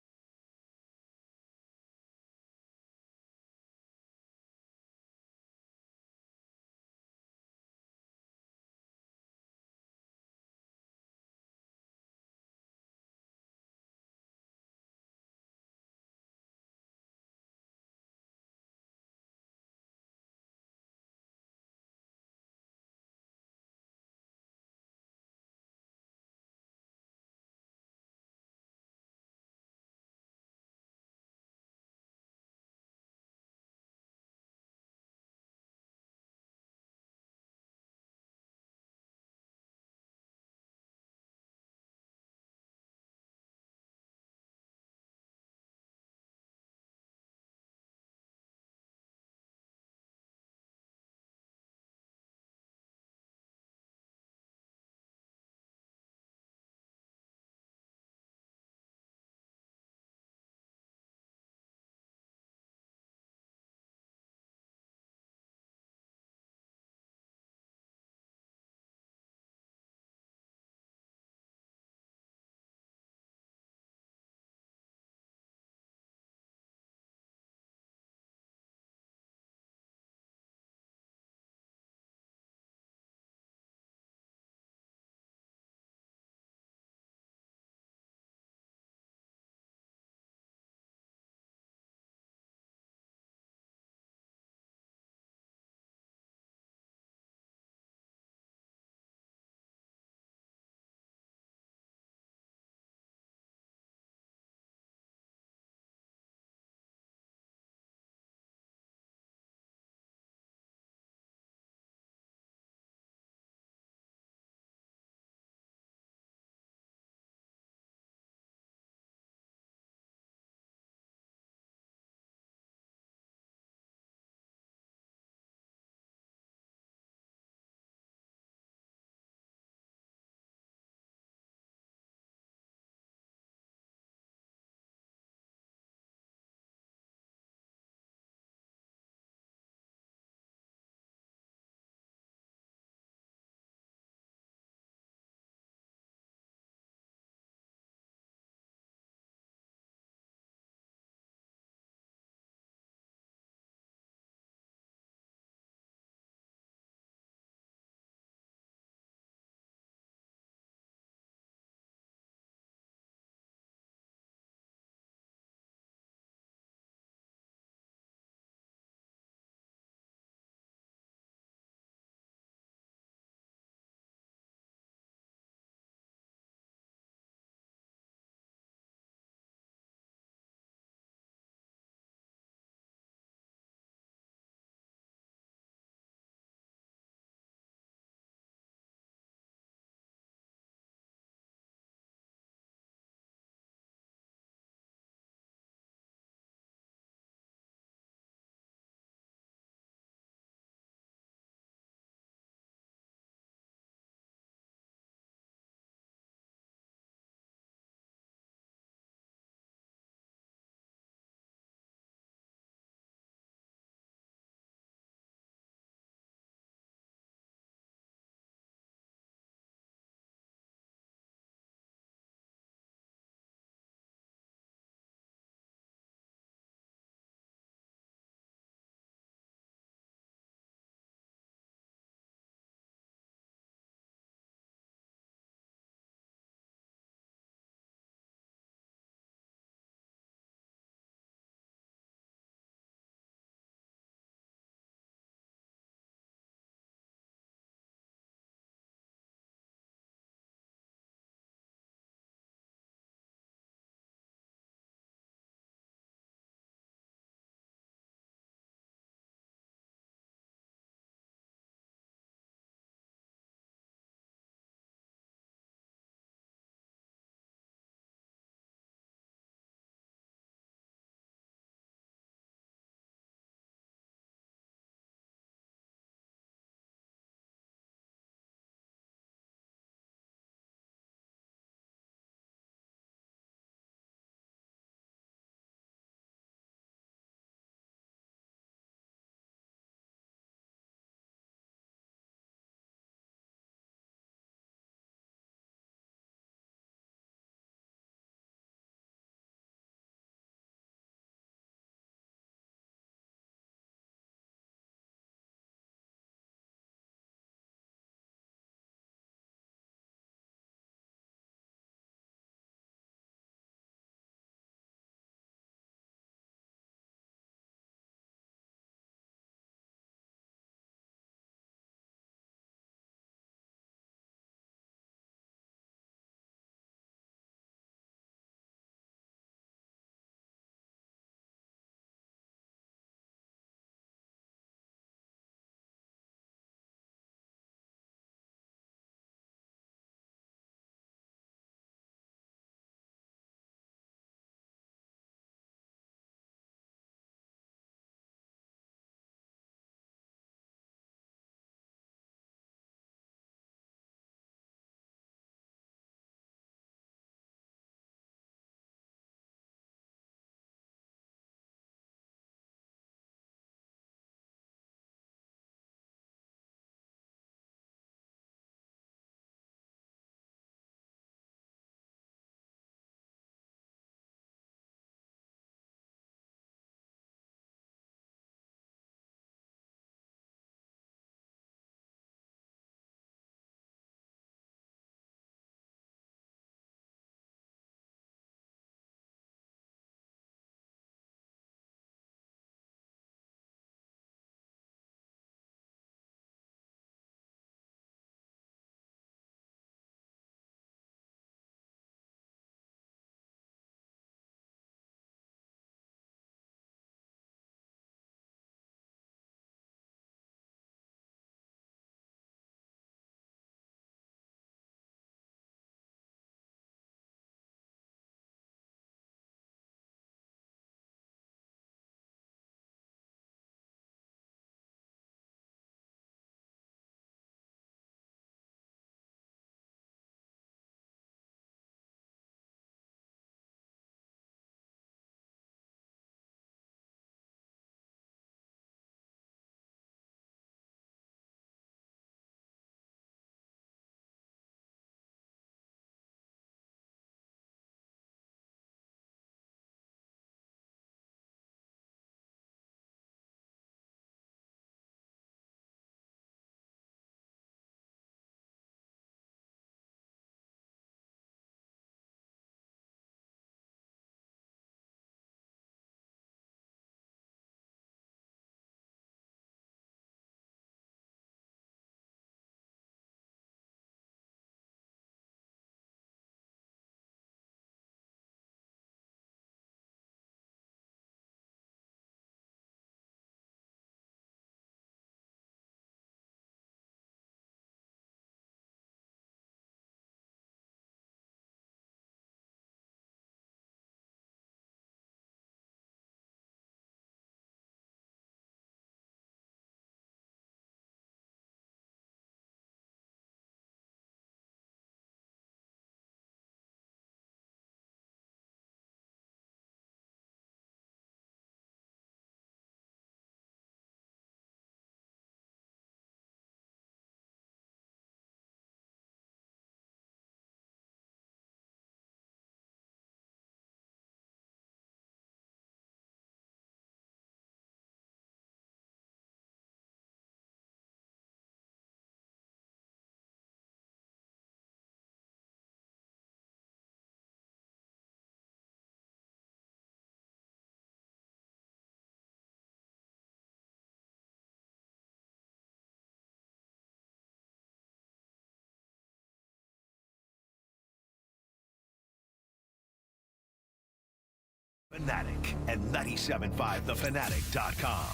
Fanatic and 975thefanatic.com.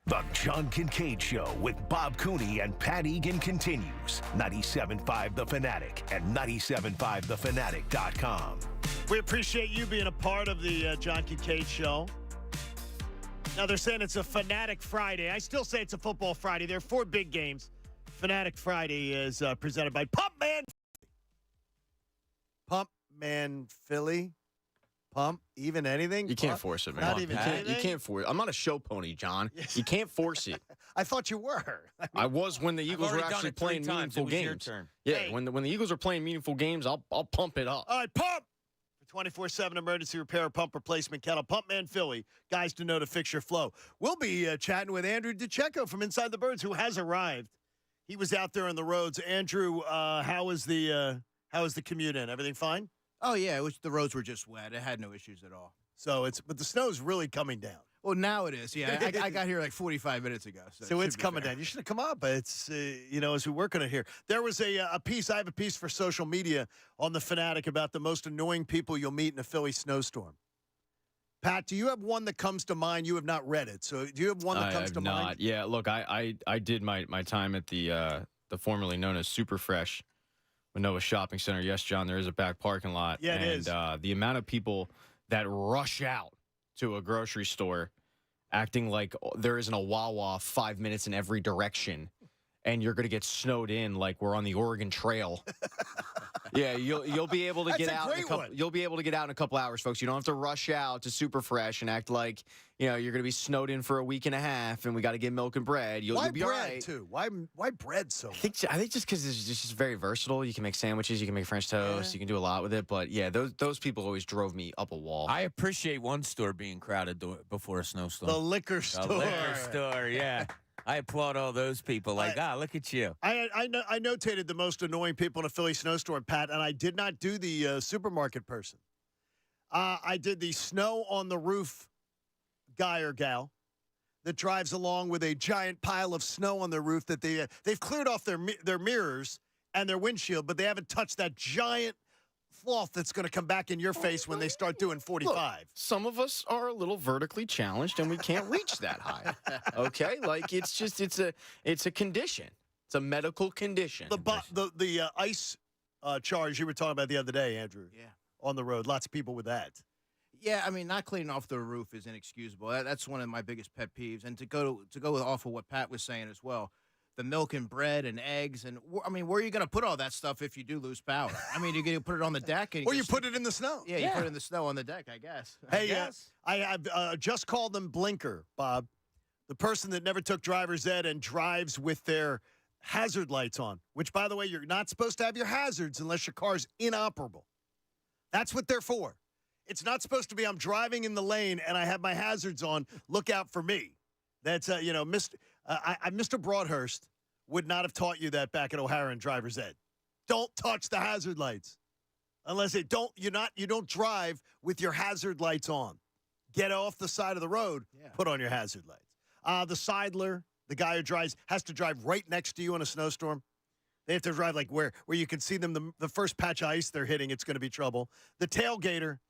The John Kincade Show with Bob Cooney and Pat Egan continues. 97.5 The Fanatic and 975thefanatic.com. We appreciate you being a part of the John Kincade Show. Now, they're saying it's a Fanatic Friday. I still say it's a football Friday. There are 4 big games. Fanatic Friday is presented by Pump Man Philly. Pump, even anything? You can't force it, man. Not even You can't force it. I'm not a show pony, John. Yes. You can't force it. I thought you were. I was when the Eagles were actually playing meaningful games. Yeah, Hey. when the Eagles are playing meaningful games, I'll pump it up. All right, Pump! For 24/7 emergency repair, pump replacement kettle, Pump Man Philly. Guys to know to fix your flow. We'll be chatting with Andrew DeCecco from Inside the Birds, who has arrived. He was out there on the roads. Andrew, how was the commute in? Everything fine? Oh, yeah. The roads were just wet. It had no issues at all. So but the snow's really coming down. Well, now it is. Yeah, I got here like 45 minutes ago. So it's coming down. You should have come up. It's, as we're working it here. There was a piece, I have a piece for social media on The Fanatic about the most annoying people you'll meet in a Philly snowstorm. Pat, do you have one that comes to mind? You have not read it. So do you have one that comes to mind? Yeah, look, I did my time at the formerly known as Super Fresh Manoa Shopping Center. Yes, John, there is a back parking lot. Yeah, it is. The amount of people that rush out to a grocery store acting like there isn't a Wawa 5 minutes in every direction and you're going to get snowed in like we're on the Oregon Trail. Yeah, you'll be able to get out you'll be able to get out in a couple hours, folks. You don't have to rush out to Super Fresh and act like, you're going to be snowed in for a week and a half and we got to get milk and bread. You'll be bread, all right. too? Why bread so much? I think just because it's just very versatile. You can make sandwiches, you can make French toast, you can do a lot with it. But yeah, those people always drove me up a wall. I appreciate one store being crowded before a snowstorm. The liquor store. The liquor store, yeah. I applaud all those people. Look at you. I notated the most annoying people in a Philly snowstorm, Pat, and I did not do the supermarket person. I did the snow on the roof guy or gal that drives along with a giant pile of snow on their roof that they've cleared off their mirrors and their windshield, but they haven't touched that giant fluff that's going to come back in your face when they start doing 45. Look, some of us are a little vertically challenged and we can't reach that high. Okay, like it's a condition. It's a medical condition. The ice charge you were talking about the other day, Andrew. Yeah. On the road, lots of people with that. Yeah, I mean, not cleaning off the roof is inexcusable. That's one of my biggest pet peeves. And to go off of what Pat was saying as well, the milk and bread and eggs and I mean, where are you going to put all that stuff if you do lose power? I mean, you're going to put it on the deck, and or you put it in the snow. Yeah, you put it in the snow on the deck, I guess. Hey, I just called them Blinker, Bob, the person that never took driver's ed and drives with their hazard lights on. Which, by the way, you're not supposed to have your hazards unless your car's inoperable. That's what they're for. It's not supposed to be I'm driving in the lane and I have my hazards on. Look out for me. That's Mr. Broadhurst would not have taught you that back at O'Hara in driver's ed. Don't touch the hazard lights unless you don't drive with your hazard lights on. Get off the side of the road. Yeah. Put on your hazard lights. The sidler, the guy who has to drive right next to you in a snowstorm. They have to drive like where you can see them the first patch of ice they're hitting. It's going to be trouble. The tailgater.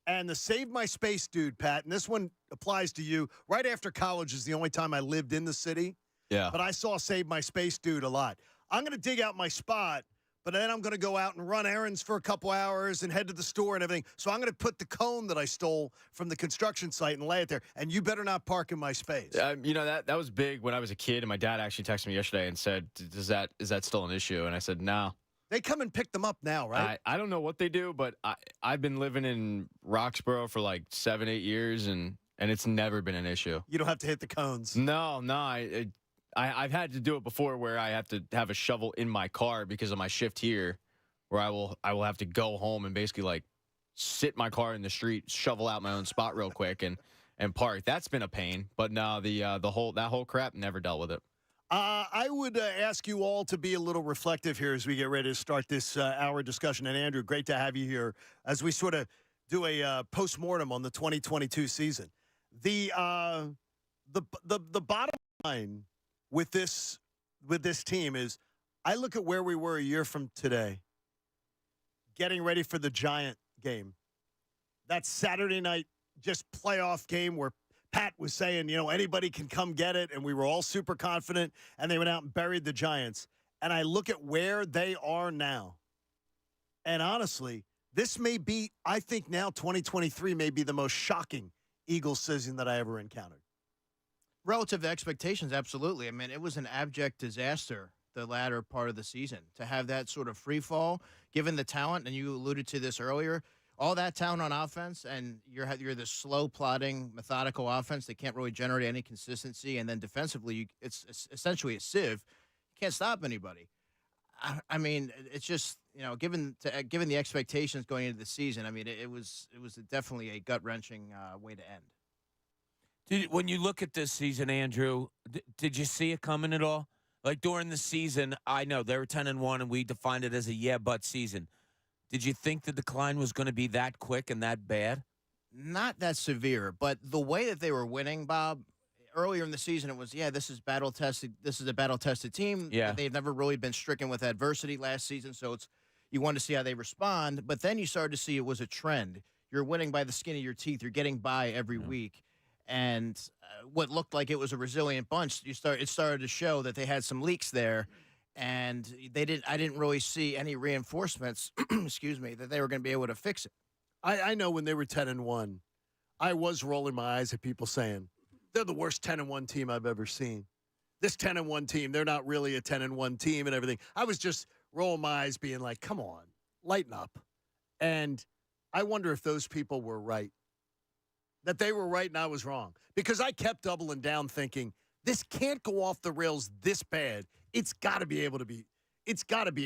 And the Save My Space dude, Pat, and this one applies to you. Right after college is the only time I lived in the city. Yeah. But I saw Save My Space dude a lot. I'm going to dig out my spot, but then I'm going to go out and run errands for a couple hours and head to the store and everything. So I'm going to put the cone that I stole from the construction site and lay it there. And you better not park in my space. That was big when I was a kid, and my dad actually texted me yesterday and said, is that still an issue? And I said, no. They come and pick them up now, right? I don't know what they do, but I've been living in Roxborough for like 7-8 years, and it's never been an issue. You don't have to hit the cones. No. I've had to do it before where I have to have a shovel in my car because of my shift here, where I will have to go home and basically like sit my car in the street, shovel out my own spot real quick and park. That's been a pain, but no, that whole crap, never dealt with it. I would ask you all to be a little reflective here as we get ready to start this hour discussion. And Andrew, great to have you here as we sort of do a postmortem on the 2022 season. The bottom line with this team is, I look at where we were a year from today, getting ready for the Giant game. That Saturday night just playoff game where Pat was saying, anybody can come get it, and we were all super confident, and they went out and buried the Giants. And I look at where they are now, and honestly, this may be, I think now 2023 may be the most shocking Eagles season that I ever encountered. Relative to expectations, absolutely. I mean, it was an abject disaster the latter part of the season. To have that sort of free fall, given the talent, and you alluded to this earlier, all that talent on offense, and you're the slow, plodding, methodical offense that can't really generate any consistency, and then defensively, it's essentially a sieve. You can't stop anybody. I mean, it's just, given the expectations going into the season, I mean, it was definitely a gut-wrenching way to end. When you look at this season, Andrew, did you see it coming at all? Like during the season, I know they were 10-1, and we defined it as a yeah-but season. Did you think the decline was going to be that quick and that bad? Not that severe, but the way that they were winning, Bob, earlier in the season, it was, this is battle-tested. This is a battle-tested team. Yeah. They've never really been stricken with adversity last season, so you want to see how they respond. But then you started to see it was a trend. You're winning by the skin of your teeth. You're getting by every week. And what looked like it was a resilient bunch, it started to show that they had some leaks there, and I didn't really see any reinforcements, excuse me, that they were going to be able to fix it. I know when they were 10-1, I was rolling my eyes at people saying, they're the worst 10-1 team I've ever seen. This 10-1 team, they're not really a 10-1 team and everything. I was just rolling my eyes being like, come on, lighten up. And I wonder if those people were right. That they were right and I was wrong. Because I kept doubling down thinking, this can't go off the rails this bad. It's got to be a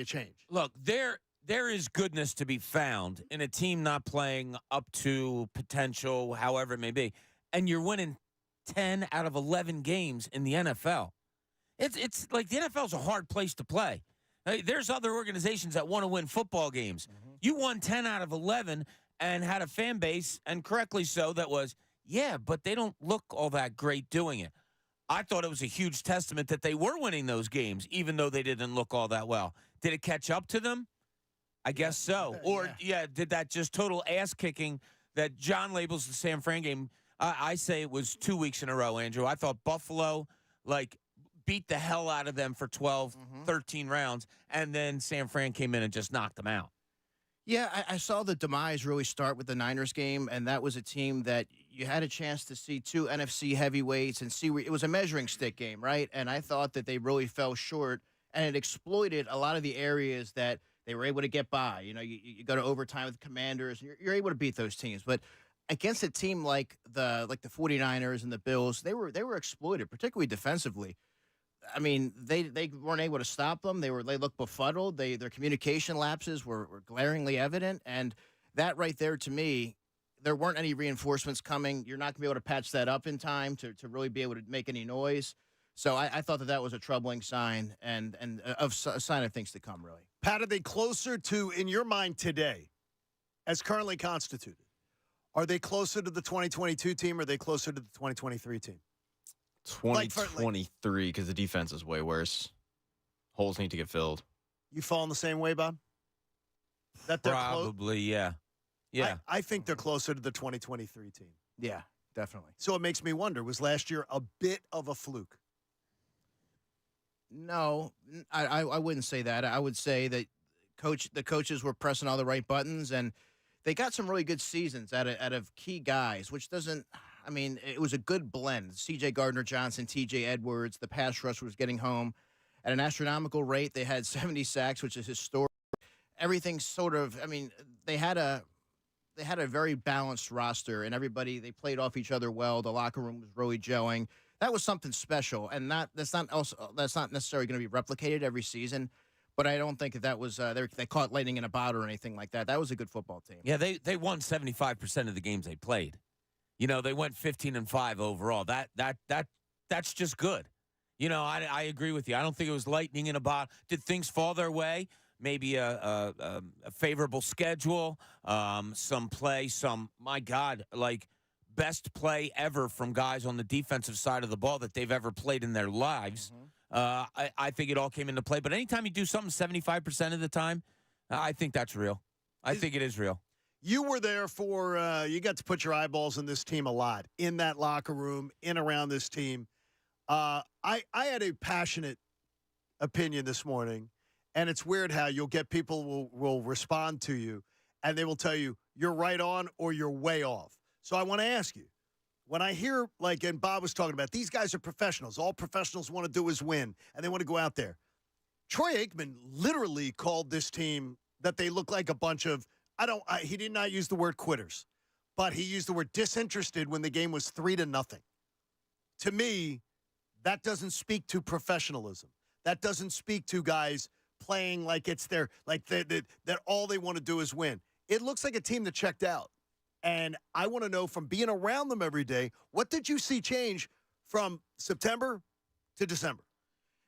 change. Look, there is goodness to be found in a team not playing up to potential, however it may be. And you're winning 10 out of 11 games in the NFL. It's like the NFL is a hard place to play. There's other organizations that want to win football games. Mm-hmm. You won 10 out of 11 and had a fan base, and correctly so, that was, but they don't look all that great doing it. I thought it was a huge testament that they were winning those games, even though they didn't look all that well. Did it catch up to them? I guess so. Or, did that just total ass-kicking that John labels the San Fran game? I say it was 2 weeks in a row, Andrew. I thought Buffalo, beat the hell out of them for 12, 13 rounds, and then San Fran came in and just knocked them out. Yeah, I saw the demise really start with the Niners game, and that was a team that you had a chance to see two NFC heavyweights and see it was a measuring stick game, right? And I thought that they really fell short, and it exploited a lot of the areas that they were able to get by. You go to overtime with the Commanders, and you're able to beat those teams. But against a team like the 49ers and the Bills, they were exploited, particularly defensively. I mean, they weren't able to stop them. They looked befuddled. Their communication lapses were glaringly evident, and that right there, to me, there weren't any reinforcements coming. You're not going to be able to patch that up in time to really be able to make any noise. So I thought that was a troubling sign and a sign of things to come, really. Pat, are they closer to, in your mind today, as currently constituted, are they closer to the 2022 team or are they closer to the 2023 team? 2023, because the defense is way worse. Holes need to get filled. You fall in the same way, Bob? That they're probably, yeah. I think they're closer to the 2023 team. Yeah, definitely. So it makes me wonder, was last year a bit of a fluke? No, I wouldn't say that. I would say that the coaches were pressing all the right buttons, and they got some really good seasons out of key guys, which doesn't – I mean, it was a good blend. C.J. Gardner-Johnson, T.J. Edwards, the pass rush was getting home at an astronomical rate. They had 70 sacks, which is historic. Everything sort of – I mean, they had a very balanced roster, and everybody – they played off each other well. The locker room was really gelling. That was something special, and that's not necessarily going to be replicated every season. But I don't think that was they caught lightning in a bottle or anything like that. That was a good football team. Yeah, they won 75% of the games they played. They went 15-5 overall. That's just good. I agree with you. I don't think it was lightning in a bottle. Did things fall their way? Maybe a favorable schedule, some play, my God, best play ever from guys on the defensive side of the ball that they've ever played in their lives. I think it all came into play. But anytime you do something 75% of the time, I think that's real. I think it is real. You were there for, you got to put your eyeballs on this team a lot, in that locker room, in around this team. I had a passionate opinion this morning, and it's weird how you'll get people will respond to you, and they will tell you, you're right on or you're way off. So I want to ask you, when I hear, like, and Bob was talking about, these guys are professionals. All professionals want to do is win, and they want to go out there. Troy Aikman literally called this team that they look like a bunch of, he did not use the word quitters, but he used the word disinterested when the game was 3-0. To me, that doesn't speak to professionalism. That doesn't speak to guys playing like it's their, like that all they want to do is win. It looks like a team that checked out. And I want to know, from being around them every day, what did you see change from September to December?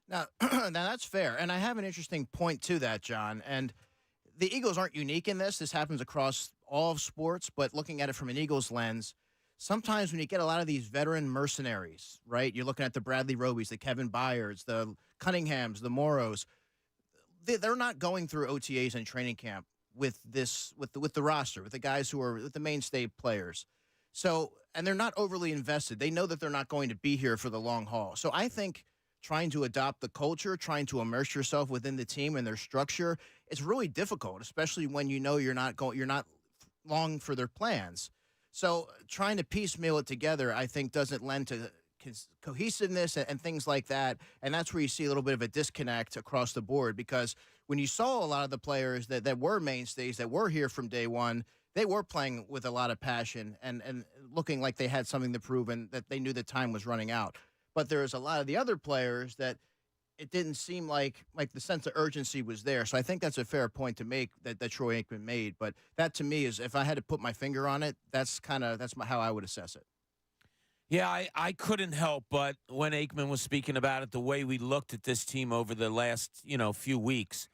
Now that's fair. And I have an interesting point to that, John. And the Eagles aren't unique in this. This happens across all of sports. But looking at it from an Eagles lens, sometimes when you get a lot of these veteran mercenaries, right, you're looking at the Bradley Robies, the Kevin Byards, the Cunninghams, the Moros, they're not going through OTAs and training camp with the roster, with the guys who are with the mainstay players. So, and they're not overly invested. They know that they're not going to be here for the long haul. So I think trying to adopt the culture, trying to immerse yourself within the team and their structure, it's really difficult, especially when you know you're not long for their plans. So trying to piecemeal it together, I think, doesn't lend to cohesiveness and things like that. And that's where you see a little bit of a disconnect across the board, because when you saw a lot of the players that were mainstays, that were here from day one, they were playing with a lot of passion and looking like they had something to prove and that they knew the time was running out. But there's a lot of the other players that it didn't seem like the sense of urgency was there. So I think that's a fair point to make that Troy Aikman made. But that, to me, is, if I had to put my finger on it, that's how I would assess it. Yeah, I couldn't help but, when Aikman was speaking about it, the way we looked at this team over the last, few weeks,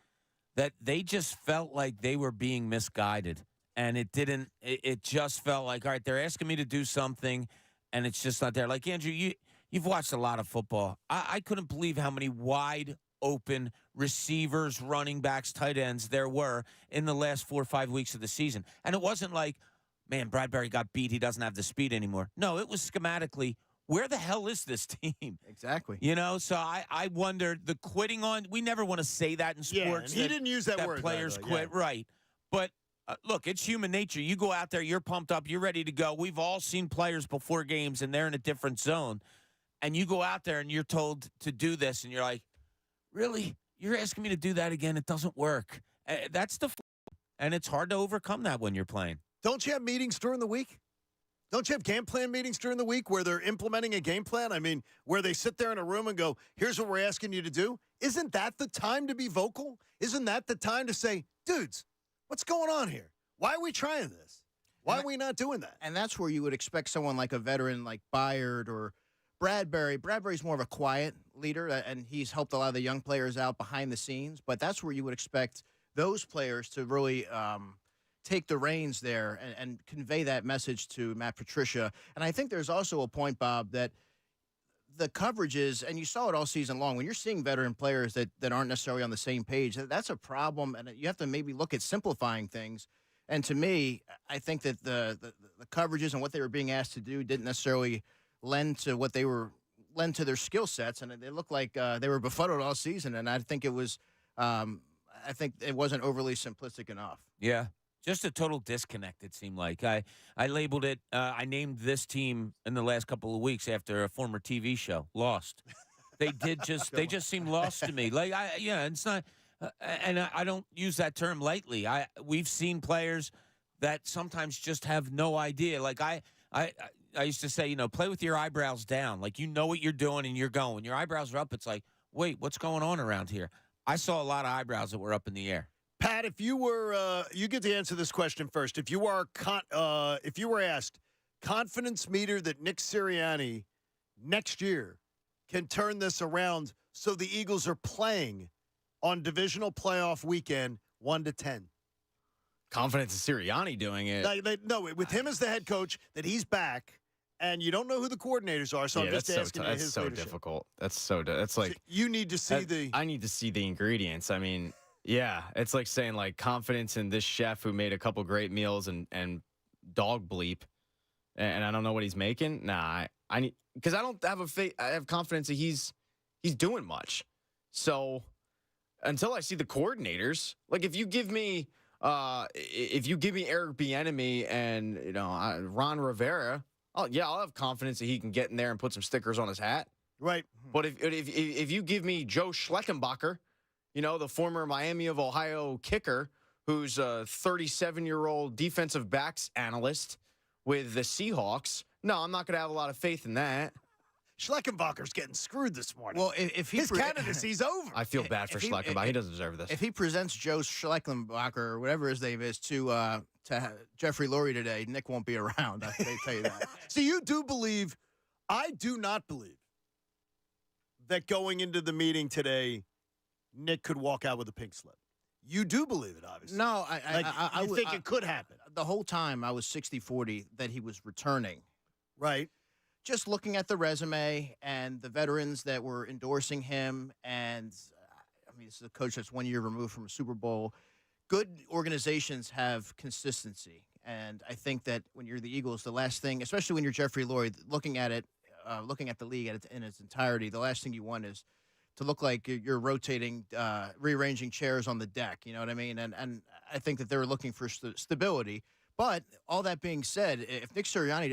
that they just felt like they were being misguided. And it just felt like, all right, they're asking me to do something, and it's just not there. Like, Andrew, you've watched a lot of football. I couldn't believe how many wide open receivers, running backs, tight ends there were in the last 4 or 5 weeks of the season. And it wasn't like, man, Bradbury got beat, he doesn't have the speed anymore. No, it was schematically, where the hell is this team? Exactly. So I wondered, the quitting on, we never want to say that in sports. Yeah, he didn't use that word. Players quit, right. But look, it's human nature. You go out there, you're pumped up, you're ready to go. We've all seen players before games, and they're in a different zone. And you go out there, and you're told to do this, and you're like, really? You're asking me to do that again? It doesn't work. That's and it's hard to overcome that when you're playing. Don't you have meetings during the week? Don't you have game plan meetings during the week where they're implementing a game plan? I mean, where they sit there in a room and go, here's what we're asking you to do? Isn't that the time to be vocal? Isn't that the time to say, dudes, what's going on here? Why are we trying this? Why are we not doing that? And that's where you would expect someone like a veteran like Byard or Bradbury. Bradbury's more of a quiet leader, and he's helped a lot of the young players out behind the scenes. But that's where you would expect those players to really take the reins there and convey that message to Matt Patricia. And I think there's also a point, Bob, that the coverages, and you saw it all season long, when you're seeing veteran players that aren't necessarily on the same page, that's a problem, and you have to maybe look at simplifying things. And to me, I think that the coverages and what they were being asked to do didn't necessarily lend to their skill sets, and they looked like they were befuddled all season. And I think it was, I think it wasn't overly simplistic enough. Yeah. Just a total disconnect, it seemed like. I labeled it, I named this team in the last couple of weeks after a former TV show, Lost. They just seemed lost to me. Like, it's not, and I don't use that term lightly. We've seen players that sometimes just have no idea. Like, I used to say, play with your eyebrows down. Like, you know what you're doing and you're going. When your eyebrows are up, it's like, wait, what's going on around here? I saw a lot of eyebrows that were up in the air. Pat, if you were, you get to answer this question first. If you were asked, confidence meter that Nick Sirianni next year can turn this around so the Eagles are playing on divisional playoff weekend 1 to 10. Confidence in Sirianni doing it. No, with him as the head coach, that he's back, and you don't know who the coordinators are. So I'm just asking you his That's so leadership. difficult. That's like you need to see I need to see the ingredients. I mean, Yeah, it's like saying like confidence in this chef who made a couple great meals and dog bleep, and I don't know what he's making. Nah, I need because I don't have I have confidence that he's doing much. So until I see the coordinators, like if you give me Eric Bieniemy and Ron Rivera, I'll have confidence that he can get in there and put some stickers on his hat. Right. But if you give me Joe Schleckenbacher, the former Miami of Ohio kicker, who's a 37-year-old defensive backs analyst with the Seahawks, no, I'm not going to have a lot of faith in that. Schleckenbacher's getting screwed this morning. Well, if he his candidacy's over. I feel bad for Schleckenbacher. He doesn't deserve this. If he presents Joe Schleckenbacher or whatever his name is to Jeffrey Lurie today, Nick won't be around. I can tell you that. So you do believe? I do not believe that going into the meeting today, Nick could walk out with a pink slip. You do believe it, obviously. No, I think it could happen. The whole time I was 60-40 that he was returning. Right. Just looking at the resume and the veterans that were endorsing him, and this is a coach that's 1 year removed from a Super Bowl. Good organizations have consistency, and I think that when you're the Eagles, the last thing, especially when you're Jeffrey Lurie, looking at the league in its entirety, the last thing you want is to look like you're rotating, rearranging chairs on the deck. You know what I mean? And I think that they were looking for stability. But all that being said, if Nick Sirianni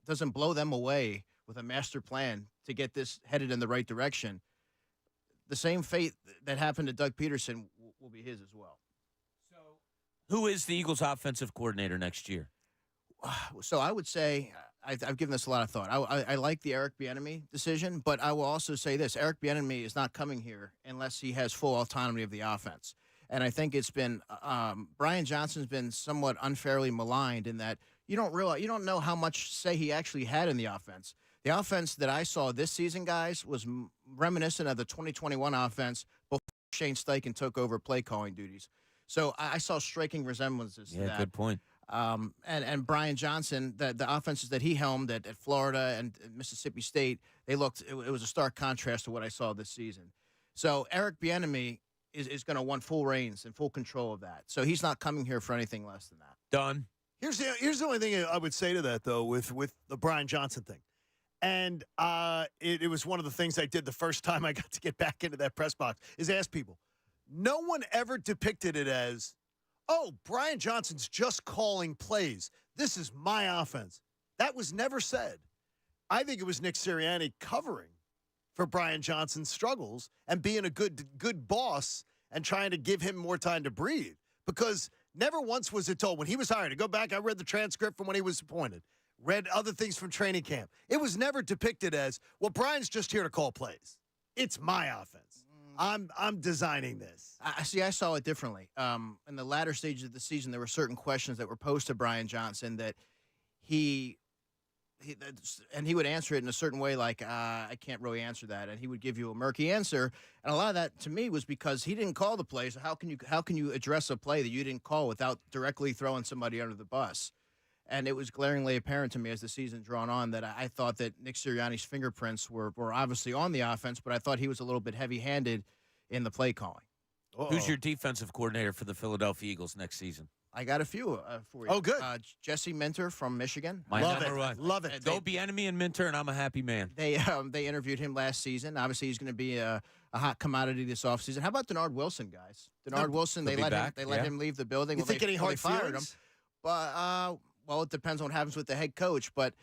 doesn't blow them away with a master plan to get this headed in the right direction, the same fate that happened to Doug Peterson will be his as well. So, who is the Eagles' offensive coordinator next year? So I would say I've given this a lot of thought. I like the Eric Bieniemy decision, but I will also say this: Eric Bieniemy is not coming here unless he has full autonomy of the offense. And I think it's been Brian Johnson's been somewhat unfairly maligned in that you don't know how much say he actually had in the offense. The offense that I saw this season, guys, was reminiscent of the 2021 offense before Shane Steichen took over play calling duties. So I saw striking resemblances to that. Yeah, good point. And Brian Johnson, the offenses that he helmed at Florida and Mississippi State, it was a stark contrast to what I saw this season. So Eric Bieniemy is going to want full reins and full control of that. So he's not coming here for anything less than that. Done. Here's the only thing I would say to that, though, with the Brian Johnson thing. And it was one of the things I did the first time I got to get back into that press box is ask people. No one ever depicted it as, oh, Brian Johnson's just calling plays. This is my offense. That was never said. I think it was Nick Sirianni covering for Brian Johnson's struggles and being a good boss and trying to give him more time to breathe. Because never once was it told when he was hired. To go back, I read the transcript from when he was appointed, read other things from training camp. It was never depicted as, well, Brian's just here to call plays. It's my offense. I'm designing this. I saw it differently. In the latter stages of the season, there were certain questions that were posed to Brian Johnson that he would answer it in a certain way, like, I can't really answer that. And he would give you a murky answer. And a lot of that, to me, was because he didn't call the play. So how can you address a play that you didn't call without directly throwing somebody under the bus? And it was glaringly apparent to me as the season drawn on that I thought that Nick Sirianni's fingerprints were obviously on the offense, but I thought he was a little bit heavy-handed in the play calling. Who's your defensive coordinator for the Philadelphia Eagles next season? I got a few for you. Oh, good. Jesse Minter from Michigan. My Love number it. one. Love it. Go Bieniemy and Minter, and I'm a happy man. They interviewed him last season. Obviously, he's going to be a hot commodity this offseason. How about Denard Wilson, guys? Denard Wilson, they let him leave the building. You think any hard fired him. feelings? But well, it depends on what happens with the head coach. But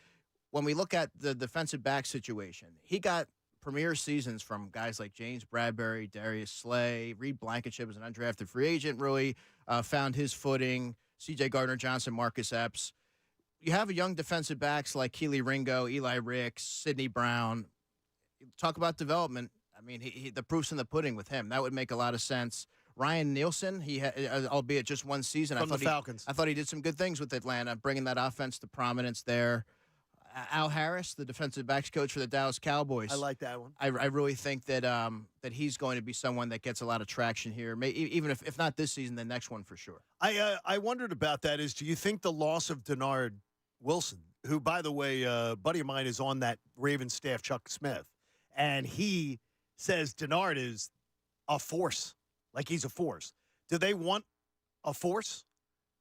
when we look at the defensive back situation, he got premier seasons from guys like James Bradbury, Darius Slay, Reed Blankenship as an undrafted free agent. Really found his footing. C.J. Gardner-Johnson, Marcus Epps. You have young defensive backs like Keely Ringo, Eli Ricks, Sidney Brown. Talk about development. I mean, the proof's in the pudding with him. That would make a lot of sense. Ryan Nielsen, albeit just one season. From the Falcons. I thought he did some good things with Atlanta, bringing that offense to prominence there. Al Harris, the defensive backs coach for the Dallas Cowboys. I like that one. I really think that that he's going to be someone that gets a lot of traction here, even if not this season, the next one for sure. I wondered about that is, do you think the loss of Denard Wilson, who, by the way, a buddy of mine is on that Ravens staff, Chuck Smith, and he says Denard is a force. like he's a force. Do they want a force?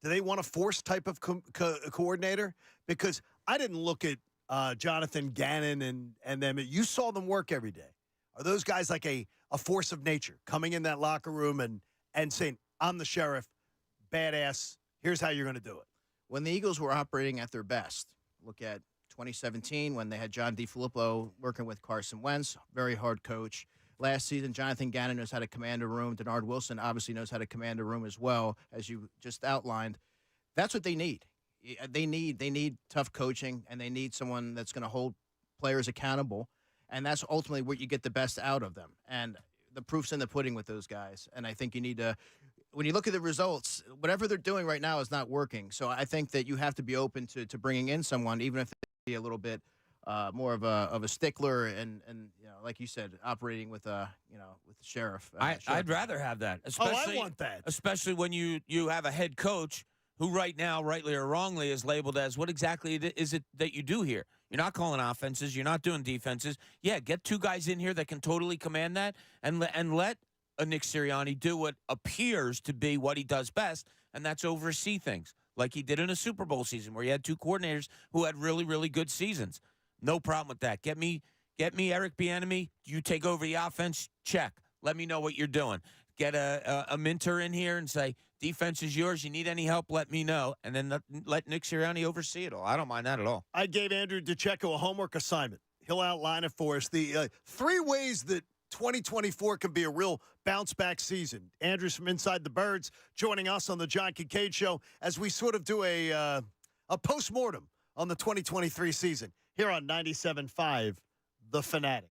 Do they want a force type of coordinator? Because I didn't look at Jonathan Gannon and them. You saw them work every day. Are those guys like a force of nature coming in that locker room and saying, I'm the sheriff, badass, here's how you're going to do it? When the Eagles were operating at their best, look at 2017 when they had John DeFilippo working with Carson Wentz, very hard coach. Last season, Jonathan Gannon knows how to command a room. Denard Wilson obviously knows how to command a room as well, as you just outlined. That's what they need. They need tough coaching, and they need someone that's going to hold players accountable, and that's ultimately where you get the best out of them. And the proof's in the pudding with those guys. And I think you need to, when you look at the results, whatever they're doing right now is not working. So I think that you have to be open to bringing in someone, even if they be a little bit more of a stickler and like you said, operating with with the sheriff. I'd rather have that. Especially, I want that. Especially when you have a head coach who right now, rightly or wrongly, is labeled as what exactly is it that you do here? You're not calling offenses. You're not doing defenses. Yeah, get two guys in here that can totally command that and let a Nick Sirianni do what appears to be what he does best, and that's oversee things like he did in a Super Bowl season where he had two coordinators who had really, really good seasons. No problem with that. Get me Eric Bieniemy. You take over the offense. Check. Let me know what you're doing. Get a mentor in here and say, defense is yours. You need any help, let me know. And then let Nick Sirianni oversee it all. I don't mind that at all. I gave Andrew DeCecco a homework assignment. He'll outline it for us. The 3 ways that 2024 can be a real bounce-back season. Andrew's from Inside the Birds joining us on the John Kincade Show as we sort of do a post-mortem on the 2023 season here on 97.5 The Fanatic.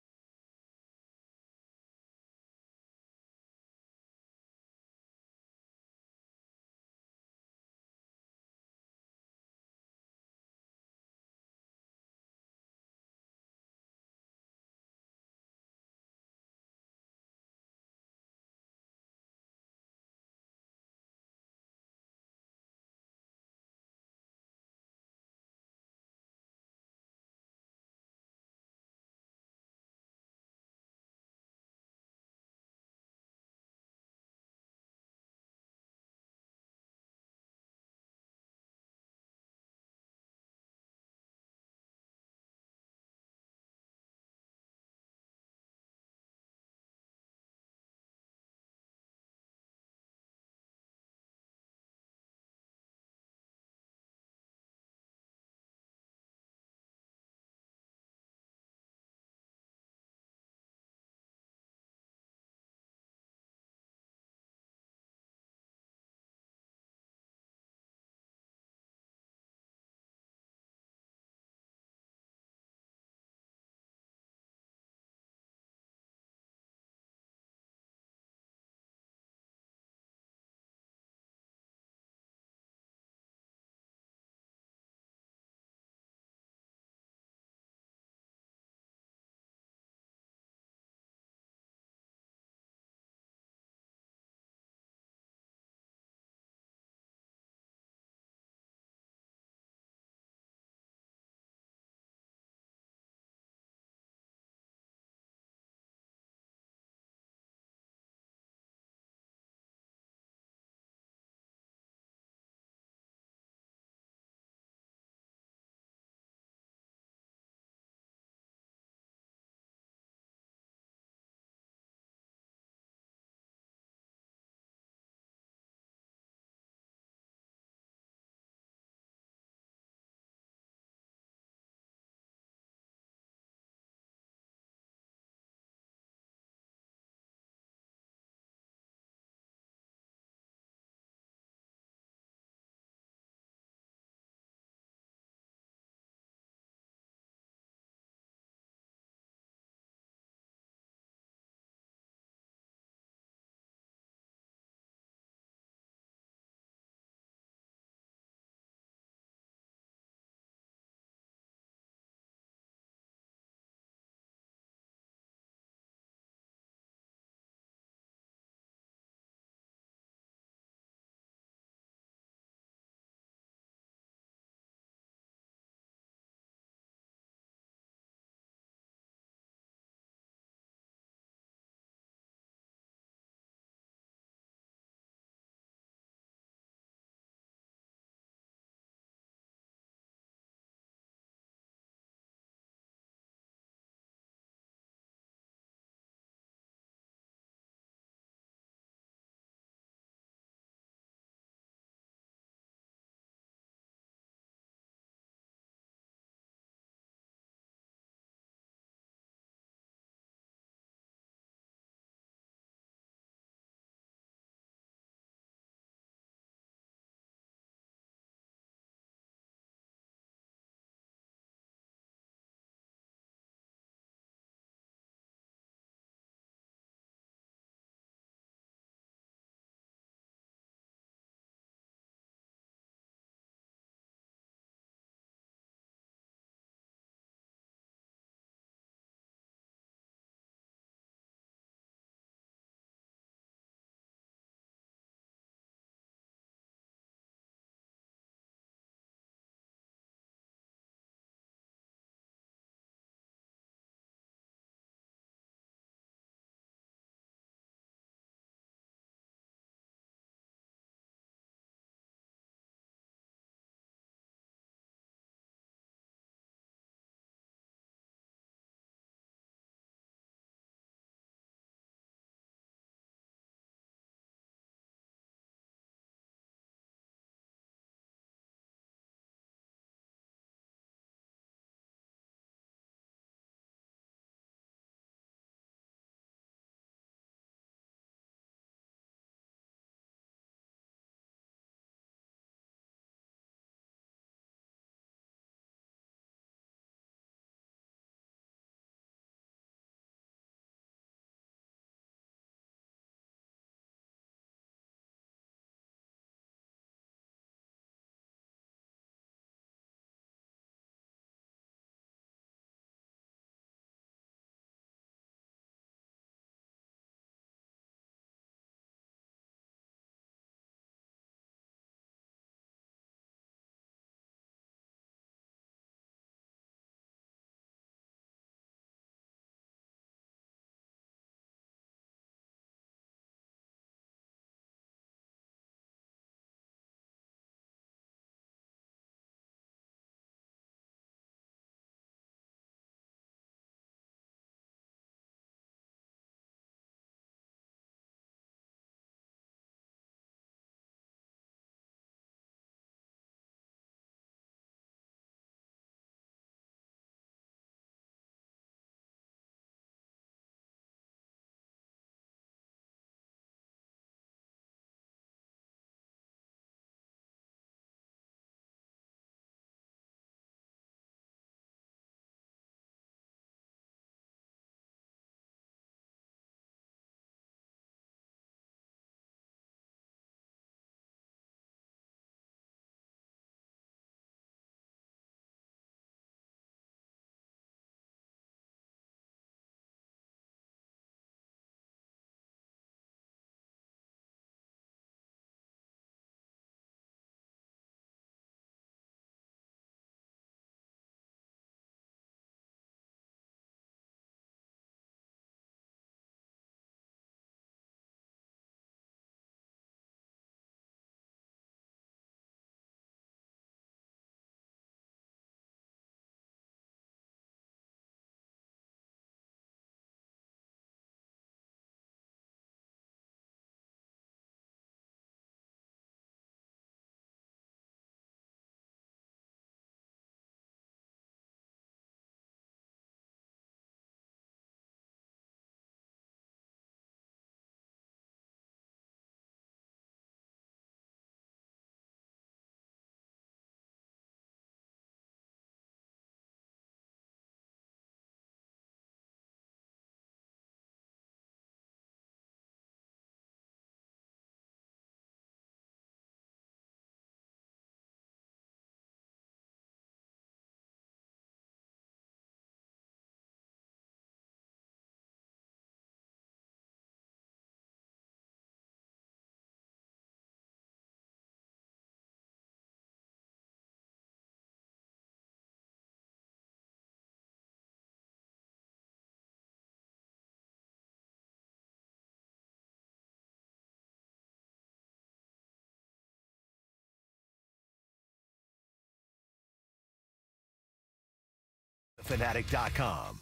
HockeyFanatic.com.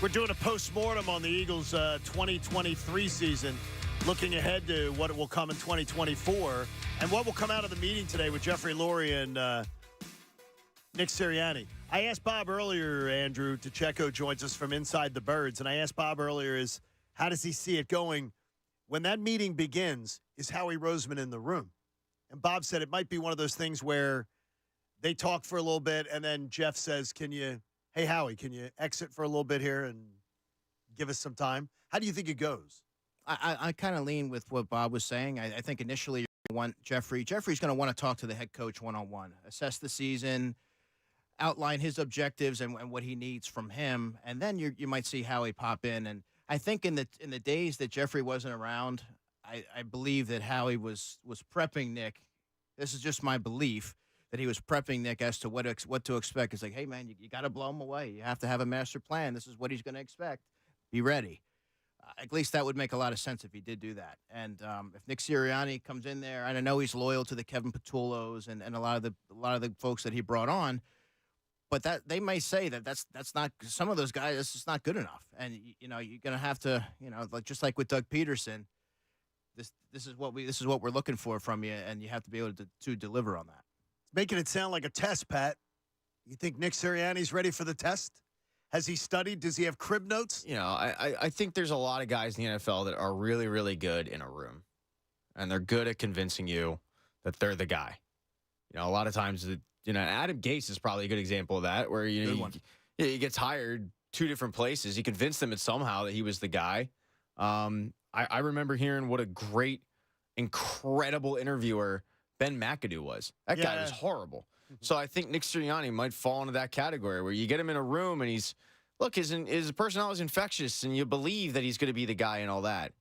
We're doing a post-mortem on the Eagles' 2023 season, looking ahead to what will come in 2024 and what will come out of the meeting today with Jeffrey Lurie and Nick Sirianni. I asked Bob earlier, Andrew, Checo joins us from Inside the Birds, and I asked Bob earlier how does he see it going? When that meeting begins, is Howie Roseman in the room? And Bob said it might be one of those things where they talk for a little bit, and then Jeff says, hey, Howie, can you exit for a little bit here and give us some time? How do you think it goes? I kind of lean with what Bob was saying. I think initially you want Jeffrey's going to want to talk to the head coach one-on-one, assess the season, outline his objectives and what he needs from him, and then you might see Howie pop in. And I think in the days that Jeffrey wasn't around, I believe that Howie was prepping Nick. This is just my belief that he was prepping Nick as to what to expect. It's like, hey, man, you got to blow him away. You have to have a master plan. This is what he's going to expect. Be ready. At least that would make a lot of sense if he did do that. And if Nick Sirianni comes in there, and I know he's loyal to the Kevin Patullos and a lot of the folks that he brought on, but that they may say that's not some of those guys. That's just not good enough. And you're going to have to just like with Doug Peterson. This is what we're looking for from you, and you have to be able to deliver on that. Making it sound like a test, Pat. You think Nick Sirianni's ready for the test? Has he studied? Does he have crib notes? I think there's a lot of guys in the NFL that are really, really good in a room, and they're good at convincing you that they're the guy. A lot of times, Adam Gase is probably a good example of that, where he gets hired 2 different places. He convinced them somehow that he was the guy. I remember hearing what a great, incredible interviewer Ben McAdoo was. That guy was horrible. So I think Nick Sirianni might fall into that category where you get him in a room and his personality is infectious and you believe that he's going to be the guy and all that.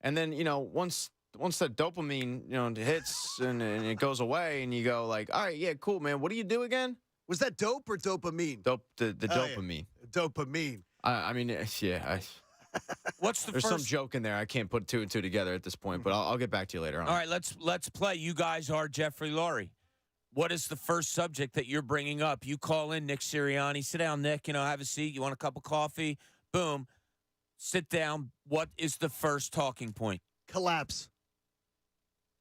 And then, once that dopamine, hits and it goes away and you go like, all right, yeah, cool, man. What do you do again? Was that dope or dopamine? The dopamine. Yeah. Dopamine. There's some joke in there. I can't put 2 and 2 together at this point, but I'll get back to you later on. All right, let's play. You guys are Jeffrey Lurie. What is the first subject that you're bringing up? You call in Nick Sirianni. Sit down, Nick. Have a seat. You want a cup of coffee? Boom. Sit down. What is the first talking point? Collapse.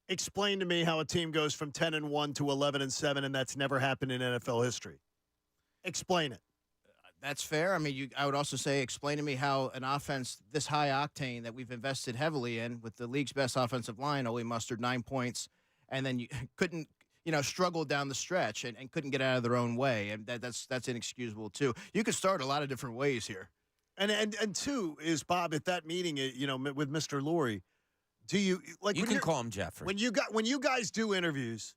Explain to me how a team goes from 10-1 to 11-7, and that's never happened in NFL history. Explain it. That's fair. I would also say, explain to me how an offense this high octane that we've invested heavily in with the league's best offensive line only mustered 9 points, and then you couldn't, struggled down the stretch and couldn't get out of their own way, and that's inexcusable too. You could start a lot of different ways here. And two is, Bob, at that meeting, with Mr. Lurie, do you like? You can call him Jeffrey. When you guys do interviews,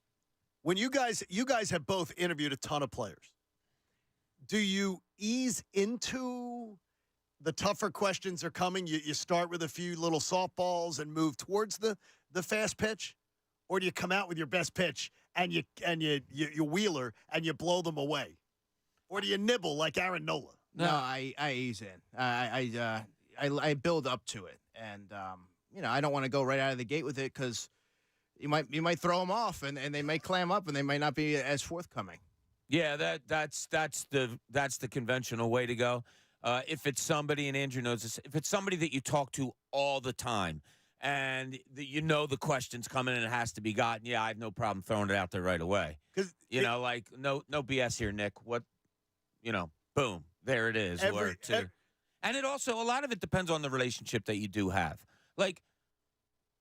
when you guys have both interviewed a ton of players. Do you ease into the tougher questions are coming? You start with a few little softballs and move towards the fast pitch, or do you come out with your best pitch and you wheeler and you blow them away, or do you nibble like Aaron Nola? No, I ease in. I build up to it, and I don't want to go right out of the gate with it because you might throw them off and they may clam up and they might not be as forthcoming. Yeah, that's the conventional way to go. If it's somebody, and Andrew knows this, if it's somebody that you talk to all the time and the question's coming and it has to be gotten, I have no problem throwing it out there right away. Because no BS here, Nick. What, boom, there it is. And it also, a lot of it depends on the relationship that you do have. Like,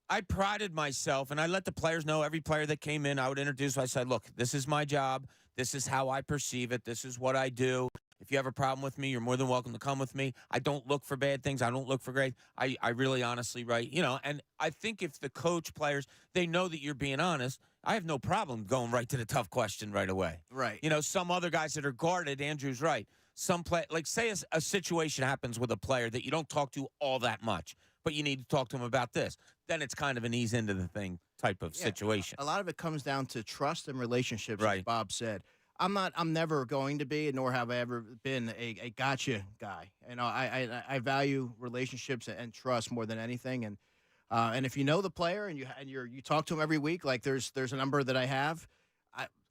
I prided myself, and I let the players know, every player that came in, I would introduce, I said, look, this is my job. This is how I perceive it. This is what I do. If you have a problem with me, you're more than welcome to come with me. I don't look for bad things. I don't look for great. I really honestly, right, and I think if the coach, players, they know that you're being honest, I have no problem going right to the tough question right away. Right. Some other guys that are guarded, Andrew's right. Say a situation happens with a player that you don't talk to all that much, but you need to talk to him about this. Then it's kind of an ease into the thing type of situation. A lot of it comes down to trust and relationships, right. As Bob said. I'm never going to be, nor have I ever been a gotcha guy. I value relationships and trust more than anything. And if you know the player and you talk to him every week, like there's a number that I have,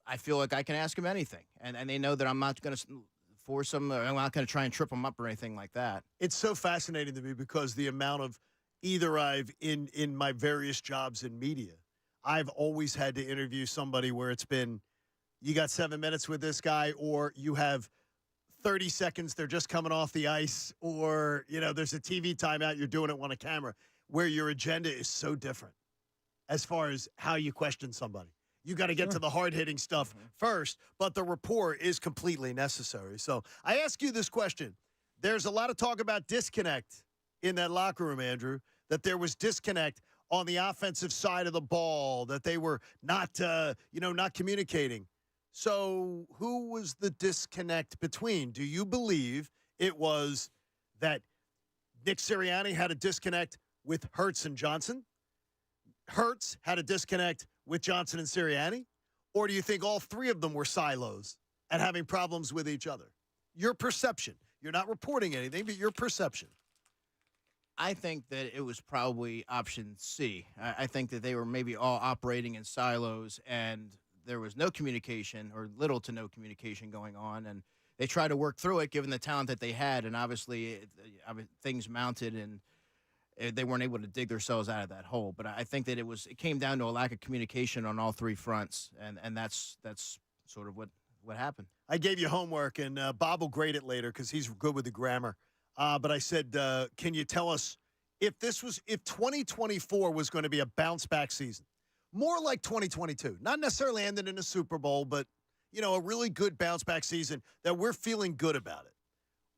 I feel like I can ask him anything, and they know that I'm not going to force them. I'm not going to try and trip them up or anything like that. It's so fascinating to me because the amount of either I've in my various jobs in media, I've always had to interview somebody where it's been, you got 7 minutes with this guy, or you have 30 seconds, they're just coming off the ice, or, there's a TV timeout, you're doing it on a camera, where your agenda is so different as far as how you question somebody. You got to get to the hard-hitting stuff first, but the rapport is completely necessary. So I ask you this question. There's a lot of talk about disconnect in that locker room, Andrew, that there was disconnect on the offensive side of the ball, that they were not communicating. So who was the disconnect between? Do you believe it was that Nick Sirianni had a disconnect with Hurts and Johnson? Hurts had a disconnect with Johnson and Sirianni? Or do you think all three of them were silos and having problems with each other? Your perception. You're not reporting anything, but your perception. I think that it was probably option C. I think that they were maybe all operating in silos and there was no communication or little to no communication going on. And they tried to work through it given the talent that they had. And obviously things mounted and they weren't able to dig themselves out of that hole. But I think that it came down to a lack of communication on all three fronts, and that's sort of what happened. I gave you homework, and Bob will grade it later because he's good with the grammar. But I said, can you tell us if 2024 was going to be a bounce-back season, more like 2022, not necessarily ended in a Super Bowl, but, a really good bounce-back season that we're feeling good about it.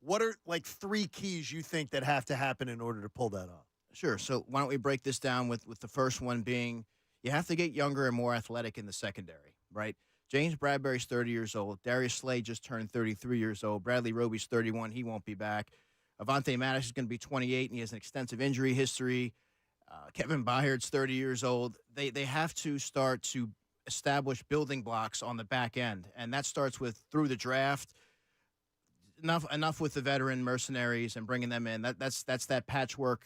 What are, three keys you think that have to happen in order to pull that off? Sure. So why don't we break this down with the first one being you have to get younger and more athletic in the secondary, right? James Bradbury's 30 years old. Darius Slade just turned 33 years old. Bradley Roby's 31. He won't be back. Avonte Maddox is going to be 28, and he has an extensive injury history. Kevin Byard's 30 years old. They have to start to establish building blocks on the back end, and that starts with through the draft. Enough with the veteran mercenaries and bringing them in. That's that patchwork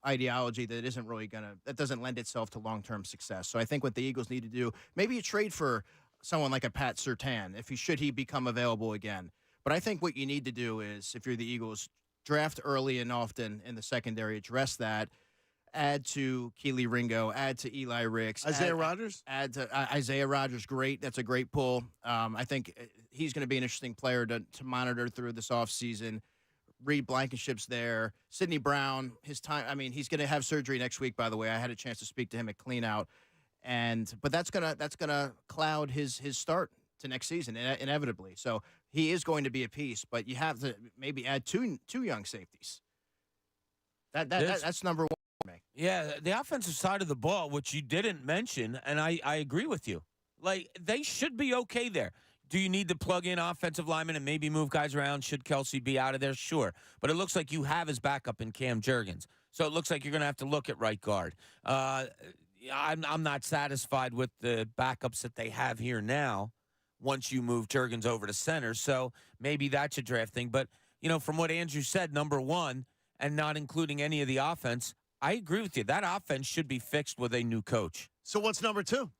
ideology that isn't really that doesn't lend itself to long-term success. So I think what the Eagles need to do, maybe a trade for someone like a Pat Surtain should he become available again. But I think what you need to do is, if you're the Eagles, draft early and often in the secondary, address that. Add to Keely Ringo, add to Eli Ricks. Isaiah Rodgers? Add to Isaiah Rodgers, great. That's a great pull. I think he's going to be an interesting player to monitor through this offseason. Reed Blankenship's there. Sidney Brown, he's going to have surgery next week, by the way. I had a chance to speak to him at Cleanout. But that's gonna cloud his start to next season, inevitably. So he is going to be a piece, but you have to maybe add two young safeties. That's number one. Yeah, the offensive side of the ball, which you didn't mention, and I agree with you. They should be okay there. Do you need to plug in offensive linemen and maybe move guys around? Should Kelsey be out of there? Sure. But it looks like you have his backup in Cam Jurgens. So it looks like you're going to have to look at right guard. I'm not satisfied with the backups that they have here now once you move Jurgens over to center. So maybe that's a draft thing. But, from what Andrew said, number one, and not including any of the offense, I agree with you. That offense should be fixed with a new coach. So what's number two?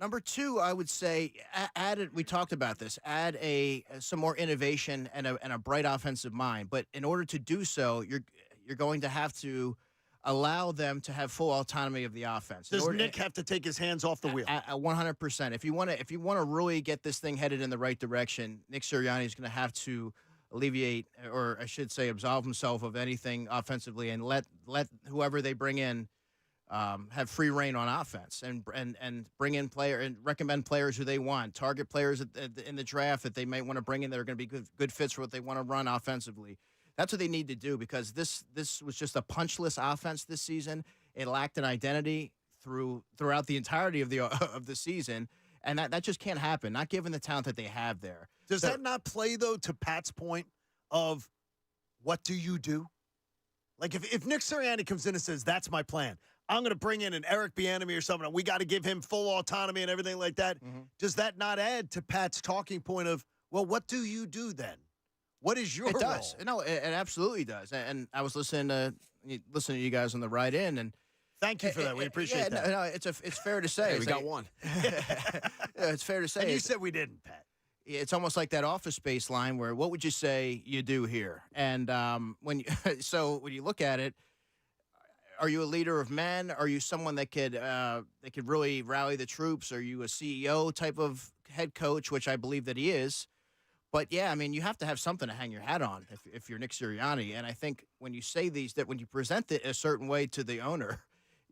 Number two, I would say, we talked about this, add some more innovation and a bright offensive mind. But in order to do so, you're going to have to allow them to have full autonomy of the offense. Does Nick have to take his hands off the wheel? 100%. If you want to really get this thing headed in the right direction, Nick Sirianni is going to have to alleviate, or I should say absolve himself of anything offensively and let whoever they bring in have free reign on offense and bring in and recommend players who they want, target players in the draft that they might want to bring in that are going to be good fits for what they want to run offensively. That's what they need to do, because this was just a punchless offense this season. It lacked an identity throughout the entirety of the season, and that just can't happen, not given the talent that they have there. Does that not play, though, to Pat's point of what do you do? Like if Nick Sirianni comes in and says, that's my plan, I'm going to bring in an Eric Bieniemy or something, and we got to give him full autonomy and everything like that, does that not add to Pat's talking point of, well, what do you do then? What is your role? It does. No, it absolutely does. And I was listening to you guys on the ride in, and thank you for that. We appreciate that. No, it's fair to say. Hey, we got one. Yeah, it's fair to say. And you said we didn't, Pat. it's almost like that Office Space line where what would you say you do here? And when you, so when you look at it, are you a leader of men? Are you someone that could really rally the troops? Are you a CEO type of head coach, which I believe that he is? But yeah, I mean, you have to have something to hang your hat on if you're Nick Sirianni. And I think when you say that when you present it a certain way to the owner,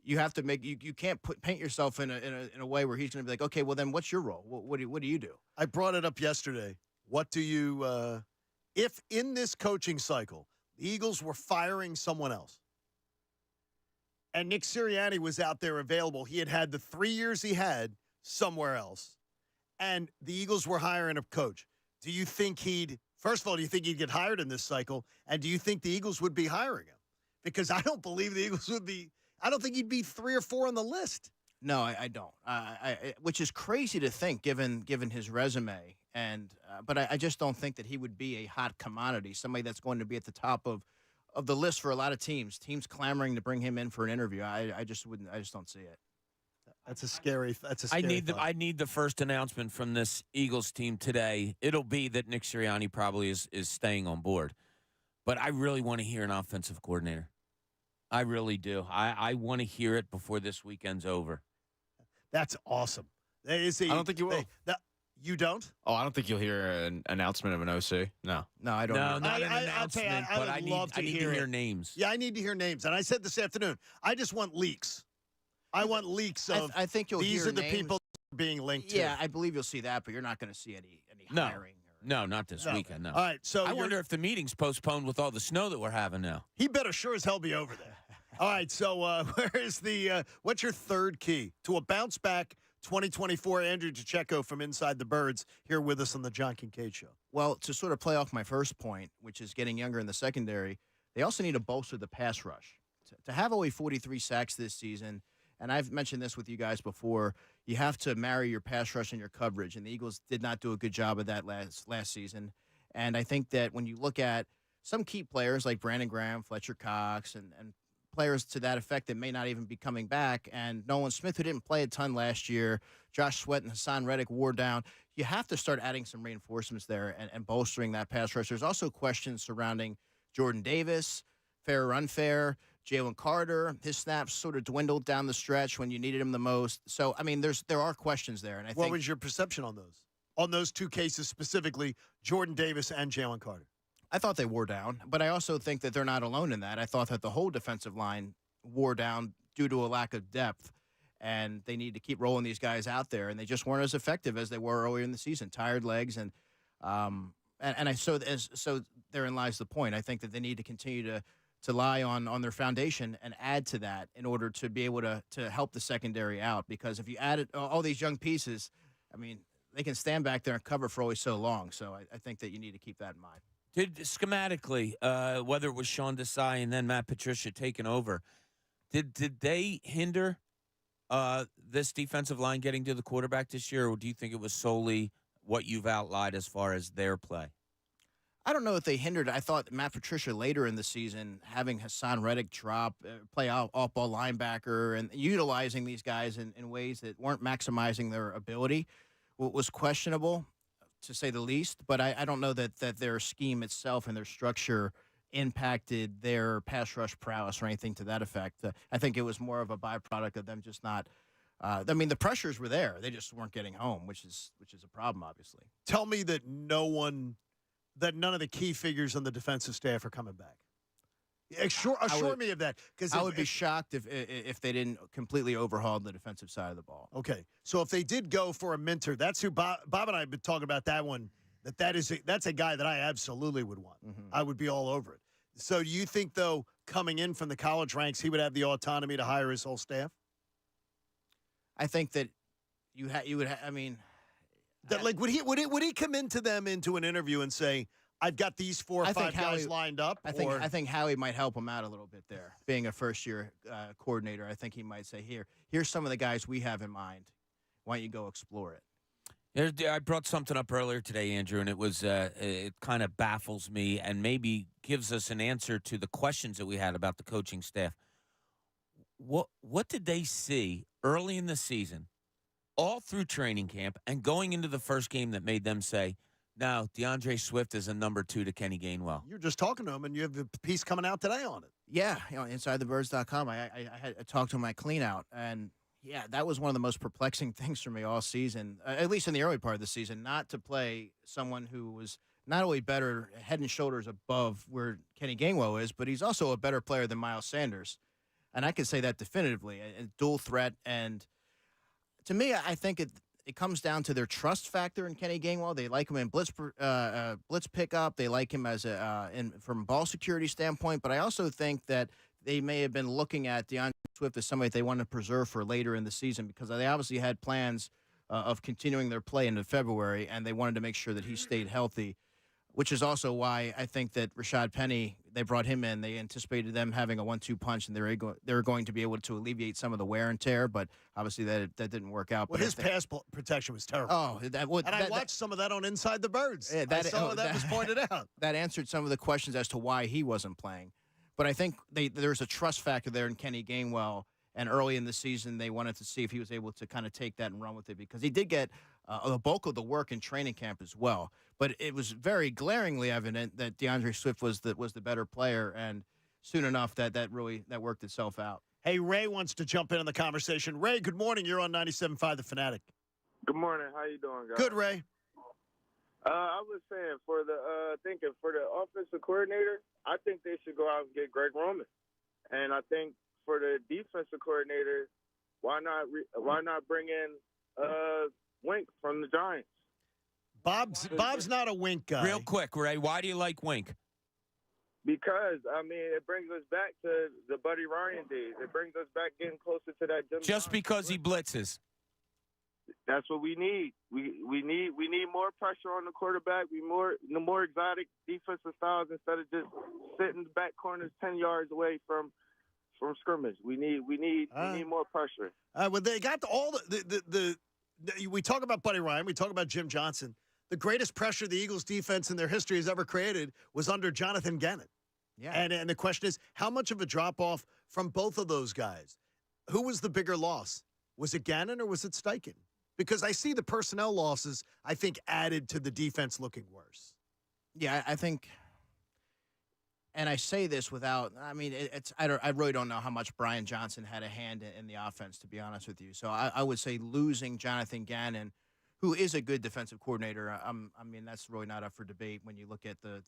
you have to make you can't paint yourself in a way where he's going to be like, okay, well then what's your role? What do you do? I brought it up yesterday. What do you if in this coaching cycle the Eagles were firing someone else and Nick Sirianni was out there available, he had the 3 years he had somewhere else, and the Eagles were hiring a coach. Do you think first of all, do you think he'd get hired in this cycle? And do you think the Eagles would be hiring him? Because I don't believe the Eagles would be. I don't think he'd be 3 or 4 on the list. No, I don't. Which is crazy to think, given his resume, but I just don't think that he would be a hot commodity, somebody that's going to be at the top of the list for a lot of teams clamoring to bring him in for an interview. I just don't see it. That's a scary. I need the first announcement from this Eagles team today. It'll be that Nick Sirianni probably is staying on board, but I really want to hear an offensive coordinator. I really do. I want to hear it before this weekend's over. That's awesome. I don't think you will. You don't? Oh, I don't think you'll hear an announcement of an OC. No, I don't. No, know. not an announcement. But I need to hear names. Yeah, I need to hear names. And I said this afternoon, I just want leaks. I want leaks of. I think you'll these hear are the names. people being linked to. Yeah, I believe you'll see that, but you're not going to see any hiring. No, not this weekend. No. All right, so I wonder if the meeting's postponed with all the snow that we're having now. He better sure as hell be over there. All right, so what's your third key to a bounce back 2024? Andrew Pacheco from Inside the Birds here with us on the John Kincade Show. Well, to sort of play off my first point, which is getting younger in the secondary, they also need to bolster the pass rush. To have only 43 sacks this season, and I've mentioned this with you guys before, you have to marry your pass rush and your coverage, and the Eagles did not do a good job of that last season. And I think that when you look at some key players like Brandon Graham, Fletcher Cox, and players to that effect that may not even be coming back, and Nolan Smith, who didn't play a ton last year, Josh Sweat and Hassan Reddick wore down, you have to start adding some reinforcements there and bolstering that pass rush. There's also questions surrounding Jordan Davis, fair or unfair, Jalen Carter. His snaps sort of dwindled down the stretch when you needed him the most. So, I mean, there are questions there. And I think, what was your perception on those? On those two cases specifically, Jordan Davis and Jalen Carter? I thought they wore down, but I also think that they're not alone in that. I thought that the whole defensive line wore down due to a lack of depth, and they need to keep rolling these guys out there, and they just weren't as effective as they were earlier in the season. Tired legs, and so therein lies the point. I think that they need to continue to lie on their foundation and add to that in order to be able to help the secondary out. Because if you added all these young pieces, I mean, they can stand back there and cover for always so long. So I think that you need to keep that in mind. Schematically, whether it was Sean Desai and then Matt Patricia taking over, did they hinder this defensive line getting to the quarterback this year, or do you think it was solely what you've outlined as far as their play? I don't know if they hindered it. I thought Matt Patricia later in the season, having Hassan Reddick play off-ball linebacker and utilizing these guys in ways that weren't maximizing their ability was questionable, to say the least. But I don't know that their scheme itself and their structure impacted their pass rush prowess or anything to that effect. I think it was more of a byproduct of them just not I mean, the pressures were there. They just weren't getting home, which is a problem, obviously. Tell me that none of the key figures on the defensive staff are coming back. Assure me of that, because I would be shocked if they didn't completely overhaul the defensive side of the ball. Okay, so if they did go for a Minter, that's who Bob and I have been talking about. That one, that's a guy that I absolutely would want. Mm-hmm. I would be all over it. So do you think, though, coming in from the college ranks, he would have the autonomy to hire his whole staff? I think that you would. I mean, that like would he come into an interview and say, I've got these 4 or 5 guys lined up? I think Howie might help him out a little bit there. Being a first-year coordinator, I think he might say, here's some of the guys we have in mind. Why don't you go explore it? I brought something up earlier today, Andrew, and it was it kind of baffles me and maybe gives us an answer to the questions that we had about the coaching staff. What did they see early in the season all through training camp and going into the first game that made them say, no, DeAndre Swift is a number 2 to Kenny Gainwell. You're just talking to him, and you have a piece coming out today on it. Yeah, InsideTheBirds.com. I had talked to my clean out, and yeah, that was one of the most perplexing things for me all season, at least in the early part of the season, not to play someone who was not only better, head and shoulders above where Kenny Gainwell is, but he's also a better player than Miles Sanders. And I can say that definitively, a dual threat. And to me, I think it comes down to their trust factor in Kenny Gainwell. They like him in blitz pickup. They like him as from a ball security standpoint. But I also think that they may have been looking at DeAndre Swift as somebody they wanted to preserve for later in the season because they obviously had plans of continuing their play into February, and they wanted to make sure that he stayed healthy, which is also why I think that Rashad Penny, they brought him in. They anticipated them having a 1-2 punch, and they were going to be able to alleviate some of the wear and tear, but obviously that didn't work out. Well, but his pass protection was terrible. Oh, I watched some of that on Inside the Birds. Yeah, I saw that was pointed out. That answered some of the questions as to why he wasn't playing. But I think there's a trust factor there in Kenny Gainwell, and early in the season they wanted to see if he was able to kind of take that and run with it because he did get the bulk of the work in training camp as well. But it was very glaringly evident that DeAndre Swift was the better player, and soon enough that worked itself out. Hey, Ray wants to jump in on the conversation. Ray, good morning. You're on 97.5 The Fanatic. Good morning. How you doing, guys? Good, Ray. I was saying for the offensive coordinator, I think they should go out and get Greg Roman, and I think for the defensive coordinator, why not bring in Wink from the Giants? Bob's not a Wink guy. Real quick, Ray, why do you like Wink? Because, I mean, it brings us back to the Buddy Ryan days. It brings us back getting closer to that Jim Just Johnson because he blitzes. That's what we need. We need more pressure on the quarterback. More exotic defensive styles instead of just sitting back corners 10 yards away from scrimmage. We need more pressure. Well, they got all the we talk about Buddy Ryan. We talk about Jim Johnson. The greatest pressure the Eagles defense in their history has ever created was under Jonathan Gannon. Yeah. And the question is, how much of a drop-off from both of those guys? Who was the bigger loss? Was it Gannon or was it Steichen? Because I see the personnel losses, I think, added to the defense looking worse. Yeah, I think, and I say this without, I mean, I really don't know how much Brian Johnson had a hand in the offense, to be honest with you. So I would say losing Jonathan Gannon, who is a good defensive coordinator, I mean, that's really not up for debate when you look at the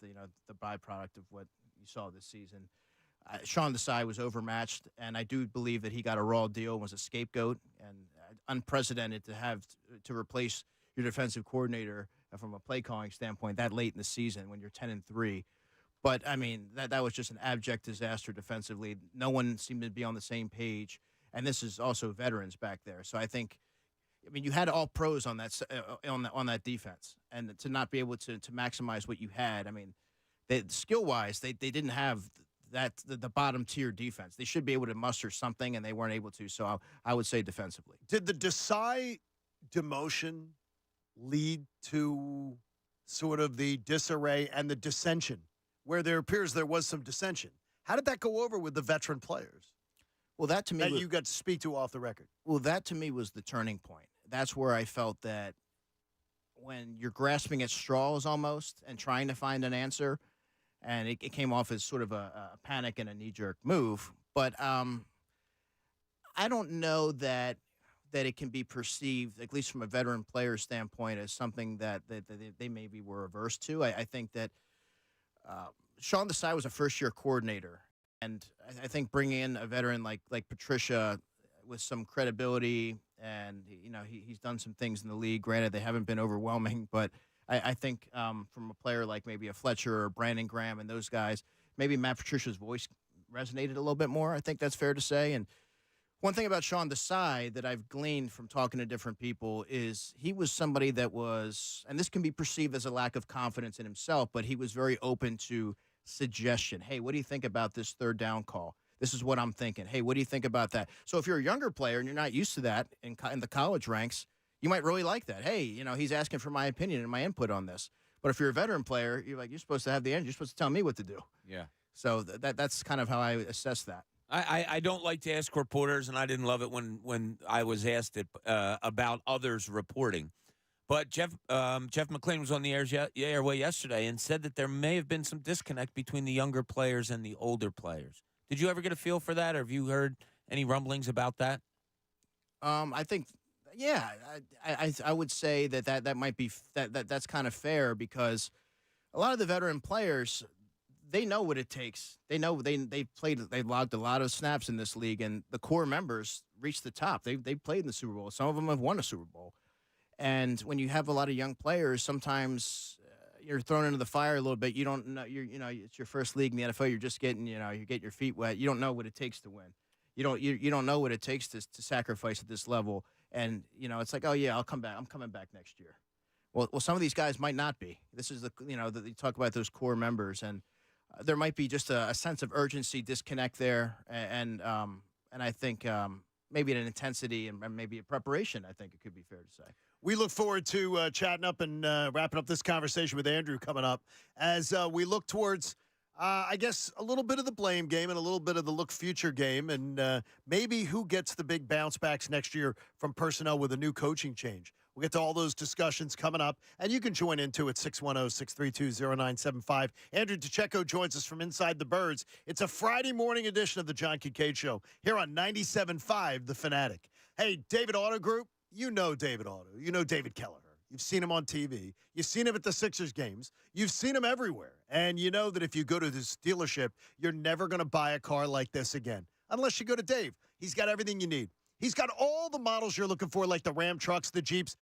byproduct of what you saw this season. Sean Desai was overmatched, and I do believe that he got a raw deal and was a scapegoat, and unprecedented to have to replace your defensive coordinator from a play calling standpoint that late in the season when you're 10-3. But I mean, that was just an abject disaster defensively. No one seemed to be on the same page, and this is also veterans back there. So I think, I mean, you had all pros on that on that defense, and to not be able to maximize what you had. I mean, skill wise, they didn't have the bottom tier defense. They should be able to muster something, and they weren't able to. So I would say defensively. Did the Desai demotion lead to sort of the disarray and the dissension, where there appears there was some dissension? How did that go over with the veteran players? Well, that to me, you got to speak to off the record. Well, that to me was the turning point. That's where I felt that when you're grasping at straws almost and trying to find an answer, and it came off as sort of a panic and a knee-jerk move. But I don't know that it can be perceived, at least from a veteran player standpoint, as something that they maybe were averse to. I think that Sean Desai was a first-year coordinator, and I think bringing in a veteran like Patricia with some credibility, and he's done some things in the league. Granted, they haven't been overwhelming, but I think from a player like maybe a Fletcher or Brandon Graham and those guys, maybe Matt Patricia's voice resonated a little bit more. I think that's fair to say. And one thing about Sean Desai that I've gleaned from talking to different people is he was somebody that was, and this can be perceived as a lack of confidence in himself, but he was very open to suggestion. Hey, what do you think about this third down call? This is what I'm thinking. Hey, what do you think about that? So if you're a younger player and you're not used to that in the college ranks, you might really like that. Hey, he's asking for my opinion and my input on this. But if you're a veteran player, you're supposed to have the end. You're supposed to tell me what to do. Yeah. So that's kind of how I assess that. I don't like to ask reporters, and I didn't love it when I was asked it about others reporting. But Jeff McLean was on the airway yesterday and said that there may have been some disconnect between the younger players and the older players. Did you ever get a feel for that, or have you heard any rumblings about that? I think, yeah, I would say that might be that's kind of fair because a lot of the veteran players, they know what it takes. They know they logged a lot of snaps in this league, and the core members reached the top. They played in the Super Bowl. Some of them have won a Super Bowl. And when you have a lot of young players, sometimes you're thrown into the fire a little bit. You don't know it's your first league in the NFL. You're just getting you're getting your feet wet. You don't know what it takes to win. You don't know what it takes to sacrifice at this level. And it's like, oh yeah, I'll come back. I'm coming back next year. Well, some of these guys might not be. This is that you talk about those core members, and there might be just a sense of urgency disconnect there, and I think maybe an intensity and maybe a preparation. I think it could be fair to say. We look forward to chatting up and wrapping up this conversation with Andrew coming up as we look towards, I guess, a little bit of the blame game and a little bit of the look future game, and maybe who gets the big bounce backs next year from personnel with a new coaching change. We'll get to all those discussions coming up, and you can join into it, 610-632-0975. Andrew DeCecco joins us from Inside the Birds. It's a Friday morning edition of the John Kincade Show here on 97.5 The Fanatic. Hey, David Auto Group, you know David Auto. You know David Kelleher. You've seen him on TV. You've seen him at the Sixers games. You've seen him everywhere. And you know that if you go to this dealership, you're never going to buy a car like this again, unless you go to Dave. He's got everything you need. He's got all the models you're looking for, like the Ram trucks, the Jeeps.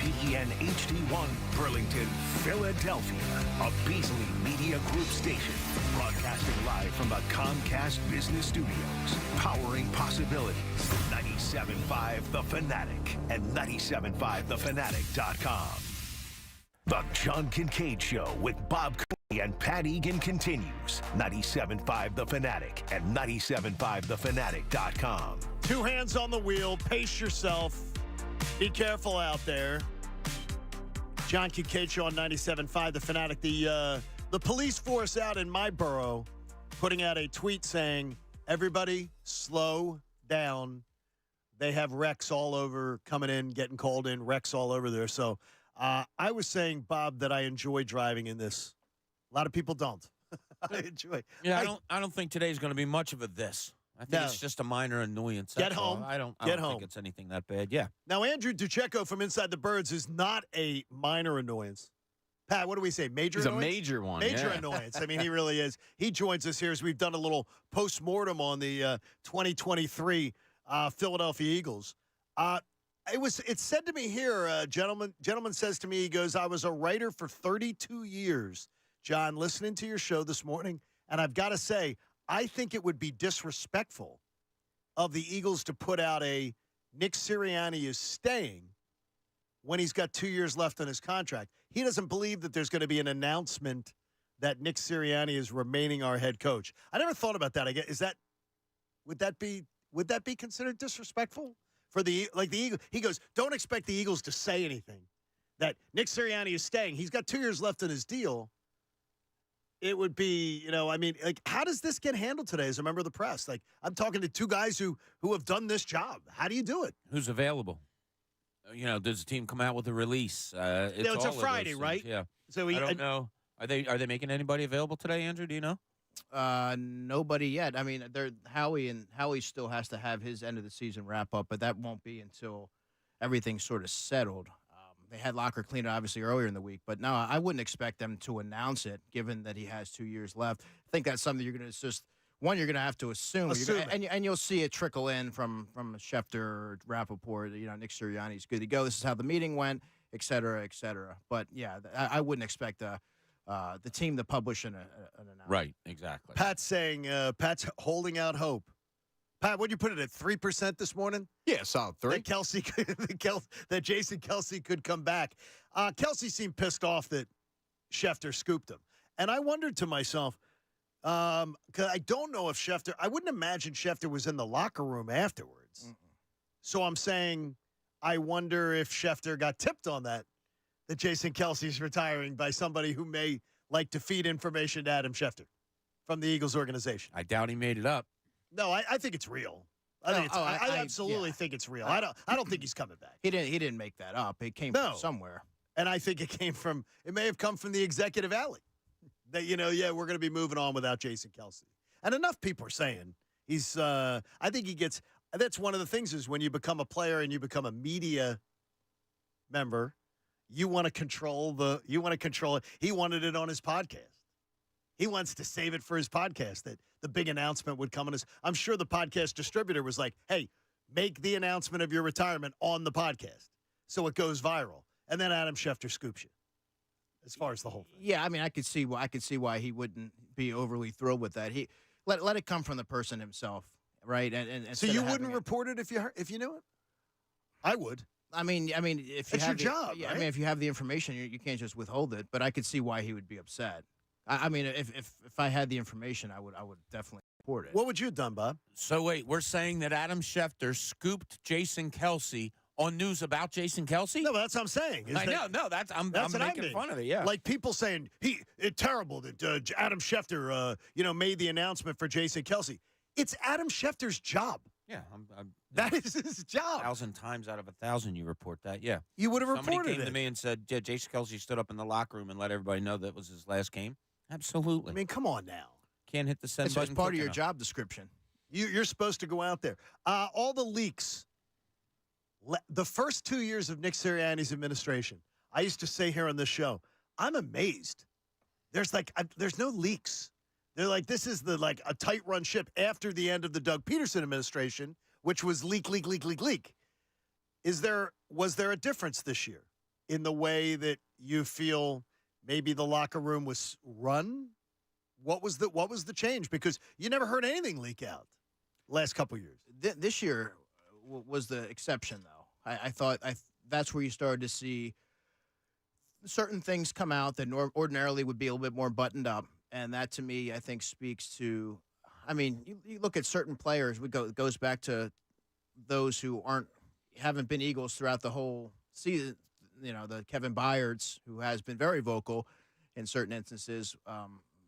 WPEN HD1, Burlington, Philadelphia. A Beasley Media Group station. Broadcasting live from the Comcast Business Studios. Powering possibilities. 97.5 The Fanatic and 97.5thefanatic.com. The John Kincade Show with Bob Cooley and Pat Egan continues. 97.5 The Fanatic and 97.5thefanatic.com. Two hands on the wheel. Pace yourself. Be careful out there. John Kincade Show on 97.5 The Fanatic. The police force out in my borough putting out a tweet saying, everybody slow down. They have wrecks all over coming in, getting called in, wrecks all over there. So I was saying, Bob, that I enjoy driving in this. A lot of people don't. I enjoy. Yeah, I don't think today's going to be much of a this. I think it's just a minor annoyance. Get home. I don't Get home. think it's anything that bad. Yeah. Now, Andrew Ducheco from Inside the Birds is not a minor annoyance. Pat, what do we say? Major annoyance? He's a major one. Major yeah. annoyance. I mean, he really is. He joins us here as we've done a little post-mortem on the 2023 Philadelphia Eagles. It said to me here, gentleman says to me, he goes, I was a writer for 32 years, John, listening to your show this morning, and I've got to say, I think it would be disrespectful of the Eagles to put out a Nick Sirianni is staying when he's got 2 years left on his contract. He doesn't believe that there's going to be an announcement that Nick Sirianni is remaining our head coach. I never thought about that. Would that be considered disrespectful for the Eagles? He goes, don't expect the Eagles to say anything that Nick Sirianni is staying. He's got 2 years left in his deal. It would be, how does this get handled today as a member of the press? Like, I'm talking to two guys who have done this job. How do you do it? Who's available? Does the team come out with a release? It's a Friday, right? Yeah. So I don't know. Are they making anybody available today, Andrew? Do you know? Nobody yet. I mean, Howie still has to have his end of the season wrap up, but that won't be until everything's sort of settled. They had locker cleanup obviously earlier in the week, but no, I wouldn't expect them to announce it, given that he has 2 years left. I think that's something you're going to have to assume. And you'll see it trickle in from Schefter or Rappaport. Nick Sirianni's good to go. This is how the meeting went, et cetera, et cetera. But yeah, I wouldn't expect the team to publish an announcement. Right, exactly. Pat's saying, Pat's holding out hope. Pat, what'd you put it at 3% this morning? Yeah, solid 3. That Jason Kelce could come back. Kelce seemed pissed off that Schefter scooped him. And I wondered to myself, because I don't know if I wouldn't imagine Schefter was in the locker room afterwards. Mm-mm. So I'm saying, I wonder if Schefter got tipped on that Jason Kelce's retiring by somebody who may like to feed information to Adam Schefter from the Eagles organization. I doubt he made it up. No, I think it's real. I absolutely think it's real. I don't think he's coming back. He didn't make that up. It came from somewhere. And I think it may have come from the executive alley. That, we're going to be moving on without Jason Kelce. And enough people are saying I think that's one of the things is when you become a player and you become a media member, you want to control it. He wanted it on his podcast. He wants to save it for his podcast, that the big announcement would come on his. I'm sure the podcast distributor was like, hey, make the announcement of your retirement on the podcast so it goes viral. And then Adam Schefter scoops you as far as the whole thing. Yeah, I mean, I could see why he wouldn't be overly thrilled with that. He let it come from the person himself, right? And so you wouldn't report it if you knew it? I would. I mean, if you it's have your job, yeah, right? I mean, if you have the information, you can't just withhold it. But I could see why he would be upset. I mean, if I had the information, I would definitely report it. What would you have done, Bob? So wait, we're saying that Adam Schefter scooped Jason Kelce on news about Jason Kelce? No, that's what I'm saying. I'm making fun of it. Yeah, like people saying it's terrible that Adam Schefter, made the announcement for Jason Kelce. It's Adam Schefter's job. Yeah, that is his job. 1,000 times out of 1,000, you report that. Yeah, you would have reported it. Somebody came to me and said, "Yeah, Jason Kelce stood up in the locker room and let everybody know that was his last game." Absolutely. I mean, come on now. Can't hit the send button. It's part of your job description. You're supposed to go out there. All the leaks. The first 2 years of Nick Sirianni's administration, I used to say here on this show, I'm amazed. There's no leaks. They're like, this is a tight run ship after the end of the Doug Peterson administration, which was leak. Was there a difference this year? in the way that you feel maybe the locker room was run? What was the change? Because you never heard anything leak out last couple years. This year was the exception, though. I thought that's where you started to see certain things come out that ordinarily would be a little bit more buttoned up, and that to me, I think, speaks to. I mean, you look at certain players. It goes back to those who haven't been Eagles throughout the whole season. You know, the Kevin Byards, who has been very vocal in certain instances.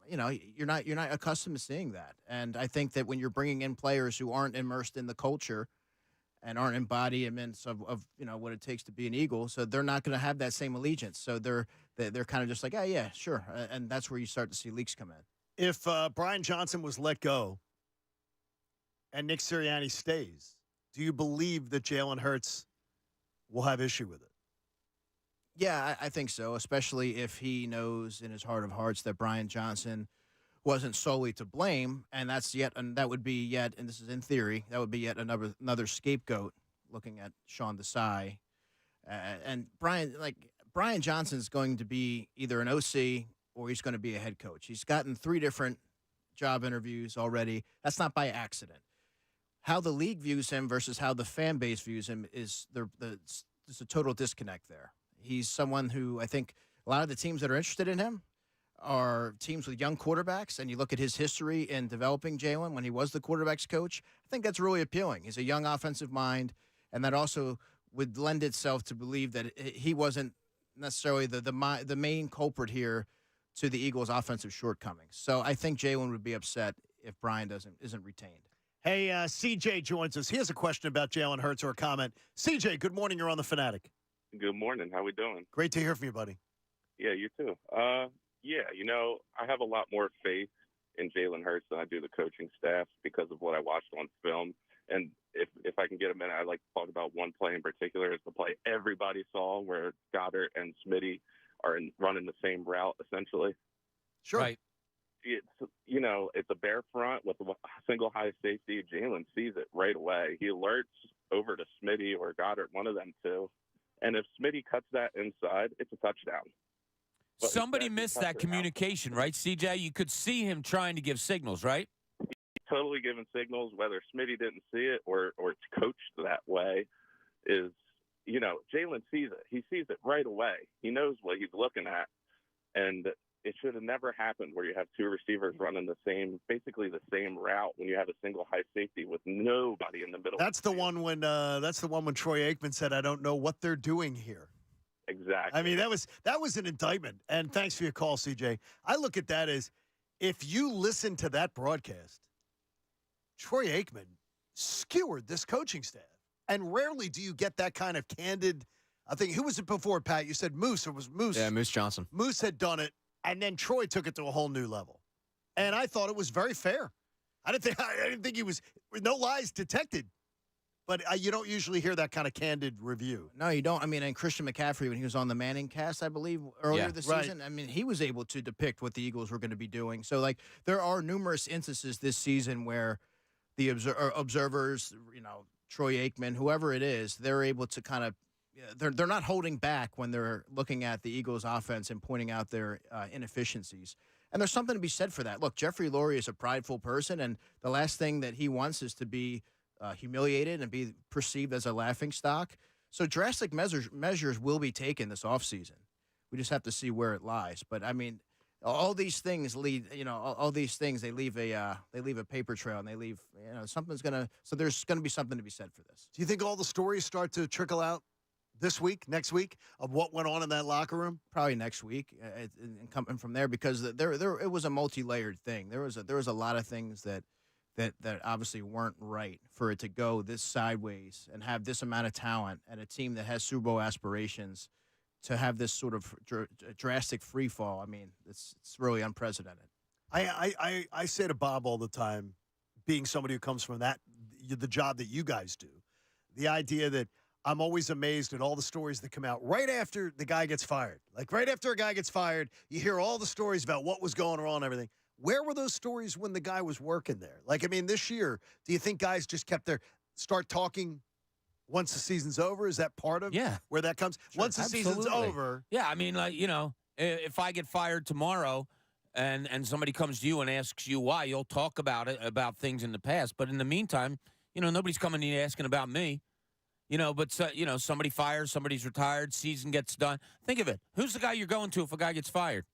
You know, you're not accustomed to seeing that, and I think that when you're bringing in players who aren't immersed in the culture and aren't embodiments of you know what it takes to be an Eagle, so they're not going to have that same allegiance. So they're kind of just like, yeah, sure, and that's where you start to see leaks come in. If Brian Johnson was let go and Nick Sirianni stays, do you believe that Jalen Hurts will have issue with it? Yeah, I think so, especially if he knows in his heart of hearts that Brian Johnson wasn't solely to blame, and that would be and this is in theory, that would be yet another scapegoat looking at Sean Desai. And Brian Johnson's going to be either an OC or he's going to be a head coach. He's gotten 3 different job interviews already. That's not by accident. How the league views him versus how the fan base views him there's a total disconnect there. He's someone who I think a lot of the teams that are interested in him are teams with young quarterbacks, and you look at his history in developing Jalen when he was the quarterback's coach. I think that's really appealing. He's a young offensive mind, and that also would lend itself to believe that he wasn't necessarily the main culprit here to the Eagles' offensive shortcomings. So I think Jalen would be upset if Brian isn't retained. Hey, CJ joins us. He has a question about Jalen Hurts or a comment. CJ, good morning. You're on The Fanatic. Good morning. How we doing? Great to hear from you, buddy. Yeah, you too. Yeah, you know, I have a lot more faith in Jalen Hurts than I do the coaching staff because of what I watched on film. And if I can get a minute, I'd like to talk about one play in particular. It's the play everybody saw where Goddard and Smitty are running the same route, essentially. Sure. Right. It's a bare front with a single high safety. Jalen sees it right away. He alerts over to Smitty or Goddard, one of them two. And if Smitty cuts that inside, it's a touchdown. But somebody missed that communication, right, CJ? You could see him trying to give signals, right? Totally giving signals, whether Smitty didn't see it or it's coached that way, is, Jalen sees it. He sees it right away. He knows what he's looking at. And it should have never happened where you have 2 receivers running basically the same route when you have a single high safety with nobody in the middle. That's the one when Troy Aikman said, "I don't know what they're doing here." Exactly. I mean, that was an indictment. And thanks for your call, CJ. I look at that as, if you listen to that broadcast, Troy Aikman skewered this coaching staff. And rarely do you get that kind of candid. I think, who was it before, Pat? You said Moose, or was Moose? Yeah, Moose Johnson. Moose had done it, and then Troy took it to a whole new level. And I thought it was very fair. I didn't think he was, no lies detected. But you don't usually hear that kind of candid review. No, you don't. I mean, and Christian McCaffrey, when he was on the Manning cast, I believe, earlier this season, I mean, he was able to depict what the Eagles were going to be doing. So, there are numerous instances this season where the observers, Troy Aikman, whoever it is, they're able to kind of, they're not holding back when they're looking at the Eagles' offense and pointing out their inefficiencies. And there's something to be said for that. Look, Jeffrey Lurie is a prideful person, and the last thing that he wants is to be humiliated and be perceived as a laughingstock. So drastic measures will be taken this offseason. We just have to see where it lies. But I mean, all these things lead. All these things, they leave a paper trail, and they leave. Something's gonna. So there's gonna be something to be said for this. Do you think all the stories start to trickle out this week, next week, of what went on in that locker room? Probably next week, and coming from there, because there it was a multi-layered thing. There was a lot of things that obviously weren't right for it to go this sideways and have this amount of talent and a team that has Super Bowl aspirations to have this sort of drastic free fall. I mean, it's really unprecedented. I say to Bob all the time, being somebody who comes from the job that you guys do, the idea that I'm always amazed at all the stories that come out right after the guy gets fired. Like right after a guy gets fired, you hear all the stories about what was going on and everything. Where were those stories when the guy was working there? Like, I mean, this year, do you think guys just start talking Once the season's over, is that part of where that comes? Once the season's Absolutely. over. Yeah, I mean, like, if I get fired tomorrow and somebody comes to you and asks you why, you'll talk about it, about things in the past. But in the meantime, nobody's coming to you asking about me. But somebody fires, somebody's retired, season gets done. Think of it. Who's the guy you're going to if a guy gets fired?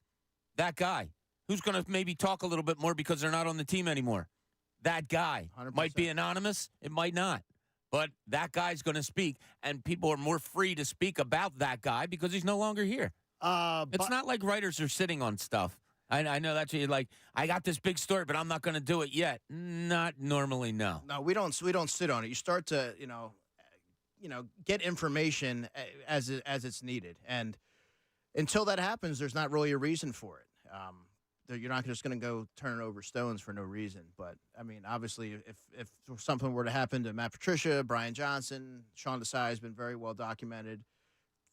That guy. Who's going to maybe talk a little bit more because they're not on the team anymore? That guy. 100%. Might be anonymous. It might not. But that guy's going to speak, and people are more free to speak about that guy because he's no longer here. It's not like writers are sitting on stuff. I know that's what you're like, I got this big story, but I'm not going to do it yet. Not normally, no. No, we don't sit on it. You start to, get information as it's needed. And until that happens, there's not really a reason for it. You're not just going to go turn over stones for no reason. But, I mean, obviously, if something were to happen to Matt Patricia, Brian Johnson, Sean Desai has been very well documented,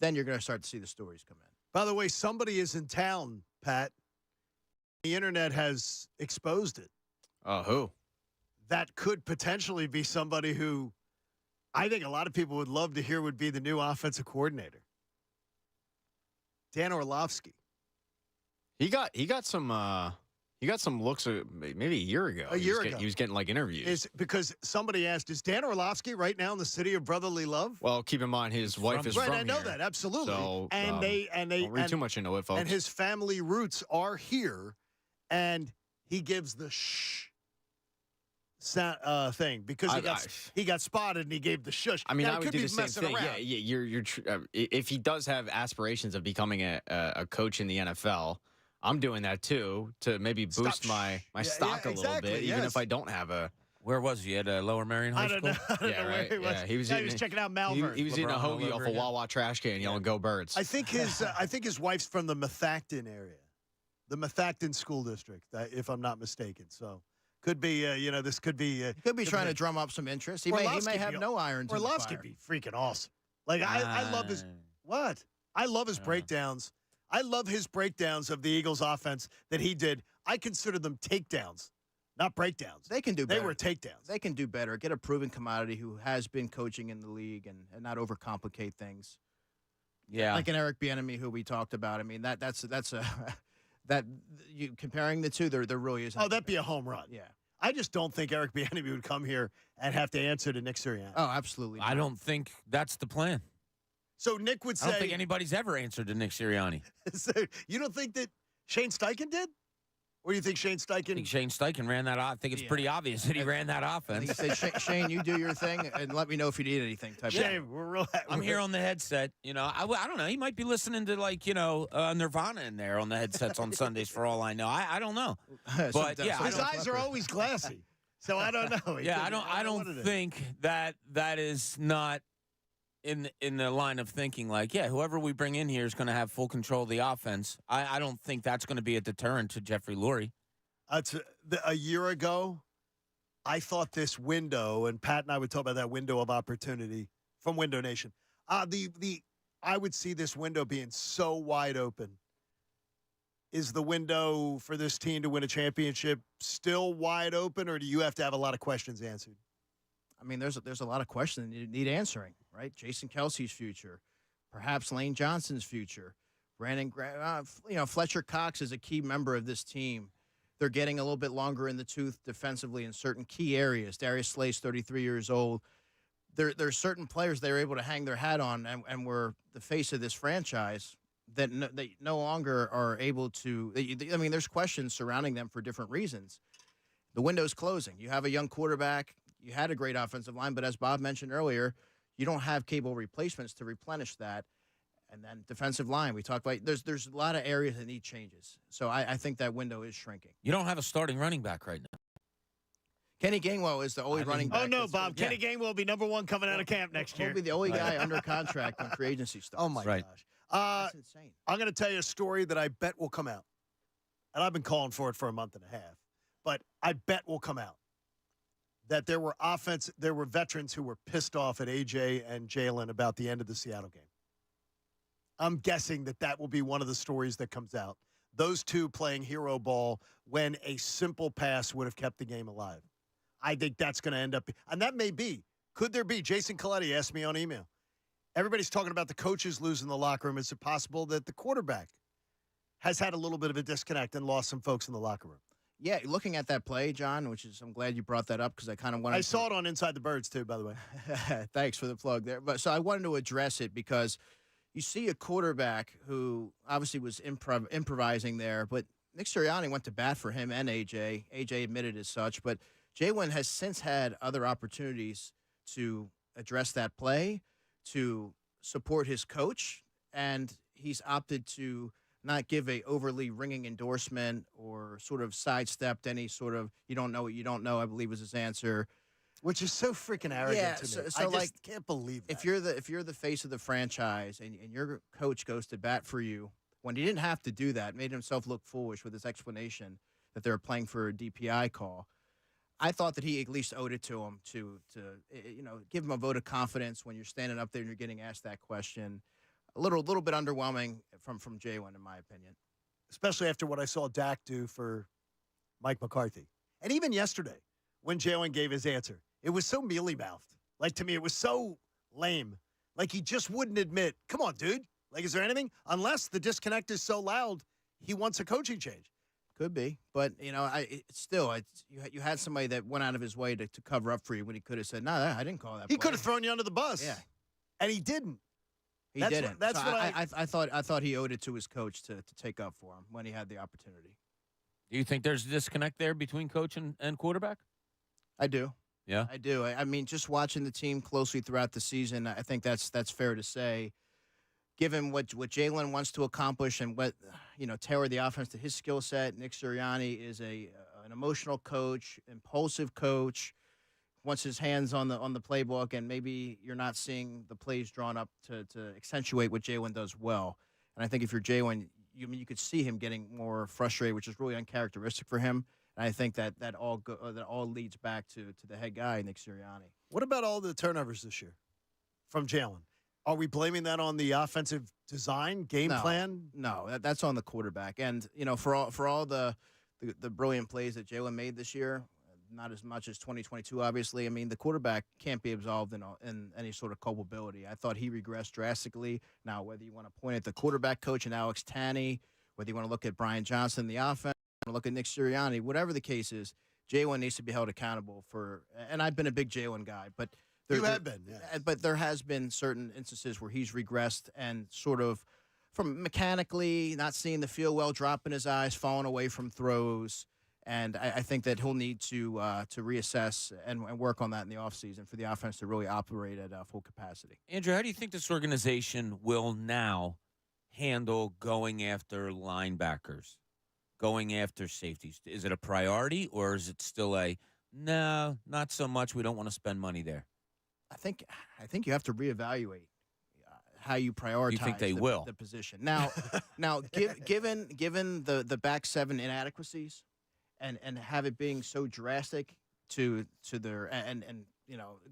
then you're going to start to see the stories come in. By the way, somebody is in town, Pat. The internet has exposed it. Who? That could potentially be somebody who I think a lot of people would love to hear would be the new offensive coordinator. Dan Orlovsky. He got some looks maybe a year ago. He was getting like interviews. Is because somebody asked, is Dan Orlovsky right now in the city of brotherly love? Well, keep in mind his wife is from right. I know here. that absolutely. So and they don't read too much into it, folks. And his family roots are here, and he gives the shh thing because he got spotted and he gave the shush. I mean, now, I would do the same thing. Around. Yeah, if he does have aspirations of becoming a coach in the NFL, I'm doing that too to maybe boost my stock a little bit, even if I don't have a. Where was he? At Lower Marion High School? I don't know where he was. Yeah, he was checking out Malvern. He was eating a hoagie off a Wawa trash can, yelling "Go Birds." I think his wife's from the Methacton area, the Methacton School District, if I'm not mistaken. So could be, this could be. He could be trying to drum up some interest. He may have no irons in the fire. Orlovsky be freaking awesome. Like I love his what? I love his breakdowns. I love his breakdowns of the Eagles' offense that he did. I consider them takedowns, not breakdowns. They can do better. They were takedowns. They can do better. Get a proven commodity who has been coaching in the league and not overcomplicate things. Yeah. Like an Eric Bieniemy who we talked about. I mean, that's a that you comparing the two, there really isn't. Oh, that'd be a home run. Yeah. I just don't think Eric Bieniemy would come here and have to answer to Nick Sirianni. Oh, absolutely not. I don't think that's the plan. So Nick would say, I don't think anybody's ever answered to Nick Sirianni. So you don't think that Shane Steichen did? Or do you think Shane Steichen? I think Shane Steichen ran that. I think it's pretty obvious that he ran that offense. He said, Shane, you do your thing and let me know if you need anything. Shane, we're real. I'm here on the headset. I don't know. He might be listening to Nirvana in there on the headsets on Sundays for all I know. I don't know. But yeah, his eyes are always glassy, so I don't know. I don't think that is not in the line of thinking. Like, whoever we bring in here is going to have full control of the offense. I don't think that's going to be a deterrent to Jeffrey Lurie. A year ago, I thought this window, and Pat and I would talk about that window of opportunity from Window Nation. I would see this window being so wide open. Is the window for this team to win a championship still wide open, or do you have to have a lot of questions answered? I mean, there's a lot of questions that need answering, right? Jason Kelsey's future, perhaps Lane Johnson's future, Brandon Graham, Fletcher Cox is a key member of this team. They're getting a little bit longer in the tooth defensively in certain key areas. Darius Slay's 33 years old. There's certain players they're able to hang their hat on and were the face of this franchise that they no longer are able to. I mean, there's questions surrounding them for different reasons. The window's closing. You have a young quarterback. You had a great offensive line, but as Bob mentioned earlier, you don't have capable replacements to replenish that. And then defensive line, we talked about. There's a lot of areas that need changes. So I think that window is shrinking. You don't have a starting running back right now. Kenny Gainwell is the only running back. Oh, no, Bob. Kenny Gainwell will be number one coming out of camp next year. He'll be the only guy under contract when free agency starts. Oh, my gosh. That's insane. I'm going to tell you a story that I bet will come out. And I've been calling for it for a month and a half. But I bet will come out. That there were veterans who were pissed off at AJ and Jalen about the end of the Seattle game. I'm guessing that will be one of the stories that comes out. Those two playing hero ball when a simple pass would have kept the game alive. I think that's going to end up, and that may be Could there be? Jason Coletti asked me on email. Everybody's talking about the coaches losing the locker room. Is it possible that the quarterback has had a little bit of a disconnect and lost some folks in the locker room? Yeah, looking at that play, John, I'm glad you brought that up because I kind of wanted. I saw it on Inside the Birds too, by the way. Thanks for the plug there. But so I wanted to address it because you see a quarterback who obviously was improvising there, but Nick Sirianni went to bat for him and AJ. AJ admitted as such, but Jalen has since had other opportunities to address that play, to support his coach, and he's opted to not give a overly ringing endorsement or sort of sidestepped any sort of "you don't know what you don't know," I believe was his answer. Which is so freaking arrogant to me. I just can't believe that. If you're the face of the franchise and your coach goes to bat for you when he didn't have to do that, made himself look foolish with his explanation that they were playing for a DPI call. I thought that he at least owed it to him to give him a vote of confidence when you're standing up there and you're getting asked that question. A little bit underwhelming from Jalen, in my opinion. Especially after what I saw Dak do for Mike McCarthy. And even yesterday, when Jalen gave his answer, it was so mealy-mouthed. Like, to me, it was so lame. Like, he just wouldn't admit, come on, dude. Like, is there anything? Unless the disconnect is so loud, he wants a coaching change. Could be. But, you had somebody that went out of his way to cover up for you when he could have said, no, I didn't call that He play. could have thrown you under the bus. Yeah. And he didn't. He didn't. That's so what I thought he owed it to his coach to take up for him when he had the opportunity. Do you think there's a disconnect there between coach and quarterback? I do. Yeah, I do. I mean, just watching the team closely throughout the season, I think that's fair to say. Given what Jalen wants to accomplish and what tailor the offense to his skill set, Nick Sirianni is an emotional coach, impulsive coach, wants his hands on the playbook, and maybe you're not seeing the plays drawn up to accentuate what Jalen does well. And I think if you're Jalen, you could see him getting more frustrated, which is really uncharacteristic for him. And I think that all leads back to the head guy, Nick Sirianni. What about all the turnovers this year from Jalen? Are we blaming that on the offensive design, game plan? No, that's on the quarterback. And, for all the brilliant plays that Jalen made this year, not as much as 2022, obviously. I mean, the quarterback can't be absolved in any sort of culpability. I thought he regressed drastically. Now, whether you want to point at the quarterback coach and Alex Tanney, whether you want to look at Brian Johnson, the offense, look at Nick Sirianni, whatever the case is, Jalen needs to be held accountable for. And I've been a big Jalen guy, but but there has been certain instances where he's regressed and sort of from mechanically not seeing the field well, dropping his eyes, falling away from throws. And I think that he'll need to reassess and work on that in the offseason for the offense to really operate at full capacity. Andrew, how do you think this organization will now handle going after linebackers, going after safeties? Is it a priority, or is it still no, not so much, we don't want to spend money there? I think you have to reevaluate how you prioritize. You think they will? The position now? Given the back seven inadequacies, and have it being so drastic to their and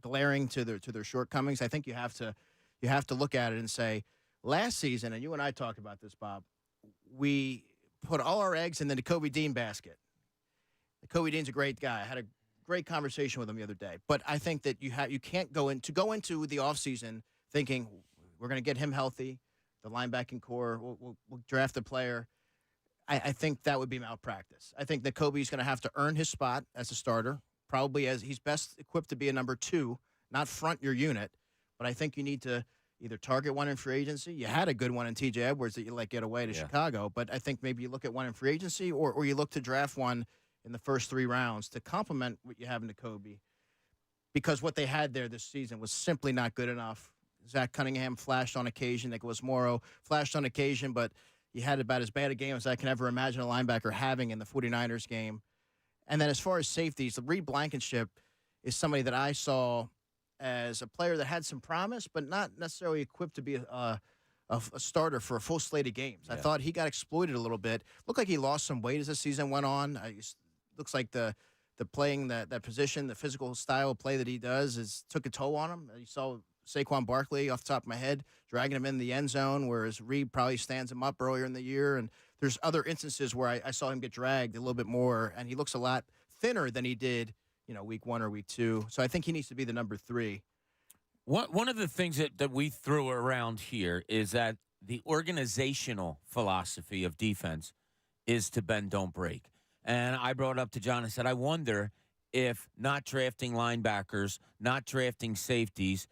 glaring to their shortcomings, I think you have to look at it and say, last season, and you and I talked about this, Bob, we put all our eggs in the Kobe Dean basket. Kobe Dean's a great guy. I had a great conversation with him the other day. But I think that you can't go into the offseason thinking we're going to get him healthy, the linebacking core, we'll draft a player. I think that would be malpractice. I think that Kobe's going to have to earn his spot as a starter, probably as he's best equipped to be a number 2, not front your unit. But I think you need to either target one in free agency. You had a good one in T.J. Edwards that you let get away to Chicago. But I think maybe you look at one in free agency or you look to draft one in the first 3 rounds to complement what you have in Kobe. Because what they had there this season was simply not good enough. Zach Cunningham flashed on occasion. Nicholas Morrow flashed on occasion, but he had about as bad a game as I can ever imagine a linebacker having in the 49ers game. And then as far as safeties, Reed Blankenship is somebody that I saw as a player that had some promise, but not necessarily equipped to be a starter for a full slate of games. Yeah. I thought he got exploited a little bit. Looked like he lost some weight as the season went on. Looks like the playing that position, the physical style of play that he does took a toll on him. You saw Saquon Barkley, off the top of my head, dragging him in the end zone, whereas Reed probably stands him up earlier in the year. And there's other instances where I saw him get dragged a little bit more, and he looks a lot thinner than he did, week 1 or week 2. So I think he needs to be the number 3. One of the things that we threw around here is that the organizational philosophy of defense is to bend, don't break. And I brought up to John, I said, I wonder if not drafting linebackers, not drafting safeties,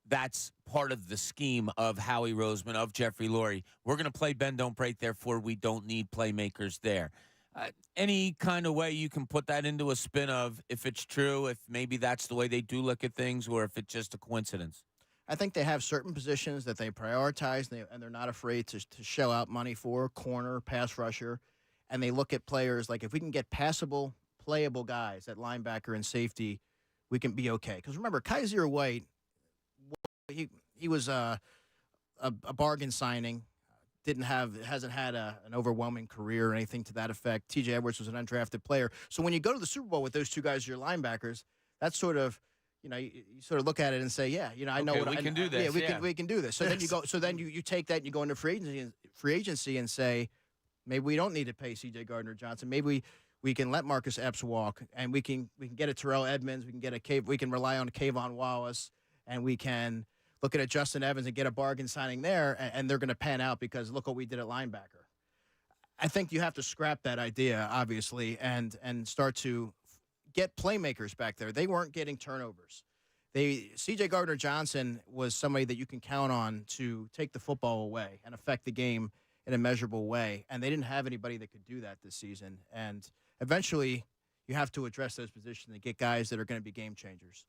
that's part of the scheme of Howie Roseman, of Jeffrey Lurie. We're going to play bend, don't break, therefore we don't need playmakers there. Any kind of way you can put that into a spin of if it's true, if maybe that's the way they do look at things, or if it's just a coincidence? I think they have certain positions that they prioritize, and they're not afraid to shell out money for, corner, pass rusher, and they look at players like if we can get passable, playable guys at linebacker and safety, we can be okay. Because remember, Kaiser White, he was a bargain signing. Hasn't had an overwhelming career or anything to that effect. T.J. Edwards was an undrafted player. So when you go to the Super Bowl with those two guys as your linebackers, that's sort of, you sort of look at it and say, yeah, I know what we can do this. Yeah, we can do this. So then you go. So then you take that and you go into free agency and say, maybe we don't need to pay C.J. Gardner-Johnson. Maybe we can let Marcus Epps walk, and we can get a Terrell Edmonds. We can rely on Kayvon Wallace, and we can look at Justin Evans and get a bargain signing there, and they're going to pan out because look what we did at linebacker. I think you have to scrap that idea, obviously, and start to get playmakers back there. They weren't getting turnovers. C.J. Gardner-Johnson was somebody that you can count on to take the football away and affect the game in a measurable way, and they didn't have anybody that could do that this season. And eventually, you have to address those positions and get guys that are going to be game changers.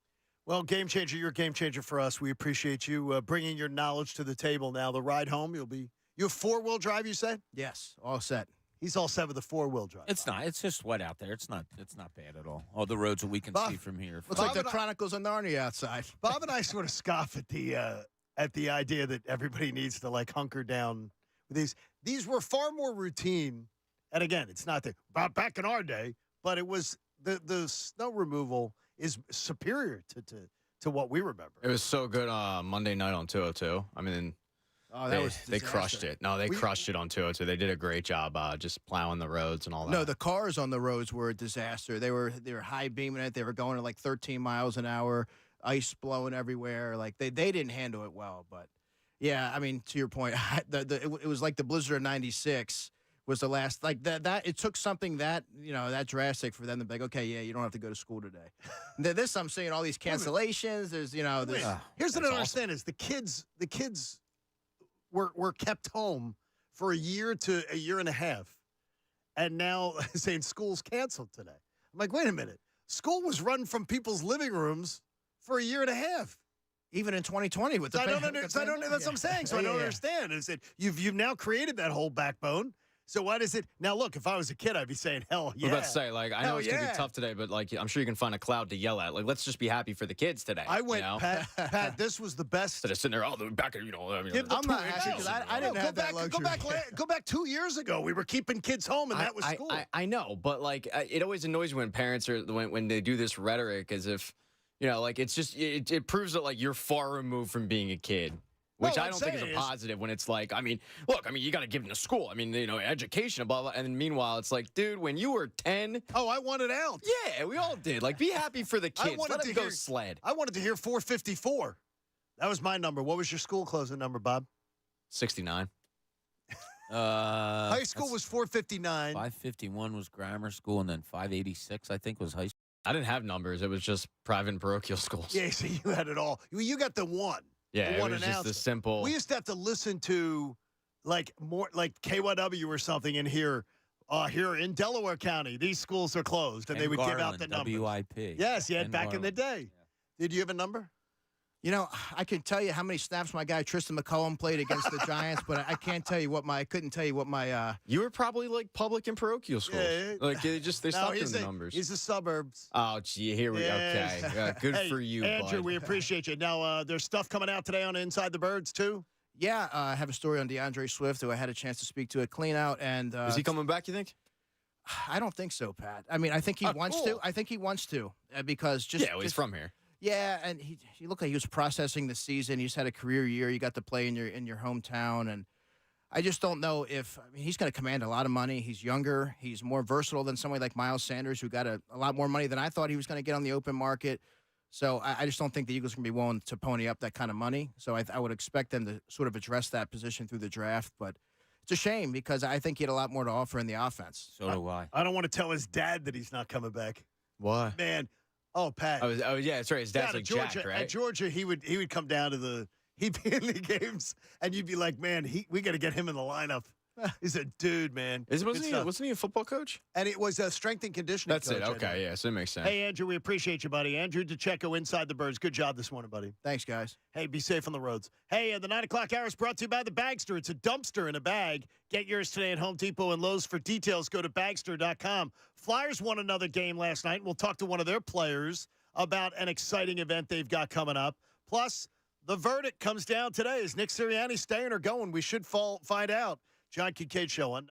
Well, game changer, you're a game changer for us. We appreciate you bringing your knowledge to the table. Now, the ride home, you have four-wheel drive, you said? Yes, all set. He's all set with the four-wheel drive. It's not. It's just wet out there. It's not bad at all. All the roads that we can see from here. It's like the Chronicles of Narnia outside. Bob and I sort of scoff at the idea that everybody needs to hunker down with these. These were far more routine. And again, it's not back in our day, but it was the snow removal is superior to what we remember. It was so good Monday night on 202. I mean, they crushed it. No, they crushed it on 202. They did a great job just plowing the roads and all that. No, the cars on the roads were a disaster. They were high beaming it. They were going at 13 miles an hour, ice blowing everywhere. They didn't handle it well. But yeah, I mean, to your point, it was like the blizzard of '96. Was the last that it took something that that drastic for them to be like, okay, yeah, you don't have to go to school today. This I'm seeing all these cancellations. There's here's what I don't understand is the kids were kept home for a year to a year and a half, and now saying school's canceled today. I'm like, wait a minute, school was run from people's living rooms for a year and a half. Even in 2020 with the that's what I'm saying. So I don't understand. Is that you've now created that whole backbone. So why does it now? Look, if I was a kid, I'd be saying, "Hell yeah!" I was about to say, I know it's gonna be tough today, but I'm sure you can find a cloud to yell at. Let's just be happy for the kids today. I went, Pat. This was the best. Instead of sitting there, they're back. I'm not happy because I didn't have that luxury. Go back 2 years ago. We were keeping kids home, and that was school. I know, but it always annoys me when parents are when they do this rhetoric as if it's just it proves that you're far removed from being a kid. Which I don't think is a positive when it's look, you got to give them to school. I mean, education, blah, blah. And then meanwhile, it's dude, when you were 10. Oh, I wanted out. Yeah, we all did. Be happy for the kids. Let them go sled. I wanted to hear 454. That was my number. What was your school closing number, Bob? 69. High school was 459. 551 was grammar school, and then 586, I think, was high school. I didn't have numbers. It was just private and parochial schools. Yeah, so you had it all. You got the one. Yeah, it was just the simple. We used to have to listen to more like KYW or something in here. Here in Delaware County, these schools are closed, and they would give out the numbers. WIP. Yes, you had back in the day. Yeah. Did you have a number? I can tell you how many snaps my guy Tristan McCullum played against the Giants, but I can't tell you I couldn't tell you what my. You were probably public and parochial schools. Yeah. They stopped in the numbers. He's the suburbs. Oh, gee, here we go. Yes. Okay, good for you, Andrew. bud. We appreciate you. Now, there's stuff coming out today on Inside the Birds too. Yeah, I have a story on DeAndre Swift, who I had a chance to speak to at Clean Out, and is he coming back? You think? I don't think so, Pat. I mean, I think he wants to. I think he wants to because he's from here. Yeah, and he looked like he was processing the season. He's had a career year. You got to play in your hometown, and I just don't know if he's going to command a lot of money. He's younger. He's more versatile than somebody like Miles Sanders, who got a lot more money than I thought he was going to get on the open market. So I just don't think the Eagles are going to be willing to pony up that kind of money. So I would expect them to sort of address that position through the draft. But it's a shame because I think he had a lot more to offer in the offense. So do I. I don't want to tell his dad that he's not coming back. Why? Man. Oh, Pat. Oh, yeah, that's right. His dad's Down like at Georgia, Jack, right? At Georgia, he would come down to he'd be in the games, and you'd be like, man, we got to get him in the lineup. He's a dude, man. Wasn't he a football coach? And it was a strength and conditioning That's coach. it. Okay, yeah, so it makes sense. Hey, Andrew, we appreciate you, buddy. Andrew DeCecco, Inside the Birds. Good job this morning, buddy. Thanks, guys. Hey, be safe on the roads. Hey, the 9 o'clock hour is brought to you by the Bagster. It's a dumpster in a bag. Get yours today at Home Depot and Lowe's. For details, go to Bagster.com. Flyers won another game last night. We'll talk to one of their players about an exciting event they've got coming up. Plus, the verdict comes down today. Is Nick Sirianni staying or going? We should find out. John Kincade Show on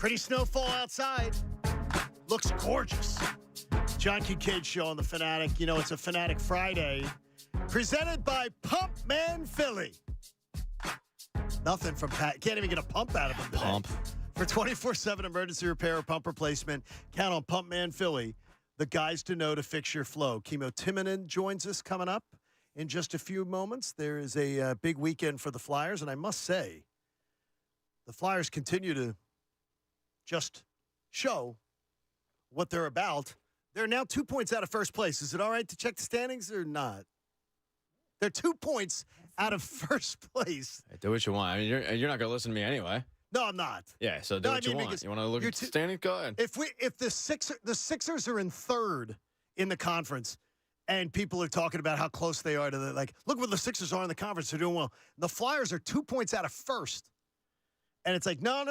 Pretty snowfall outside. Looks gorgeous. John Kincade Show on the Fanatic. You know, it's a Fanatic Friday. Presented by Pump Man Philly. Nothing from Pat. Can't even get a pump out of him today. Pump. For 24/7 emergency repair or pump replacement, count on Pump Man Philly, the guys to know to fix your flow. Kimo Timonen joins us coming up in just a few moments. There is a big weekend for the Flyers, and I must say, the Flyers continue to just show what they're about. They're now 2 points out of first place. Is it all right to check the standings or not? They're 2 points out of first place. Hey, do what you want. I mean, you're not going to listen to me anyway. No, I'm not. Yeah, so do what you want. You want to look at the standings? Go ahead. If the Sixers are in third in the conference, and people are talking about how close they are to look what the Sixers are in the conference. They're doing well. The Flyers are 2 points out of first. And it's like, no.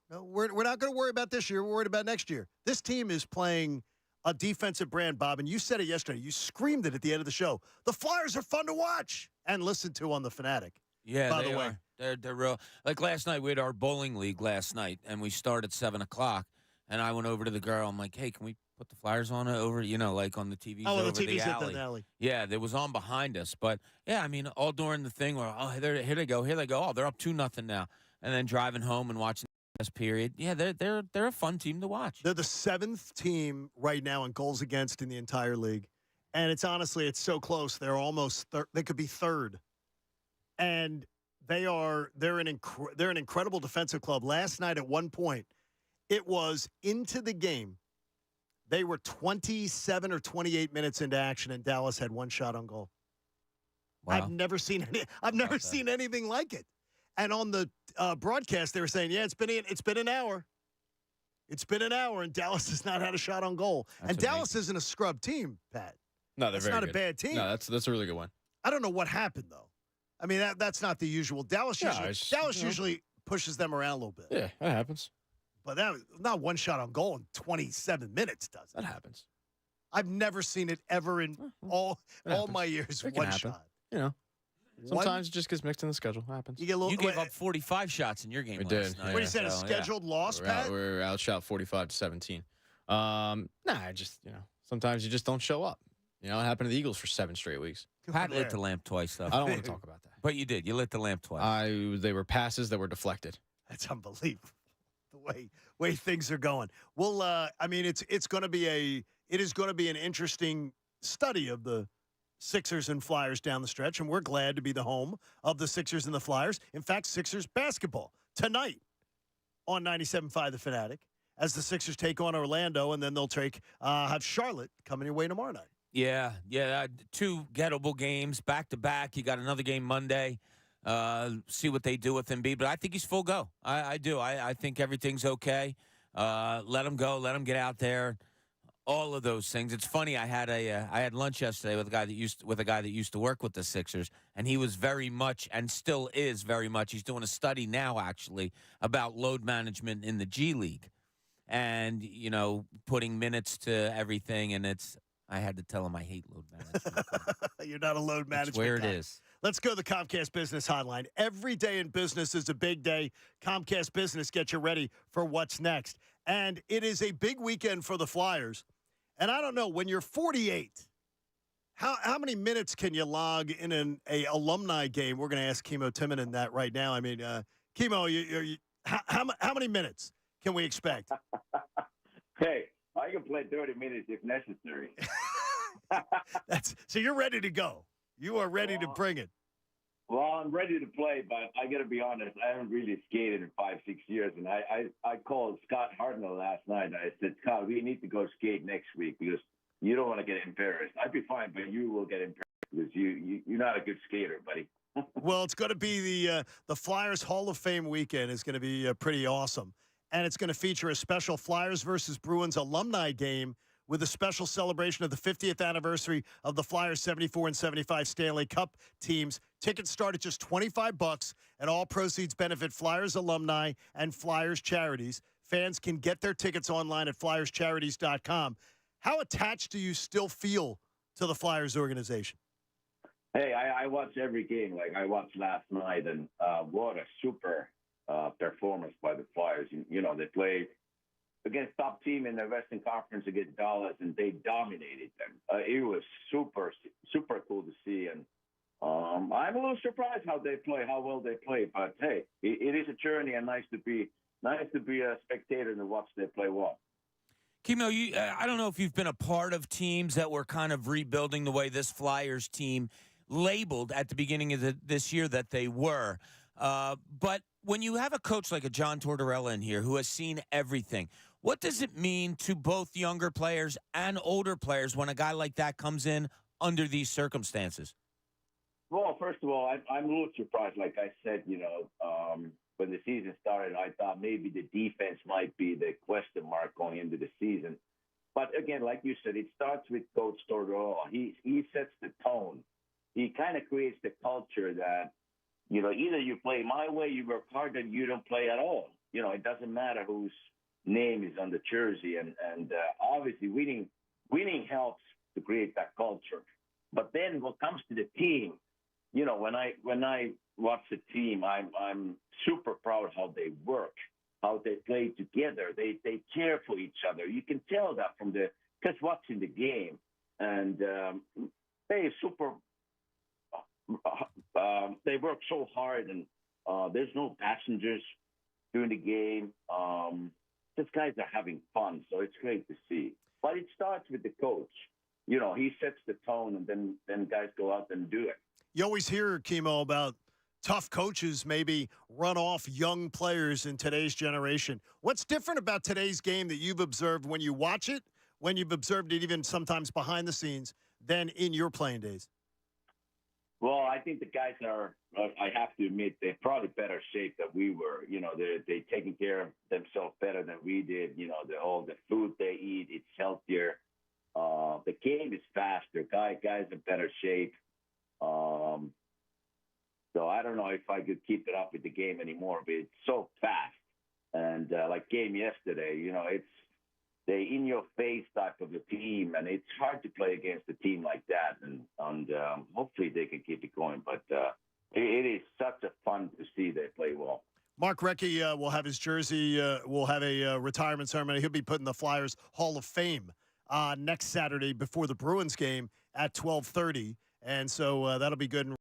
We're not going to worry about this year. We're worried about next year. This team is playing a defensive brand, Bob, and you said it yesterday. You screamed it at the end of the show. The Flyers are fun to watch and listen to on the Fanatic. Yeah, by the way. They're real. Like last night, we had our bowling league last night, and we started at 7 o'clock. And I went over to the girl. I'm like, hey, can we put the Flyers on over, like on the TV over the TV's alley? at the alley. Yeah, it was on behind us. But, yeah, I mean, all during the thing where, here they go. Oh, they're up 2-0 now. And then driving home and watching this period. Yeah, they're a fun team to watch. They're the 7th team right now in goals against in the entire league. And it's so close. They're almost they could be third. And they're an incredible defensive club. Last night at one point, it was into the game. They were 27 or 28 minutes into action, and Dallas had one shot on goal. Wow. I've never seen anything like it. And on the broadcast, they were saying, "Yeah, it's been an hour. It's been an hour, and Dallas has not had a shot on goal." That's amazing. Dallas isn't a scrub team, Pat. No, they're not a bad team. No, that's a really good one. I don't know what happened though. I mean, that's not the usual. Dallas usually pushes them around a little bit. Yeah, that happens. But that was not one shot on goal in 27 minutes, does it? That happens. I've never seen it ever in all my years. One shot. Sometimes it just gets mixed in the schedule. It happens. You gave up 45 shots in your game last night. What you said, a scheduled loss, Pat? We're outshot 45-17. Sometimes you just don't show up. It happened to the Eagles for 7 straight weeks. Pat lit the lamp twice, though. I don't want to talk about that. But you did. You lit the lamp twice. They were passes that were deflected. That's unbelievable. The way things are going. Well, it's going to be an interesting study of the Sixers and Flyers down the stretch, and we're glad to be the home of the Sixers and the Flyers. In fact, Sixers basketball tonight on 97.5 The Fanatic as the Sixers take on Orlando, and then they'll have Charlotte coming your way tomorrow night. Yeah. 2 gettable games back-to-back. You got another game Monday. See what they do with Embiid, but I think he's full go. I do. I think everything's okay. Let him go. Let him get out there. All of those things. It's funny. I had lunch yesterday with a guy that used to work with the Sixers, and he was very much and still is very much. He's doing a study now actually about load management in the G League, and putting minutes to everything. And I had to tell him I hate load management. You're not a load management It's where guy. it is. Let's go to the Comcast Business Hotline. Every day in business is a big day. Comcast Business gets you ready for what's next. And it is a big weekend for the Flyers. And I don't know, when you're 48, how many minutes can you log in an alumni game? We're going to ask Kimo Timonen that right now. I mean, Kimo, how many minutes can we expect? Hey, I can play 30 minutes if necessary. So you're ready to go. You are ready to bring it. Well, I'm ready to play, but I got to be honest. I haven't really skated in 5-6 years, and I called Scott Hartnell last night. And I said, Scott, we need to go skate next week because you don't want to get embarrassed. I'd be fine, but you will get embarrassed because you're not a good skater, buddy. Well, it's going to be the Flyers Hall of Fame weekend. Is going to be pretty awesome, and it's going to feature a special Flyers versus Bruins alumni game with a special celebration of the 50th anniversary of the Flyers 74 and 75 Stanley Cup teams. Tickets start at just $25, and all proceeds benefit Flyers alumni and Flyers charities. Fans can get their tickets online at FlyersCharities.com. How attached do you still feel to the Flyers organization? Hey, I watch every game. Like I watched last night, and what a super performance by the Flyers. You know, they played against top team in the Western Conference against Dallas, and they dominated them. It was super, super cool to see, and I'm a little surprised how well they play. But hey, it is a journey, and nice to be a spectator and watch they play well. Kimo, I don't know if you've been a part of teams that were kind of rebuilding the way this Flyers team labeled at the beginning of this year that they were. But when you have a coach like a John Tortorella in here who has seen everything, what does it mean to both younger players and older players when a guy like that comes in under these circumstances? Well, first of all, I'm a little surprised. Like I said, when the season started, I thought maybe the defense might be the question mark going into the season. But again, like you said, it starts with Coach Tortorella. He sets the tone. He kind of creates the culture that, either you play my way, you work hard, and you don't play at all. It doesn't matter whose name is on the jersey. And obviously winning helps to create that culture. But then what comes to the team, when I watch the team, I'm super proud how they work, how they play together. They care for each other. You can tell that from just watching the game. And they work so hard, and there's no passengers during the game. These guys are having fun, so it's great to see. But it starts with the coach. He sets the tone, and then guys go out and do it. You always hear, Kimo, about tough coaches maybe run off young players in today's generation. What's different about today's game that you've observed when you watch it, when you've observed it even sometimes behind the scenes, than in your playing days? Well, I think the guys are, I have to admit, they're probably better shape than we were. They're taking care of themselves better than we did. All the food they eat, it's healthier. The game is faster. Guys in better shape. So I don't know if I could keep it up with the game anymore, but it's so fast. And like game yesterday, it's the in-your-face type of a team, and it's hard to play against a team like that. And hopefully they can keep it going. But it is such a fun to see they play well. Mark Recchi will have his jersey, will have a retirement ceremony. He'll be put in the Flyers Hall of Fame next Saturday before the Bruins game at 12:30. And so that'll be good.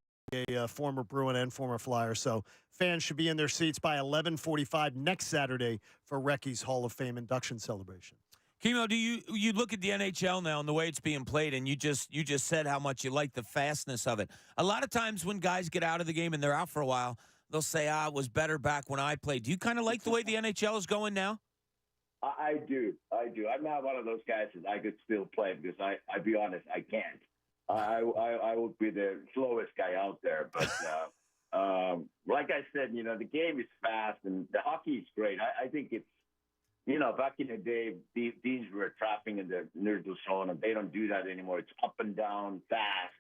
A former Bruin and former Flyer. So fans should be in their seats by 11:45 next Saturday for Recchi's Hall of Fame induction celebration. Kimo, do you look at the NHL now and the way it's being played, and you just said how much you like the fastness of it. A lot of times when guys get out of the game and they're out for a while, they'll say, it was better back when I played. Do you kind of like the way the NHL is going now? I do. I'm not one of those guys that I could still play because I'll be honest, I can't. I would be the slowest guy out there. But like I said, the game is fast and the hockey is great. I think it's, back in the day, these were trapping in the neutral zone, and they don't do that anymore. It's up and down, fast.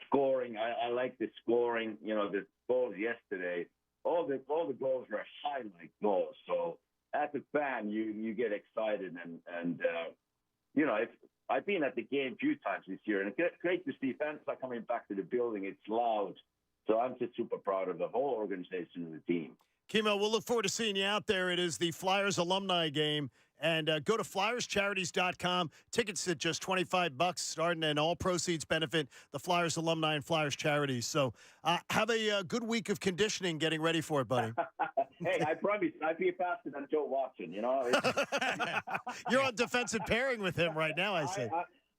Scoring, I like the scoring. The goals yesterday, all the goals were highlight goals. So as a fan, you get excited and I've been at the game a few times this year, and it's great to see fans are coming back to the building. It's loud. So I'm just super proud of the whole organization and the team. Kimo, we'll look forward to seeing you out there. It is the Flyers alumni game. And go to FlyersCharities.com. Tickets at just $25 starting, and all proceeds benefit the Flyers alumni and Flyers Charities. So have a good week of conditioning getting ready for it, buddy. Hey, I promise I'd be faster than Joe Watson, You're on defensive pairing with him right now, I see.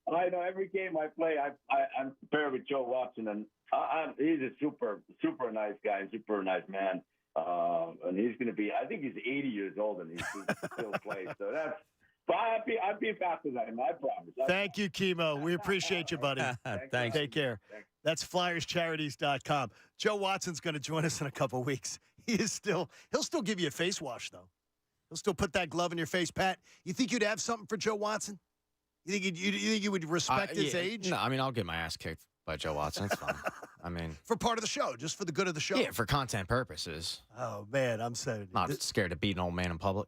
I know every game I play, I'm paired with Joe Watson, and he's a super, super nice guy, super nice man. And he's going to be, I think he's 80 years old and he still plays. So but I'd be faster than him, I promise. Thank you, Kimo. We appreciate you, buddy. Thanks. Take care. That's FlyersCharities.com. Joe Watson's going to join us in a couple weeks. He'll still give you a face wash, though. He'll still put that glove in your face. Pat, you think you'd have something for Joe Watson? You think you would respect his age? No, I'll get my ass kicked by Joe Watson. It's fine. For part of the show, just for the good of the show. Yeah, for content purposes. Oh man, I'm saying not scared to beat an old man in public.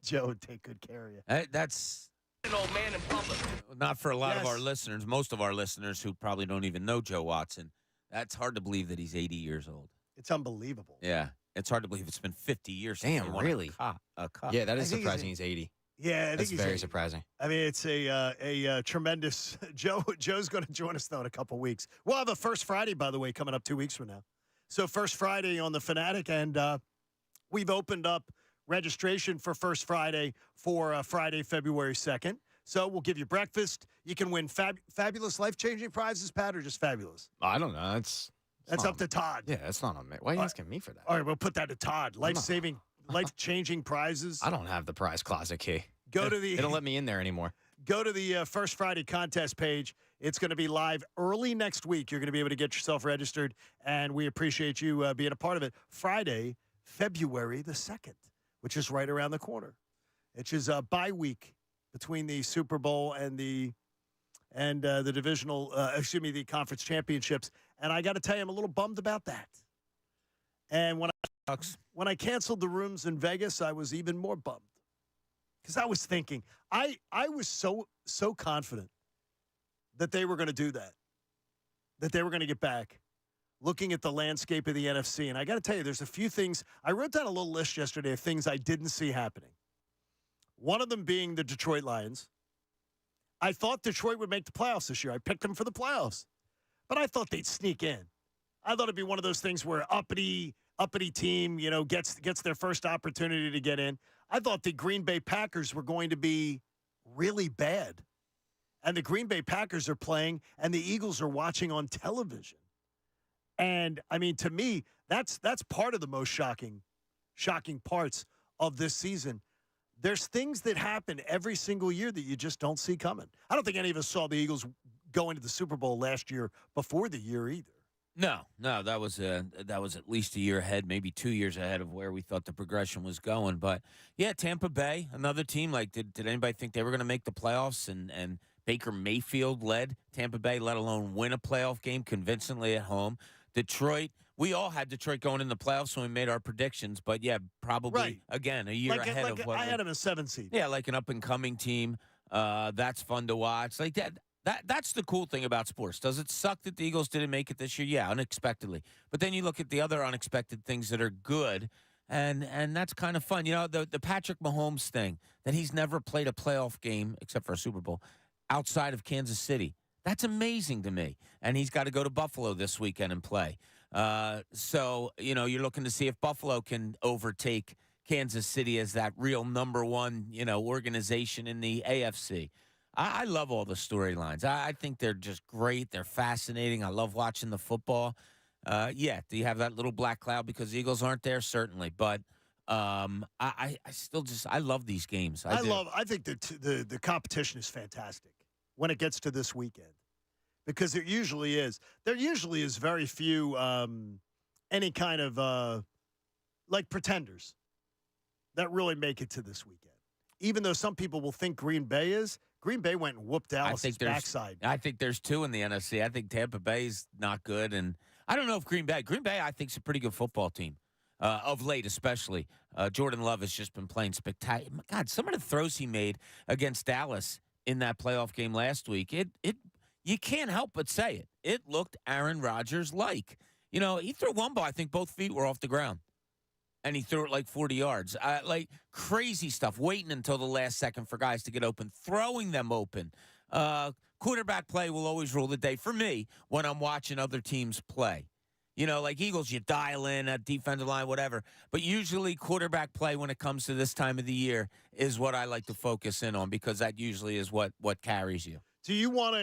Joe would take good care of you. That's an old man in public. Not for a lot of our listeners. Most of our listeners who probably don't even know Joe Watson. That's hard to believe that he's 80 years old. It's unbelievable. Yeah. It's hard to believe it's been 50 years since Damn, they won really? a cup. Yeah, that I is think surprising. He's 80. Yeah, I think That's he's very 80. surprising. I mean, it's a tremendous. Joe's going to join us though in a couple weeks. We'll have a First Friday, by the way, coming up 2 weeks from now. So First Friday on the Fanatic, and we've opened up registration for First Friday for Friday, February 2nd. So we'll give you breakfast. You can win fabulous, life-changing prizes, Pat, or just fabulous. I don't know. That's up to Todd. Yeah, that's not on me. Why are you asking me for that? All right, we'll put that to Todd. Life-saving, life-changing prizes. I don't have the prize closet key. Go to the. They don't let me in there anymore. Go to the First Friday contest page. It's going to be live early next week. You're going to be able to get yourself registered, and we appreciate you being a part of it. Friday, February the 2nd, which is right around the corner. It's just a bye week between the Super Bowl and the divisional, the conference championships. And I got to tell you, I'm a little bummed about that. And when I canceled the rooms in Vegas, I was even more bummed. Because I was thinking, I was so confident that they were going to do that they were going to get back, looking at the landscape of the NFC. And I got to tell you, there's a few things. I wrote down a little list yesterday of things I didn't see happening. One of them being the Detroit Lions. I thought Detroit would make the playoffs this year. I picked them for the playoffs. But I thought they'd sneak in. I thought it'd be one of those things where uppity team, gets their first opportunity to get in. I thought the Green Bay Packers were going to be really bad. And the Green Bay Packers are playing, and the Eagles are watching on television. And, I mean, to me, that's part of the most shocking parts of this season. There's things that happen every single year that you just don't see coming. I don't think any of us saw the Eagles go into the Super Bowl last year before the year either. No, that was at least a year ahead, maybe 2 years ahead of where we thought the progression was going. But yeah, Tampa Bay, another team. Like, did anybody think they were going to make the playoffs? And Baker Mayfield led Tampa Bay, let alone win a playoff game convincingly at home. Detroit, we all had Detroit going in the playoffs when we made our predictions. But yeah, probably again a year ahead of what I had them as 7 seed. Yeah, like an up and coming team. That's fun to watch. Like that. That's the cool thing about sports. Does it suck that the Eagles didn't make it this year? Yeah, unexpectedly. But then you look at the other unexpected things that are good, and that's kind of fun. The Patrick Mahomes thing, that he's never played a playoff game, except for a Super Bowl, outside of Kansas City. That's amazing to me. And he's got to go to Buffalo this weekend and play. So, you're looking to see if Buffalo can overtake Kansas City as that real number one, organization in the AFC. I love all the storylines. I think they're just great. They're fascinating. I love watching the football. Do you have that little black cloud because the Eagles aren't there? Certainly. But I still I love these games. I think the competition is fantastic when it gets to this weekend because there usually is very few any kind of like pretenders that really make it to this weekend. Even though some people will think Green Bay went and whooped Dallas's backside. I think there's two in the NFC. I think Tampa Bay's not good, and I don't know if Green Bay, I think, is a pretty good football team of late, especially. Jordan Love has just been playing spectacular. God, some of the throws he made against Dallas in that playoff game last week, you can't help but say it. It looked Aaron Rodgers-like. He threw one ball. I think both feet were off the ground. And he threw it like 40 yards. Like crazy stuff, waiting until the last second for guys to get open, throwing them open. Quarterback play will always rule the day for me when I'm watching other teams play. Like Eagles, you dial in a defensive line, whatever. But usually quarterback play when it comes to this time of the year is what I like to focus in on because that usually is what carries you. Do you want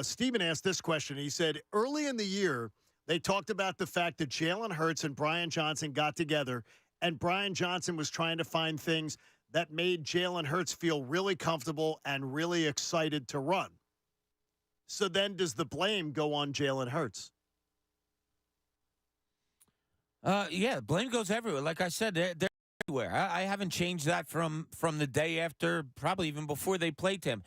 Stephen asked this question. He said, early in the year, they talked about the fact that Jalen Hurts and Brian Johnson got together, and Brian Johnson was trying to find things that made Jalen Hurts feel really comfortable and really excited to run. So then does the blame go on Jalen Hurts? Yeah, blame goes everywhere. Like I said, they're everywhere. I haven't changed that from the day after, probably even before they played him.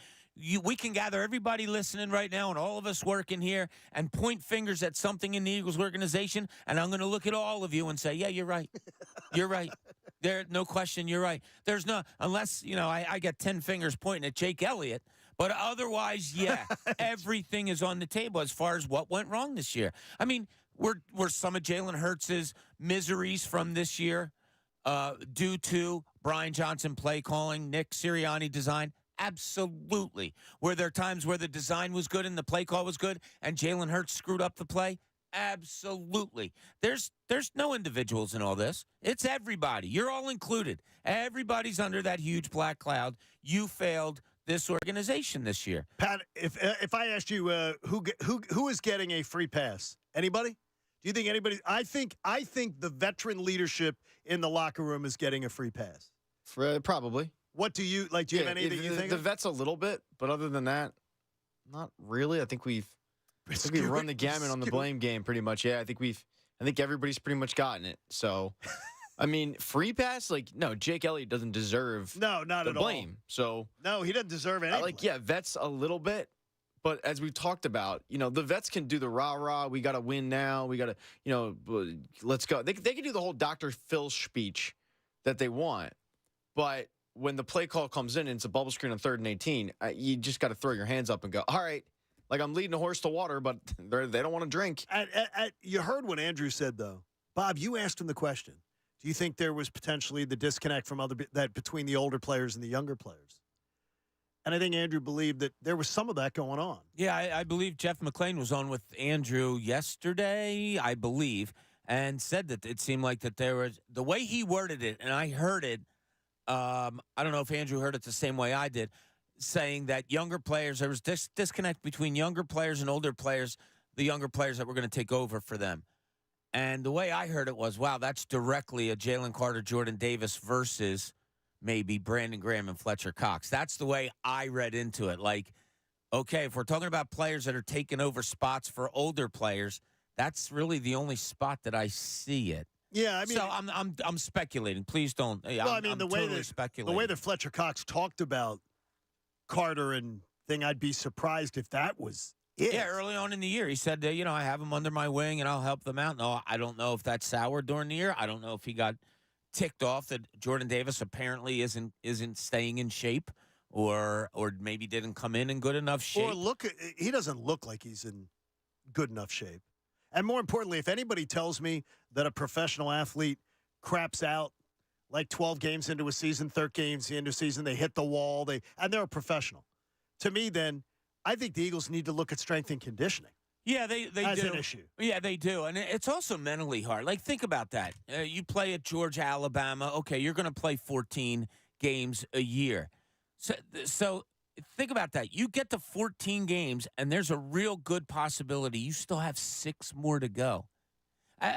We can gather everybody listening right now and all of us working here and point fingers at something in the Eagles organization, and I'm going to look at all of you and say, yeah, you're right. You're right. No question, you're right. There's no, unless, I get 10 fingers pointing at Jake Elliott, But otherwise, yeah, everything is on the table as far as what went wrong this year. I mean, were some of Jalen Hurts' miseries from this year due to Brian Johnson play calling, Nick Sirianni design? Absolutely. Were there times where the design was good and the play call was good and Jalen Hurts screwed up the play? Absolutely. There's no individuals in all this. It's everybody. You're all included. Everybody's under that huge black cloud. You failed this organization this year. Pat, if I asked you who is getting a free pass, anybody? Do you think anybody? I think the veteran leadership in the locker room is getting a free pass. Probably. What do you like? Do you have any that you think? The vets a little bit, but other than that, not really. I think we've run the gamut on the blame game pretty much. Yeah, I think everybody's pretty much gotten it. So, I mean, free pass, like, no, Jake Elliott doesn't deserve not the at blame. all. So no, he doesn't deserve any. Vets a little bit. But as we've talked about, the vets can do the rah-rah. We got to win now. We got to, let's go. They can do the whole Dr. Phil speech that they want. But when the play call comes in and it's a bubble screen on 3rd and 18, you just got to throw your hands up and go, all right, like I'm leading a horse to water, but they don't want to drink. You heard what Andrew said, though. Bob, you asked him the question. Do you think there was potentially the disconnect from between the older players and the younger players? And I think Andrew believed that there was some of that going on. Yeah, I believe Jeff McClain was on with Andrew yesterday, I believe, and said that it seemed like that there was the way he worded it, and I heard it. I don't know if Andrew heard it the same way I did, saying that younger players, there was disconnect between younger players and older players, the younger players that were going to take over for them. And the way I heard it was, wow, that's directly a Jalen Carter, Jordan Davis versus maybe Brandon Graham and Fletcher Cox. That's the way I read into it. Like, okay, if we're talking about players that are taking over spots for older players, that's really the only spot that I see it. Yeah, I mean, so I'm speculating. Please don't. Well, I mean, I'm the way that Fletcher Cox talked about Carter and thing, I'd be surprised if that was it. Yeah, early on in the year, he said, I have them under my wing and I'll help them out. No, I don't know if that's soured during the year. I don't know if he got ticked off that Jordan Davis apparently isn't staying in shape, or maybe didn't come in good enough shape. Or he doesn't look like he's in good enough shape. And more importantly, if anybody tells me that a professional athlete craps out like 12 games into a season, 13 games into a season, they hit the wall, and they're a professional. To me, then, I think the Eagles need to look at strength and conditioning. Yeah, they as do. An issue. Yeah, they do. And it's also mentally hard. Like, think about that. You play at Georgia, Alabama. Okay, you're going to play 14 games a year. So think about that. You get to 14 games, and there's a real good possibility you still have 6 more to go.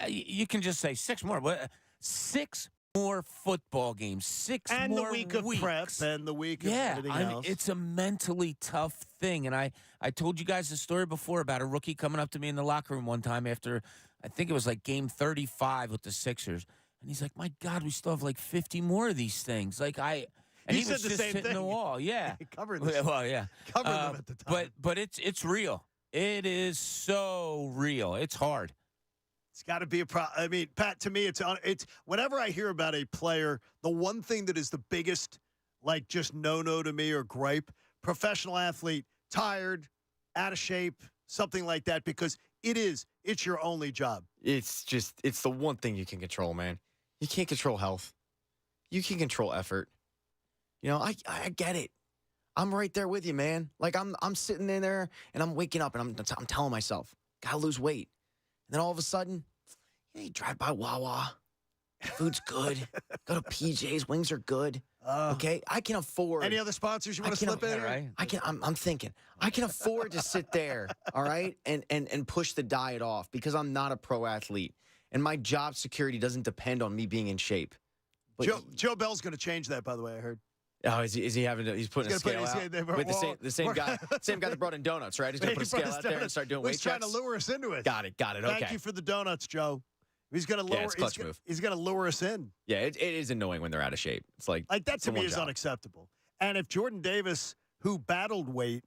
You can just say 6 more. But 6 more football games, 6 and more the week of weeks. prep and the week of everything else. It's a mentally tough thing. And I told you guys the story before about a rookie coming up to me in the locker room one time after, I think it was like game 35 with the Sixers. And he's like, my God, we still have like 50 more of these things. Like and he was just hitting the wall. Yeah. Covered this. Well, yeah. Covered them at the time. But it's real. It is so real. It's hard. It's got to be a problem. I mean, Pat, to me, it's whenever I hear about a player, the one thing that is the biggest, like, just no to me or gripe, professional athlete, tired, out of shape, something like that, because it's your only job. It's the one thing you can control, man. You can't control health. You can control effort. I get it. I'm right there with you, man. Like, I'm sitting in there and I'm waking up and I'm telling myself, gotta lose weight. And then all of a sudden, you drive by Wawa. Food's good. Go to PJ's. Wings are good. Okay? I can afford. Any other sponsors you want to slip in? Right? I'm thinking. I can afford to sit there, all right, and push the diet off because I'm not a pro athlete. And my job security doesn't depend on me being in shape. But Joe Bell's going to change that, by the way, I heard. Oh, is he having to? He's putting a scale out with the same guy that brought in donuts, right? He's gonna put a scale out there and start doing weight checks. He's trying to lure us into it. Got it. Okay. Thank you for the donuts, Joe. He's gonna lure. He's gonna lure us in. Yeah, it is annoying when they're out of shape. It's like that to me is unacceptable. And if Jordan Davis, who battled weight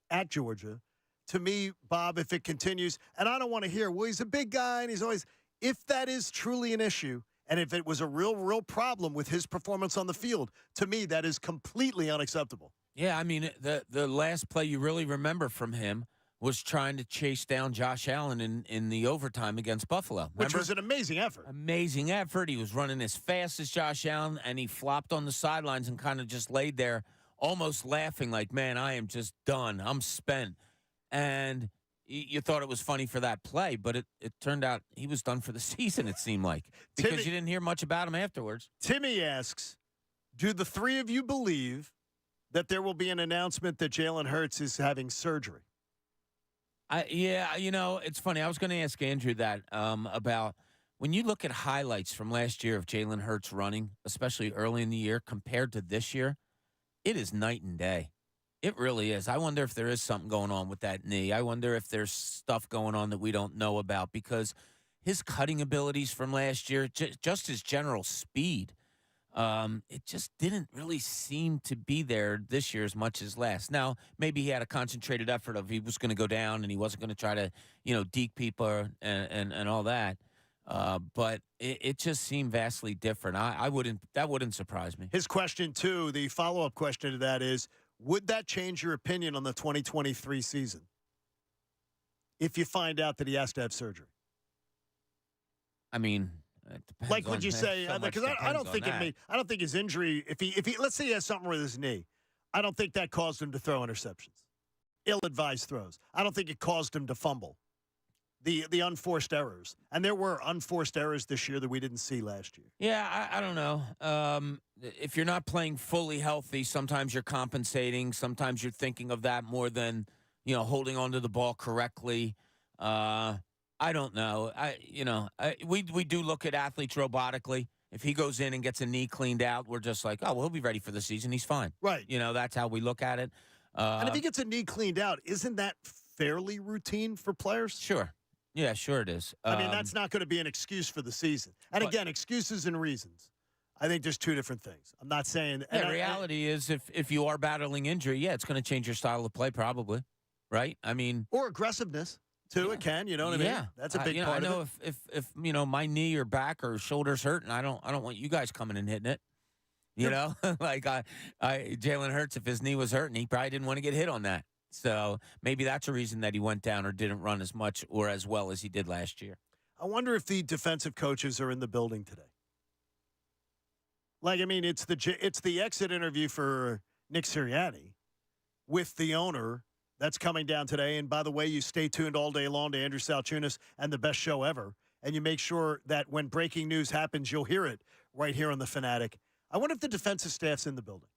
at Georgia, to me, Bob, if it continues, and I don't want to hear, well, he's a big guy and he's always. If that is truly an issue. And if it was a real problem with his performance on the field, to me, that is completely unacceptable. Yeah, I mean, the last play you really remember from him was trying to chase down Josh Allen in the overtime against Buffalo. Which Remember? was an amazing effort. Amazing effort. He was running as fast as Josh Allen, and he flopped on the sidelines and kind of just laid there almost laughing like, man, I am just done. I'm spent. And you thought it was funny for that play, but it turned out he was done for the season, it seemed like, because Timmy, you didn't hear much about him afterwards. Timmy asks, do the three of you believe that there will be an announcement that Jalen Hurts is having surgery? Yeah, it's funny. I was going to ask Andrew that about when you look at highlights from last year of Jalen Hurts running, especially early in the year, compared to this year, it is night and day. It really is. I wonder if there is something going on with that knee. I wonder if there's stuff going on that we don't know about, because his cutting abilities from last year, just his general speed, it just didn't really seem to be there this year as much as last. Now, maybe he had a concentrated effort of he was going to go down and he wasn't going to try to, deke people and all that. But it just seemed vastly different. That wouldn't surprise me. His question, too, the follow-up question to that is, would that change your opinion on the 2023 season if you find out that he has to have surgery? I mean, it depends. Like, would you say? Because I don't think that. I don't think his injury. If he let's say he has something with his knee, I don't think that caused him to throw interceptions, ill-advised throws. I don't think it caused him to fumble. The unforced errors, and there were unforced errors this year that we didn't see last year. Yeah, I don't know. If you're not playing fully healthy, sometimes you're compensating. Sometimes you're thinking of that more than holding onto the ball correctly. I don't know. We do look at athletes robotically. If he goes in and gets a knee cleaned out, we're just like, oh, well, he'll be ready for the season. He's fine. Right. That's how we look at it. And if he gets a knee cleaned out, isn't that fairly routine for players? Sure. Yeah, sure it is. I mean, that's not going to be an excuse for the season. And again, excuses and reasons. I think there's two different things. I'm not saying. The reality is, if you are battling injury, it's going to change your style of play, probably. Right? I mean, or aggressiveness too. It can. You know what I mean? Yeah, that's a big part. I know of it. if my knee or back or shoulders hurt, and I don't want you guys coming and hitting it. Like Jalen Hurts, if his knee was hurting, he probably didn't want to get hit on that. So maybe that's a reason that he went down or didn't run as much or as well as he did last year. I wonder if the defensive coaches are in the building today. Like, I mean, it's the exit interview for Nick Sirianni with the owner that's coming down today. And by the way, you stay tuned all day long to Andrew Salchunas and the best show ever. And you make sure that when breaking news happens, you'll hear it right here on The Fanatic. I wonder if the defensive staff's in the building,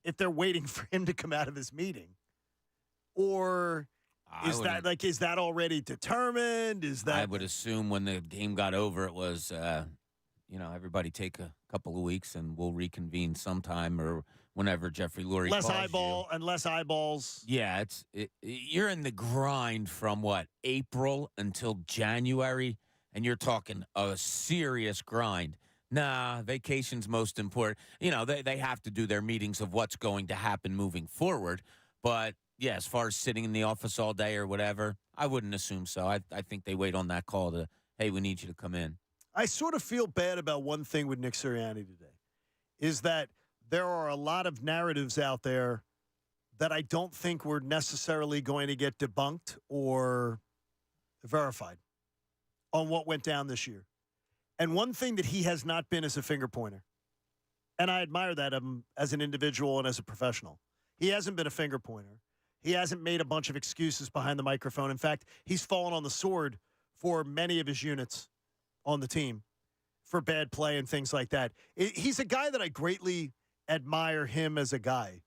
if they're waiting for him to come out of his meeting. Or is that already determined? I would assume when the game got over, it was, everybody take a couple of weeks and we'll reconvene sometime or whenever Jeffrey Lurie calls you. Less eyeballs. Yeah, you're in the grind from April until January, and you're talking a serious grind. Nah, vacation's most important. They have to do their meetings of what's going to happen moving forward, but. Yeah, as far as sitting in the office all day or whatever, I wouldn't assume so. I think they wait on that call to, hey, we need you to come in. I sort of feel bad about one thing with Nick Sirianni today, is that there are a lot of narratives out there that I don't think were necessarily going to get debunked or verified on what went down this year. And one thing that he has not been is a finger pointer. And I admire that of him as an individual and as a professional. He hasn't been a finger pointer. He hasn't made a bunch of excuses behind the microphone. In fact, he's fallen on the sword for many of his units on the team for bad play and things like that. He's a guy that I greatly admire him as a guy.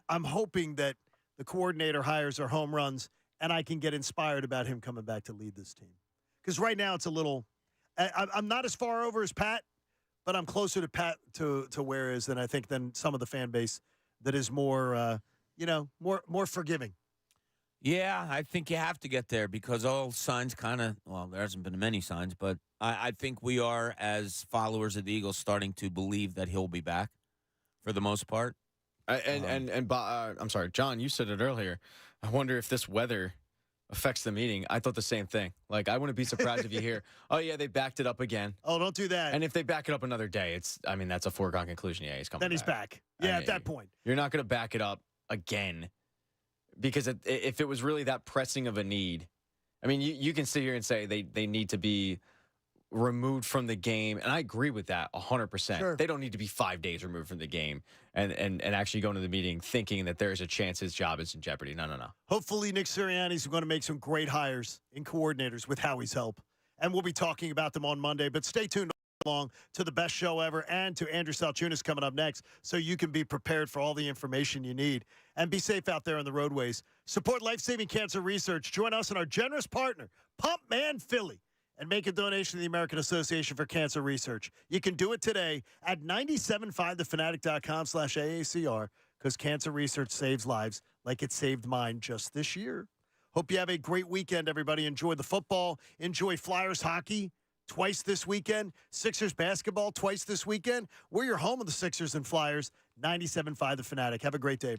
I'm hoping that the coordinator hires our home runs and I can get inspired about him coming back to lead this team. Because right now it's a little – I'm not as far over as Pat, but I'm closer to Pat to where is than I think than some of the fan base that is more more forgiving. Yeah, I think you have to get there because all signs there hasn't been many signs, but I think we are, as followers of the Eagles, starting to believe that he'll be back for the most part. I'm sorry, John, you said it earlier. I wonder if this weather affects the meeting. I thought the same thing. Like, I wouldn't be surprised if you hear, oh, yeah, they backed it up again. Oh, don't do that. And if they back it up another day, that's a foregone conclusion. Yeah, he's coming Then he's back. Yeah, at that point. You're not going to back it up again because if it was really that pressing of a need, I mean, you can sit here and say they need to be removed from the game, and I agree with that 100%. Sure. They don't need to be 5 days removed from the game and actually go into the meeting thinking that there's a chance his job is in jeopardy. No. Hopefully, Nick Sirianni's going to make some great hires in coordinators with Howie's help. And we'll be talking about them on Monday. But stay tuned along to the best show ever and to Andrew Salchunas coming up next so you can be prepared for all the information you need. And be safe out there on the roadways. Support life-saving cancer research. Join us and our generous partner, Pump Man Philly, and make a donation to the American Association for Cancer Research. You can do it today at 975thefanatic.com/AACR because cancer research saves lives like it saved mine just this year. Hope you have a great weekend, everybody. Enjoy the football. Enjoy Flyers hockey twice this weekend. Sixers basketball twice this weekend. We're your home of the Sixers and Flyers. 97.5 The Fanatic. Have a great day, everybody.